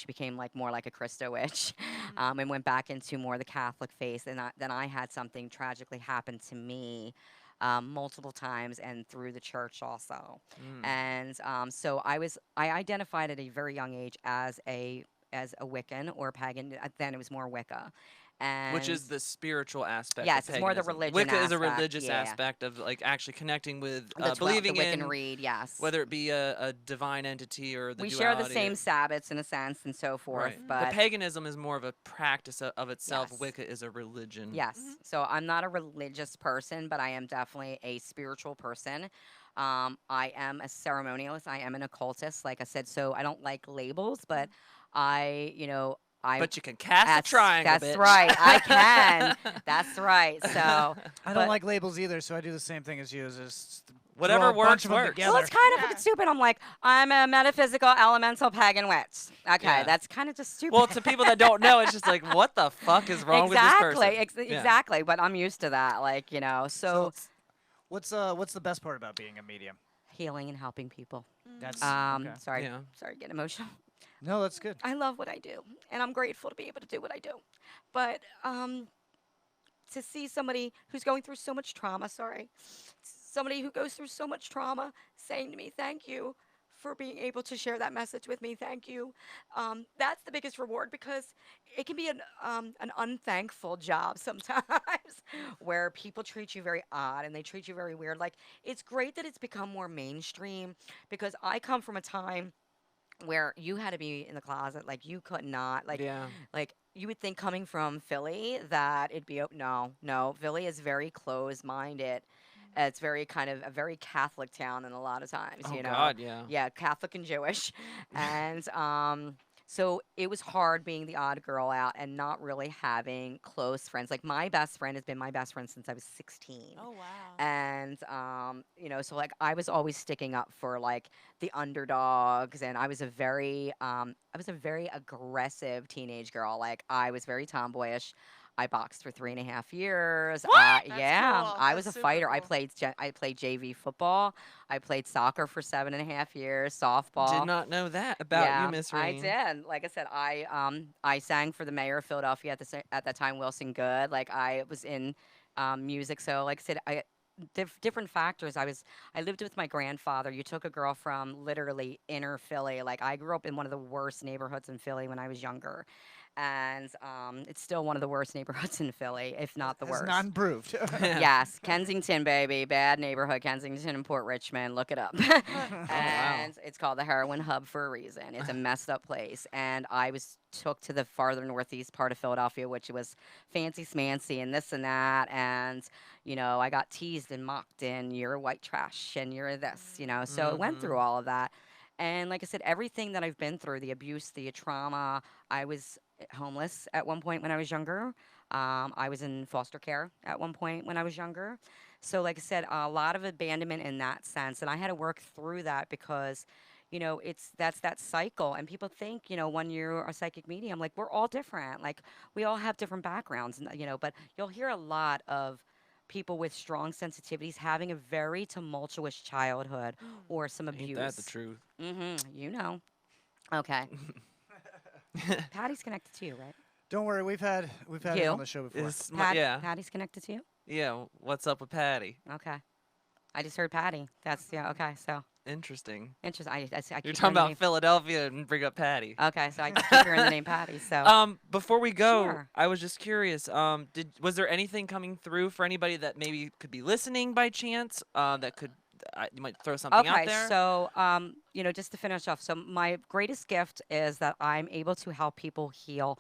became more like a Christo witch, and went back into more the Catholic faith. And then I had something tragically happen to me multiple times and through the church also. And so I identified at a very young age as a Wiccan or pagan. Then it was more Wicca. Which is the spiritual aspect. Yes, of it's more the paganism. religion Wicca is a aspect, religious yeah. aspect of actually connecting with believing believing the Wiccan in read, yes. whether it be a divine entity or the we duality. share the same Sabbats in a sense and so forth. Right. But the paganism is more of a practice of itself. Yes. Wicca is a religion. yes, so I'm not a religious person, but I am definitely a spiritual person. I am a ceremonialist. I am an occultist, like I said. So I don't like labels, but But you can cast a triangle. That's bitch. right. I can. That's right. So I don't like labels either, so I do the same thing as you. Is just Whatever throw a bunch works, of them works. together. well, it's kind of fucking stupid. I'm like, I'm a metaphysical elemental pagan witch. Okay, Yeah. that's kind of just stupid. Well, to people that don't know, it's just what the fuck is wrong with this person? Yeah. Exactly. But I'm used to that. So What's the best part about being a medium? healing and helping people. That's Sorry, Yeah. sorry, getting emotional. no, that's good. I love what I do, and I'm grateful to be able to do what I do. But to see somebody who's going through so much trauma, somebody who goes through so much trauma saying to me, thank you for being able to share that message with me. Thank you. That's the biggest reward, because it can be an unthankful job sometimes where people treat you very odd and they treat you very weird. It's great that it's become more mainstream, because I come from a time where you had to be in the closet. You could not. Yeah. You would think, coming from Philly, that it'd be no. Philly is very closed-minded. It's very kind of a very Catholic town, and a lot of times, Oh you know. God, yeah. Yeah, Catholic and Jewish, and so it was hard being the odd girl out and not really having close friends. Like my best friend has been my best friend since I was 16. Oh, wow. And you know, so like I was always sticking up for like the underdogs, and I was a very aggressive teenage girl. Like I was very tomboyish. I boxed for 3.5 years. What? That's Yeah, cool. I That's was a super fighter. cool. I played JV football. I played soccer for 7.5 years. Softball. Did not know that about Yeah, you, Miss I Raine. did. Like I said, I sang for the mayor of Philadelphia at that time, Wilson Good. Like I was in music. So like I said, different factors. I lived with my grandfather. You took a girl from literally inner Philly. Like I grew up in one of the worst neighborhoods in Philly when I was younger, and it's still one of the worst neighborhoods in Philly, if not the It's worst. not improved. Yes, Kensington, baby, bad neighborhood, Kensington and Port Richmond. Look it up. And it's called the heroin hub for a reason. It's a messed up place, and I was took to the farther northeast part of Philadelphia, which was fancy smancy and this and that, and you know, I got teased and mocked, and you're white trash, and you're this, you know. So it went through all of that, and like I said, everything that I've been through, the abuse, the trauma. I was homeless at one point when I was younger. I was in foster care at one point when I was younger. So, like I said, a lot of abandonment in that sense, and I had to work through that because, you know, that's that cycle. And people think, you know, when you're a psychic medium, like we're all different, like we all have different backgrounds, you know. But you'll hear a lot of people with strong sensitivities having a very tumultuous childhood or some abuse. Ain't that the truth? You know. Okay. Patty's connected to you, right? Don't worry, we've had him You? on the show before. Yeah. Patty's connected to you? Yeah. What's up with Patty? Okay. I just heard Patty. That's, yeah, okay, so. Interesting. Interesting. I You're keep talking hearing the about name- Philadelphia and bring up Patty. Okay, so I keep hearing the name Patty, so. Before we go, Sure. I was just curious. Was there anything coming through for anybody that maybe could be listening by chance? That could you might throw something out there. Okay, so you know, just to finish off, so my greatest gift is that I'm able to help people heal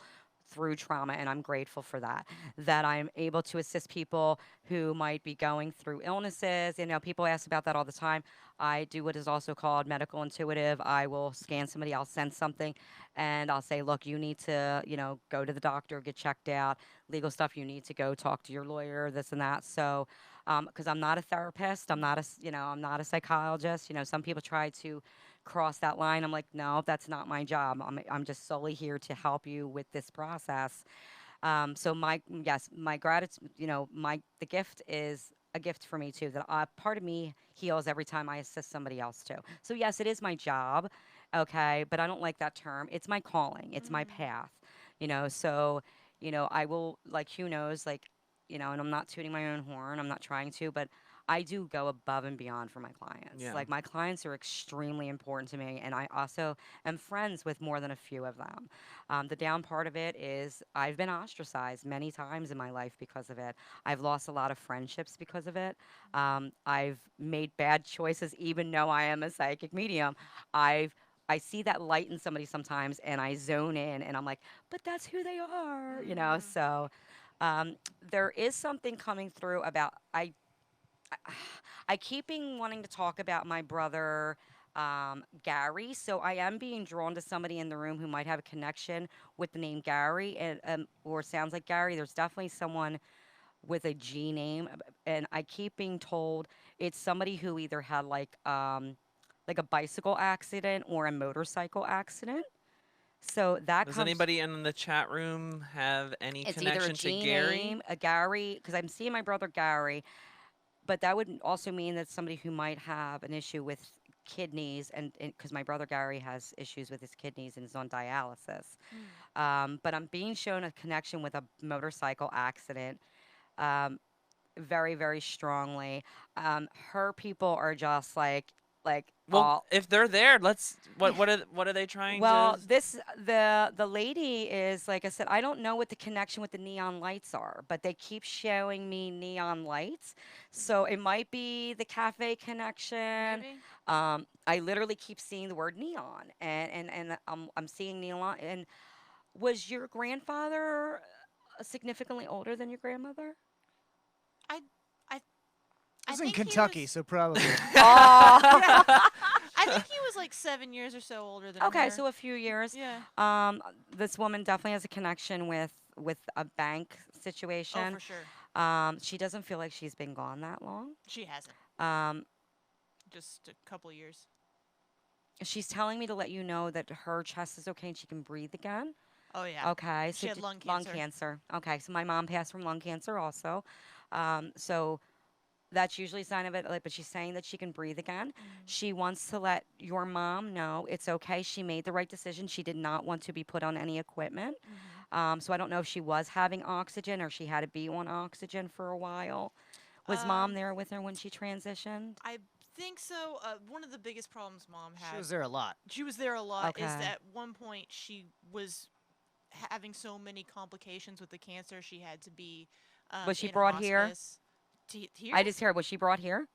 through trauma, and I'm grateful for that. That I'm able to assist people who might be going through illnesses. You know, people ask about that all the time. I do what is also called medical intuitive. I will scan somebody, I'll sense something, and I'll say, look, you need to, you know, go to the doctor, get checked out, legal stuff, you need to go talk to your lawyer, this and that. So, because I'm not a therapist, I'm not I'm not a psychologist. You know, some people try to cross that line. I'm like, no, that's not my job. I'm just solely here to help you with this process. So my gratitude, you know, the gift is a gift for me too. That part of me heals every time I assist somebody else too. So yes, it is my job, okay, but I don't like that term. It's my calling. It's my path. You know, so you know, I will, like Hugh knows, like, you know, and I'm not tooting my own horn. I'm not trying to, but I do go above and beyond for my clients. Yeah. Like my clients are extremely important to me, and I also am friends with more than a few of them. The down part of it is I've been ostracized many times in my life because of it. I've lost a lot of friendships because of it. I've made bad choices, even though I am a psychic medium. I see that light in somebody sometimes, and I zone in, and I'm like, but that's who they are, you know. So there is something coming through about I keep wanting to talk about my brother Gary, so I am being drawn to somebody in the room who might have a connection with the name Gary, and or sounds like Gary. There's definitely someone with a G name, and I keep being told it's somebody who either had like a bicycle accident or a motorcycle accident. So that Does comes. anybody in the chat room have any It's either connection a G to Gary? name, a Gary, because I'm seeing my brother Gary. But that would also mean that somebody who might have an issue with kidneys, and because my brother Gary has issues with his kidneys and is on dialysis. But I'm being shown a connection with a motorcycle accident very, very strongly. Her people are just like Well, if they're there, let's. What are they trying well, to? the lady is, like I said, I don't know what the connection with the neon lights are, but they keep showing me neon lights. So it might be the cafe connection. Maybe. I literally keep seeing the word neon, and I'm seeing neon. And was your grandfather significantly older than your grandmother? It was in think he Kentucky, was- so probably. I think he was like 7 years or so older than Okay, her. so a few years. Yeah. This woman definitely has a connection with a bank situation. Oh, for sure. She doesn't feel like she's been gone that long. She hasn't. Just a couple years. She's telling me to let you know that her chest is okay and she can breathe again. Oh yeah. Okay. She had d- lung Lung cancer. cancer. Okay, so my mom passed from lung cancer also. So that's usually a sign of it. But she's saying that she can breathe again. She wants to let your mom know it's okay. She made the right decision. She did not want to be put on any equipment. So I don't know if she was having oxygen or she had to be on oxygen for a while. Was mom there with her when she transitioned? I think so. One of the biggest problems mom had. She was there a lot. She was there a lot. Is Okay. that at one point she was having so many complications with the cancer, she had to be. Was she in brought here? hospice. Here? I just heard. Was she brought here?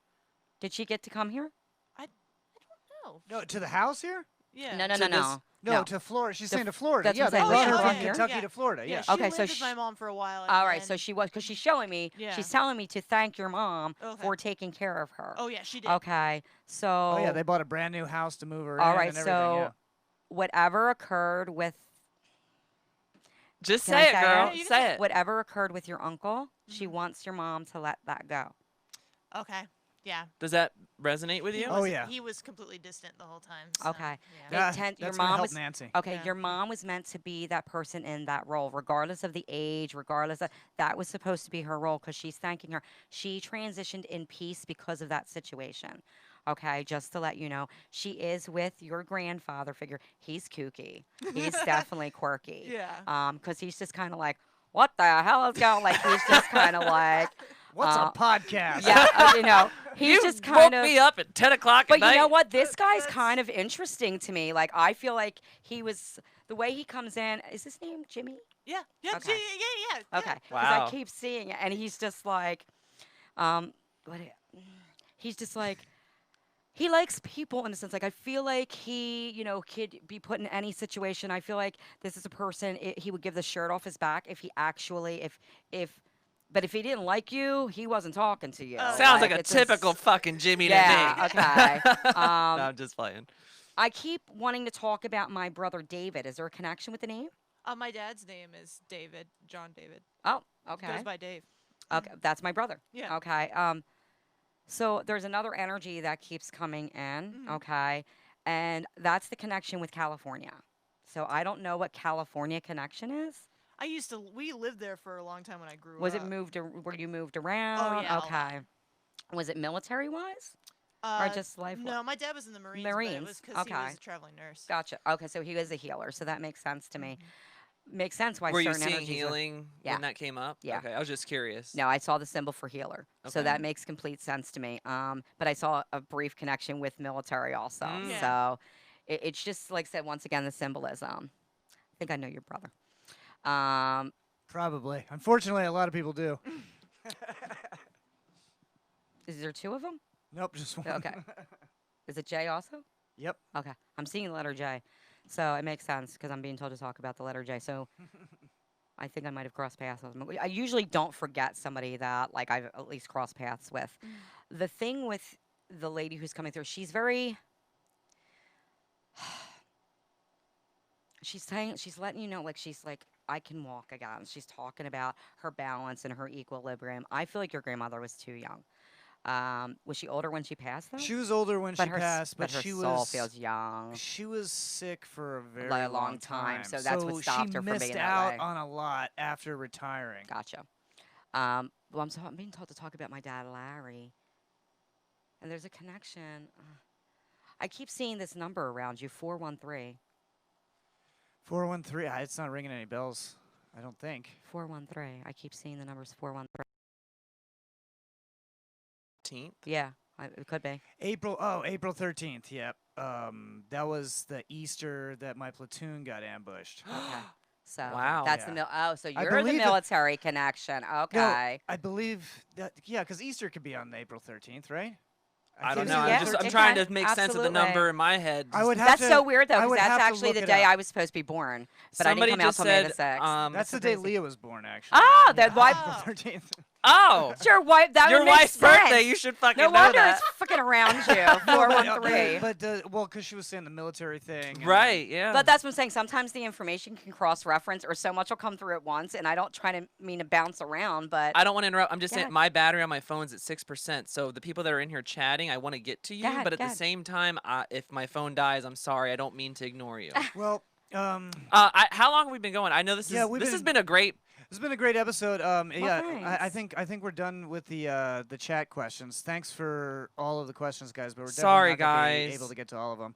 Did she get to come here? I don't know. No, to the house here? Yeah. No, no, To no, this- no. No, to Florida. She's saying to Florida. that's Yeah, what they I'm saying. brought her Oh, from yeah, Kentucky to Florida. Yeah, Yeah. she Okay, lived so with my mom for a while. and All right, so then- she was, because she's showing me, Yeah. she's telling me to thank your mom Okay. for taking care of her. Oh yeah, she did. Okay, so. Oh yeah, they bought a brand new house to move her All in right, and everything. so yeah. whatever occurred with. Just Can I say it, girl. You can Say it. Whatever occurred with your uncle, she wants your mom to let that go. Okay. Yeah. Does that resonate with you? Oh, was- yeah. He was completely distant the whole time. So, Okay. Yeah. It tend- your that's gonna mom help was Nancy. okay. Yeah. Your mom was meant to be that person in that role, regardless of the age, regardless of that was supposed to be her role because she's thanking her. She transitioned in peace because of that situation. Okay, just to let you know, she is with your grandfather figure. He's kooky. He's definitely quirky. Yeah. Because he's just kind of like, what the hell is going? Like he's just kind of like, What's a podcast? yeah, he's You just woke kind of. me up at 10 o'clock But at night. you know what? This guy's kind of interesting to me. Like I feel like he was the way he comes in. Is his name Jimmy? Yeah. Yeah. Okay. Yeah. Okay. Because Wow. I keep seeing it, and he's just like, he's just like, he likes people in a sense. Like I feel like he, could be put in any situation. I feel like this is a person. He would give the shirt off his back if he actually, but if he didn't like you, he wasn't talking to you. Sounds like a it's typical fucking Jimmy to Yeah. me. Okay. No, I'm just playing. I keep wanting to talk about my brother David. Is there a connection with the name? My dad's name is David. John David. Oh, okay. Goes by Dave. Okay, that's my brother. Yeah. Okay. So there's another energy that keeps coming in. Okay, and that's the connection with California. So I don't know what California connection is. We lived there for a long time when I grew Was up. it moved? Were you moved around? yeah, a Okay. Was it military wise? Or just life? No, my dad was in the Marines. But it Marines, was because he was okay. a traveling nurse. Gotcha. Okay, so he was a healer, so that makes sense to me. Makes sense why Were you certain seeing energies are- healing Yeah. when that came up? Yeah. Okay, I was just curious. No, I saw the symbol for healer, so Okay. that makes complete sense to me. But I saw a brief connection with military also. Yeah. So it's just like I said once again the symbolism. I think I know your brother. Probably. Unfortunately, a lot of people do. Is there two of them? Nope, just one. Okay. Is it J also? Yep. Okay, I'm seeing the letter J, so it makes sense because I'm being told to talk about the letter J. So I think I might have crossed paths with them. I usually don't forget somebody that like I've at least crossed paths with. The thing with the lady who's coming through, she's very. She's letting you know, like she's like, I can walk again. She's talking about her balance and her equilibrium. I feel like your grandmother was too young. Was she older when she passed though? She was older when she passed, but her she soul was feels young. She was sick for a very Like a long time, so that's what stopped her from being She missed that out way. on a lot after retiring. Gotcha. Well, I'm being told to talk about my dad, Larry. And there's a connection. I keep seeing this number around you, 413. 413. It's not ringing any bells, I don't think. 413. I keep seeing the numbers 413. 13th? Yeah, it could be. April 13th. Yep. That was the Easter that my platoon got ambushed. Okay. So Wow. that's Yeah. so I you're the believe that- military connection. Okay. No, I believe that. Yeah, because Easter could be on April 13th, right? I don't think know. Yeah, I'm it trying can, to make sense of the absolutely. number in my head. I would have That's to, so weird though, I because would that's have to actually look the it day up. I was supposed to be born, but Somebody I didn't come out just till May the said, 6th. That's the so day crazy. Leah was born, actually. Ah, that why? April 13th. Oh, It's your wife. That your would make wife's birthday. sense. You should fucking No know wonder that. it's fucking around you. 413. Well, because she was saying the military thing. and- Right, yeah. But that's what I'm saying. Sometimes the information can cross-reference, or so much will come through at once, and I don't try to mean to bounce around, but I don't want to interrupt. I'm just Go saying ahead. my battery on my phone's at 6%. So the people that are in here chatting, I want to get to you. Go ahead, but at go the ahead. same time, if my phone dies, I'm sorry. I don't mean to ignore you. Well, how long have we been going? I know this has been a great. It's been a great episode. Yeah, I thanks. think we're done with the chat questions. Thanks for all of the questions, guys. But we're Sorry, definitely not gonna be guys. able to get to all of them.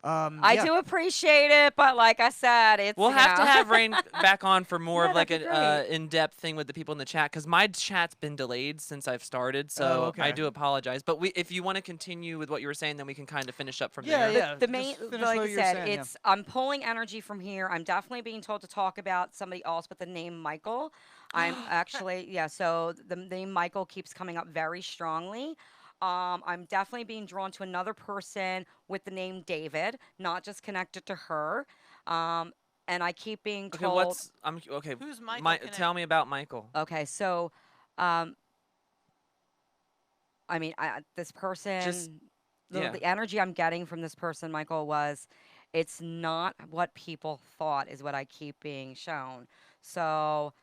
I yeah. do appreciate it. But like I said, it's We'll you have to know. have Rain back on for more Yeah, of like that'd be an great. in-depth thing with the people in the chat because my chat's been delayed since I've started. So Oh, okay. I do apologize. But if you want to continue with what you were saying, then we can kind of finish up from Yeah, there. yeah. The just main, finish like what I you were said, saying, yeah. it's I'm pulling energy from here. I'm definitely being told to talk about somebody else with the name Michael. I'm actually so the name Michael keeps coming up very strongly. I'm definitely being drawn to another person with the name David, not just connected to her. And I keep being Okay, told. okay. Who's Michael? Tell me about Michael. Okay, so, I mean, this person, Just- yeah. the energy I'm getting from this person, Michael, was it's not what people thought, is what I keep being shown. So,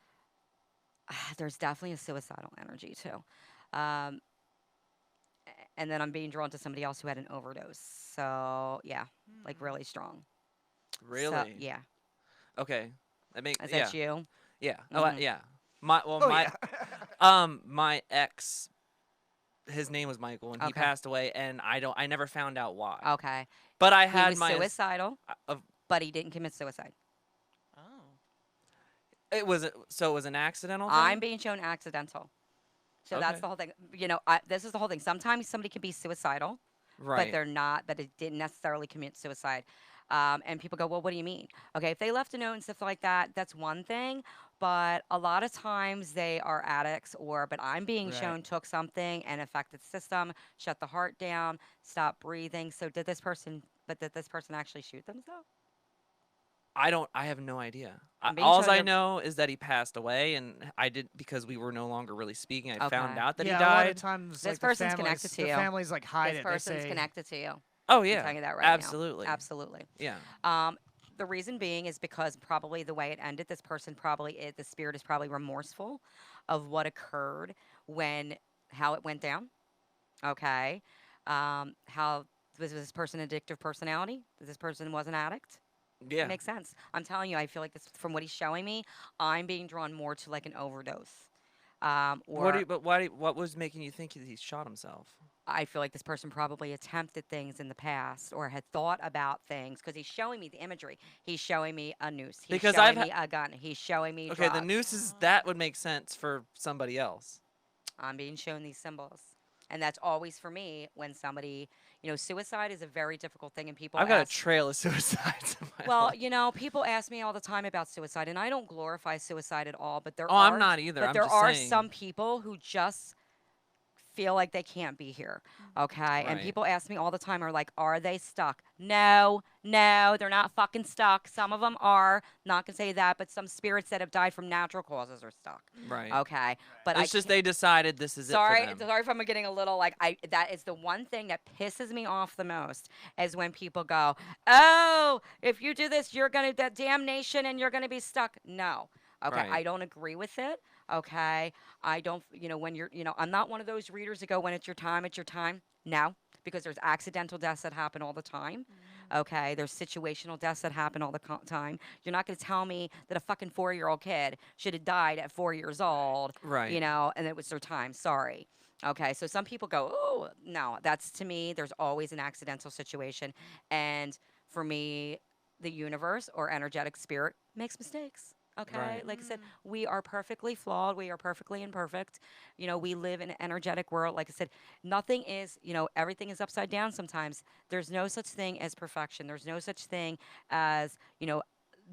there's definitely a suicidal energy too. And then I'm being drawn to somebody else who had an overdose. So, yeah, like really strong. Really? So, yeah. Okay. That makes Is that you? Yeah. Mhm. Yeah. My ex, his name was Michael, and he Okay. passed away, and I never found out why. Okay. But I He had was my suicidal, but he didn't commit suicide. Oh. It was an accidental thing? I'm being shown accidental. So that's Okay. the whole thing. You know, this is the whole thing. Sometimes somebody can be suicidal, Right. but they're not, but it didn't necessarily commit suicide. And people go, well, what do you mean? Okay, if they left a note and stuff like that, that's one thing. But a lot of times they are addicts but I'm being Right. shown took something and affected the system, shut the heart down, stop breathing. So did this person actually shoot themselves? I have no idea. I'm being All shown I they're- know is that he passed away, and I did because we were no longer really speaking. I found Okay. out that yeah, he a lot of died. times, This like, person's the connected to the you. families like hide This it. person's They say, connected to you. Oh I'm yeah. telling you that right now. Absolutely. Absolutely. Yeah. The reason being is because probably the way it ended, this person the spirit is probably remorseful of what occurred how it went down. Okay. How was this person addictive personality? This person was an addict? Yeah. It makes sense. I'm telling you, I feel like this, from what he's showing me, I'm being drawn more to like an overdose. What was making you think he shot himself? I feel like this person probably attempted things in the past or had thought about things because he's showing me the imagery. He's showing me a noose. He's Because showing me a gun. He's showing me Okay, the drugs. nooses, that would make sense for somebody else. I'm being shown these symbols. And that's always for me when somebody, suicide is a very difficult thing and people I've got a ask, trail of suicides in my well, life. people ask me all the time about suicide and I don't glorify suicide at all, but there Oh, are I'm not either. But I'm there just are saying. some people who just feel like they can't be here. Okay? And Right. people ask me all the time are they stuck? No, they're not fucking stuck. Some of them are, not gonna say that, but some spirits that have died from natural causes are stuck. Right. Okay. But It's just they decided this is it for them. sorry if I'm getting a little that is the one thing that pisses me off the most is when people go, oh, if you do this, you're gonna that damnation and you're gonna be stuck. No. Okay, Right. I don't agree with it. Okay. I don't when you're I'm not one of those readers that go when it's your time. No. Because there's accidental deaths that happen all the time. Okay, there's situational deaths that happen all the time. You're not going to tell me that a fucking 4-year-old kid should have died at 4 years old, Right. and it was their time. Sorry. Okay, so some people go, oh, no, that's to me, there's always an accidental situation. And for me, the universe or energetic spirit makes mistakes. Okay, Right. like I said, we are perfectly flawed. We are perfectly imperfect. We live in an energetic world. Like I said, nothing is, everything is upside down sometimes. There's no such thing as perfection. There's no such thing as,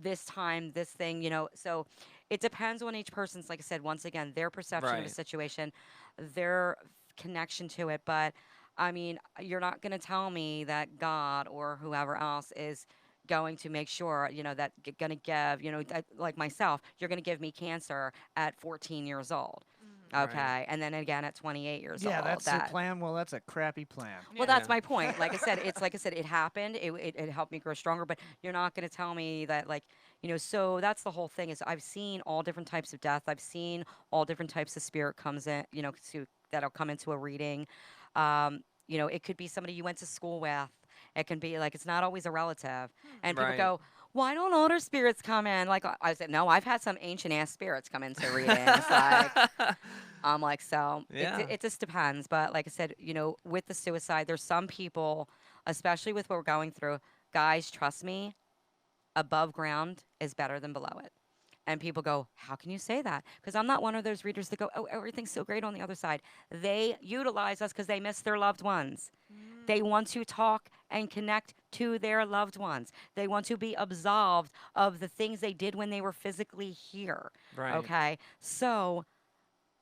this time, this thing, So it depends on each person's, like I said, once again, their perception of a Right. situation, their connection to it. But I mean, you're not going to tell me that God or whoever else is going to make sure, that going to give, like myself, you're going to give me cancer at 14 years old. Okay, and then again at 28 years Yeah, old. that's the plan. Well, that's a crappy plan. Well, that's my point. Like I said, it happened. It helped me grow stronger. But you're not going to tell me that, like, So that's the whole thing. Is I've seen all different types of death. I've seen all different types of spirit comes in. That'll come into a reading. It could be somebody you went to school with. It can be like it's not always a relative. And people go, why don't older spirits come in? Like I said, no, I've had some ancient ass spirits come into readings. I'm like, so it just depends. But like I said, with the suicide, there's some people, especially with what we're going through, guys, trust me, above ground is better than below it. And people go, how can you say that? Because I'm not one of those readers that go, oh, everything's so great on the other side. They utilize us because they miss their loved ones. They want to talk and connect to their loved ones. They want to be absolved of the things they did when they were physically here. Right. Okay. So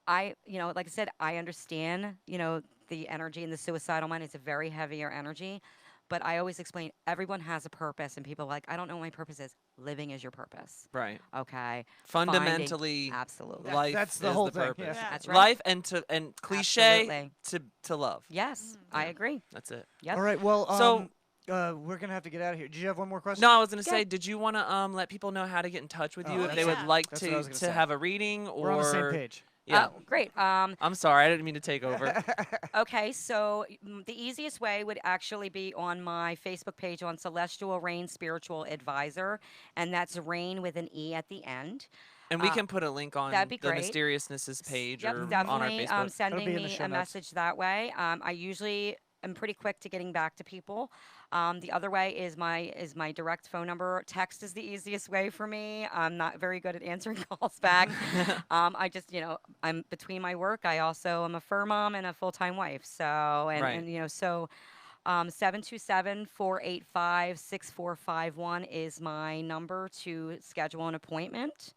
like I said, I understand, the energy in the suicidal mind. It's a very heavier energy. But I always explain, everyone has a purpose, and people are like, I don't know what my purpose is. Living is your purpose. Right. Okay. Fundamentally, absolutely. Life that's the is whole the thing. purpose. Yeah. That's right. Life and cliche to love. Yes, I agree. That's it. Yep. All right. Well, so we're gonna have to get out of here. Did you have one more question? No, I was gonna say, did you want to let people know how to get in touch with you if they would like to have a reading or? We're on the same page. Yeah. Great. I'm sorry, I didn't mean to take over. Okay, so the easiest way would actually be on my Facebook page on Celestial Raine Spiritual Advisor, and that's Raine with an E at the end. And we can put a link on the great. Mysteriousnesses page Yep, or definitely, on our Facebook. Sending me a message that way. I usually am pretty quick to getting back to people. The other way is my direct phone number. Text is the easiest way for me. I'm not very good at answering calls back. I just, I'm between my work. I also am a fur mom and a full-time wife. So, and 727-485-6451 is my number to schedule an appointment.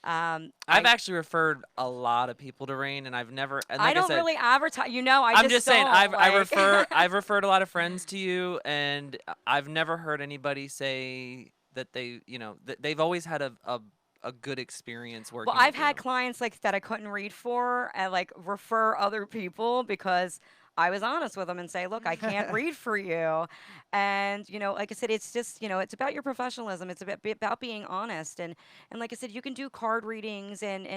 I've actually referred a lot of people to Raine, and I've never. And like I don't said, really advertise. I'm just saying, I've referred a lot of friends to you, and I've never heard anybody say that that they've always had a good experience working. Well, I've had clients like that I couldn't read for, and like refer other people because I was honest with them and say, look, I can't read for you. And, like I said, it's just, it's about your professionalism. It's about being honest. And like I said, you can do card readings and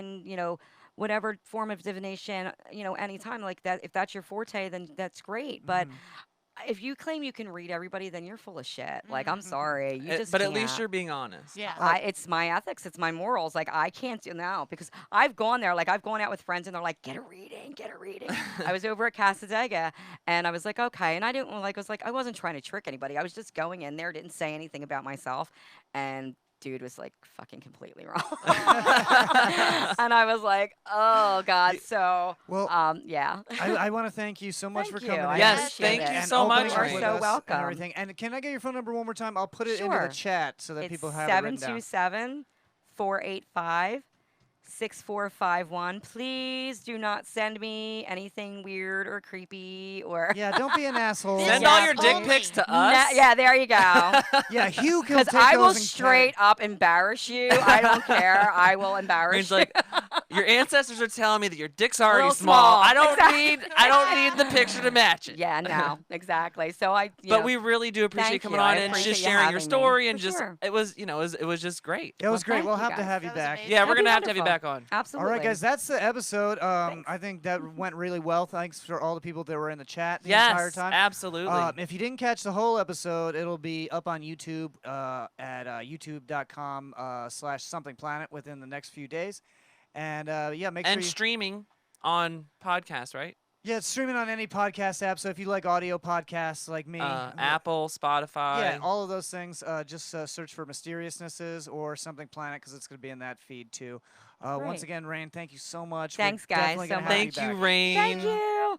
whatever form of divination, anytime like that. If that's your forte, then that's great. But if you claim you can read everybody, then you're full of shit. Like, I'm sorry. You just But can't. at least you're being honest. Yeah. It's my ethics. It's my morals. Like, I can't do now because I've gone there. Like, I've gone out with friends and they're like, get a reading, get a reading. I was over at Casadega and I was like, okay. And I wasn't trying to trick anybody. I was just going in there, didn't say anything about myself. And dude was like fucking completely wrong. And I was like, oh God. So, yeah. I want to thank you so much for coming in. Yes, thank you so much. You are so welcome. And everything. And can I get your phone number one more time? I'll put it into the chat so that people have it written down. 727-485-6451. Please do not send me anything weird or creepy or. Yeah, don't be an asshole. Send all your dick pics to us. Yeah, there you go. Yeah, Hugh can take Because I will those and straight up embarrass you. I don't care. I will embarrass you. Like, your ancestors are telling me that your dick's already Little small. small. I don't Exactly. need the picture to match it. Yeah, no, exactly. So But we really do appreciate thank coming you. on I and appreciate just you sharing your having me. story and For just sure. it was just great. It was great. thank We'll you have to guys. have you That was back. amazing. Yeah, we're That'd be gonna have to have you wonderful. back on. Absolutely. All right, guys, that's the episode. I think that went really well. Thanks for all the people that were in the chat the entire time. Absolutely. If you didn't catch the whole episode, it'll be up on YouTube at youtube.com/somethingplanet within the next few days. And make sure streaming on podcasts, right? Yeah, it's streaming on any podcast app. So if you like audio podcasts like me, Apple, Spotify. Yeah, all of those things. Just search for Mysteriousnesses or Something Planet because it's going to be in that feed too. Once again, Raine, thank you so much. Thanks, We're guys, definitely so gonna much. have you Thank you, back. Raine. Thank you.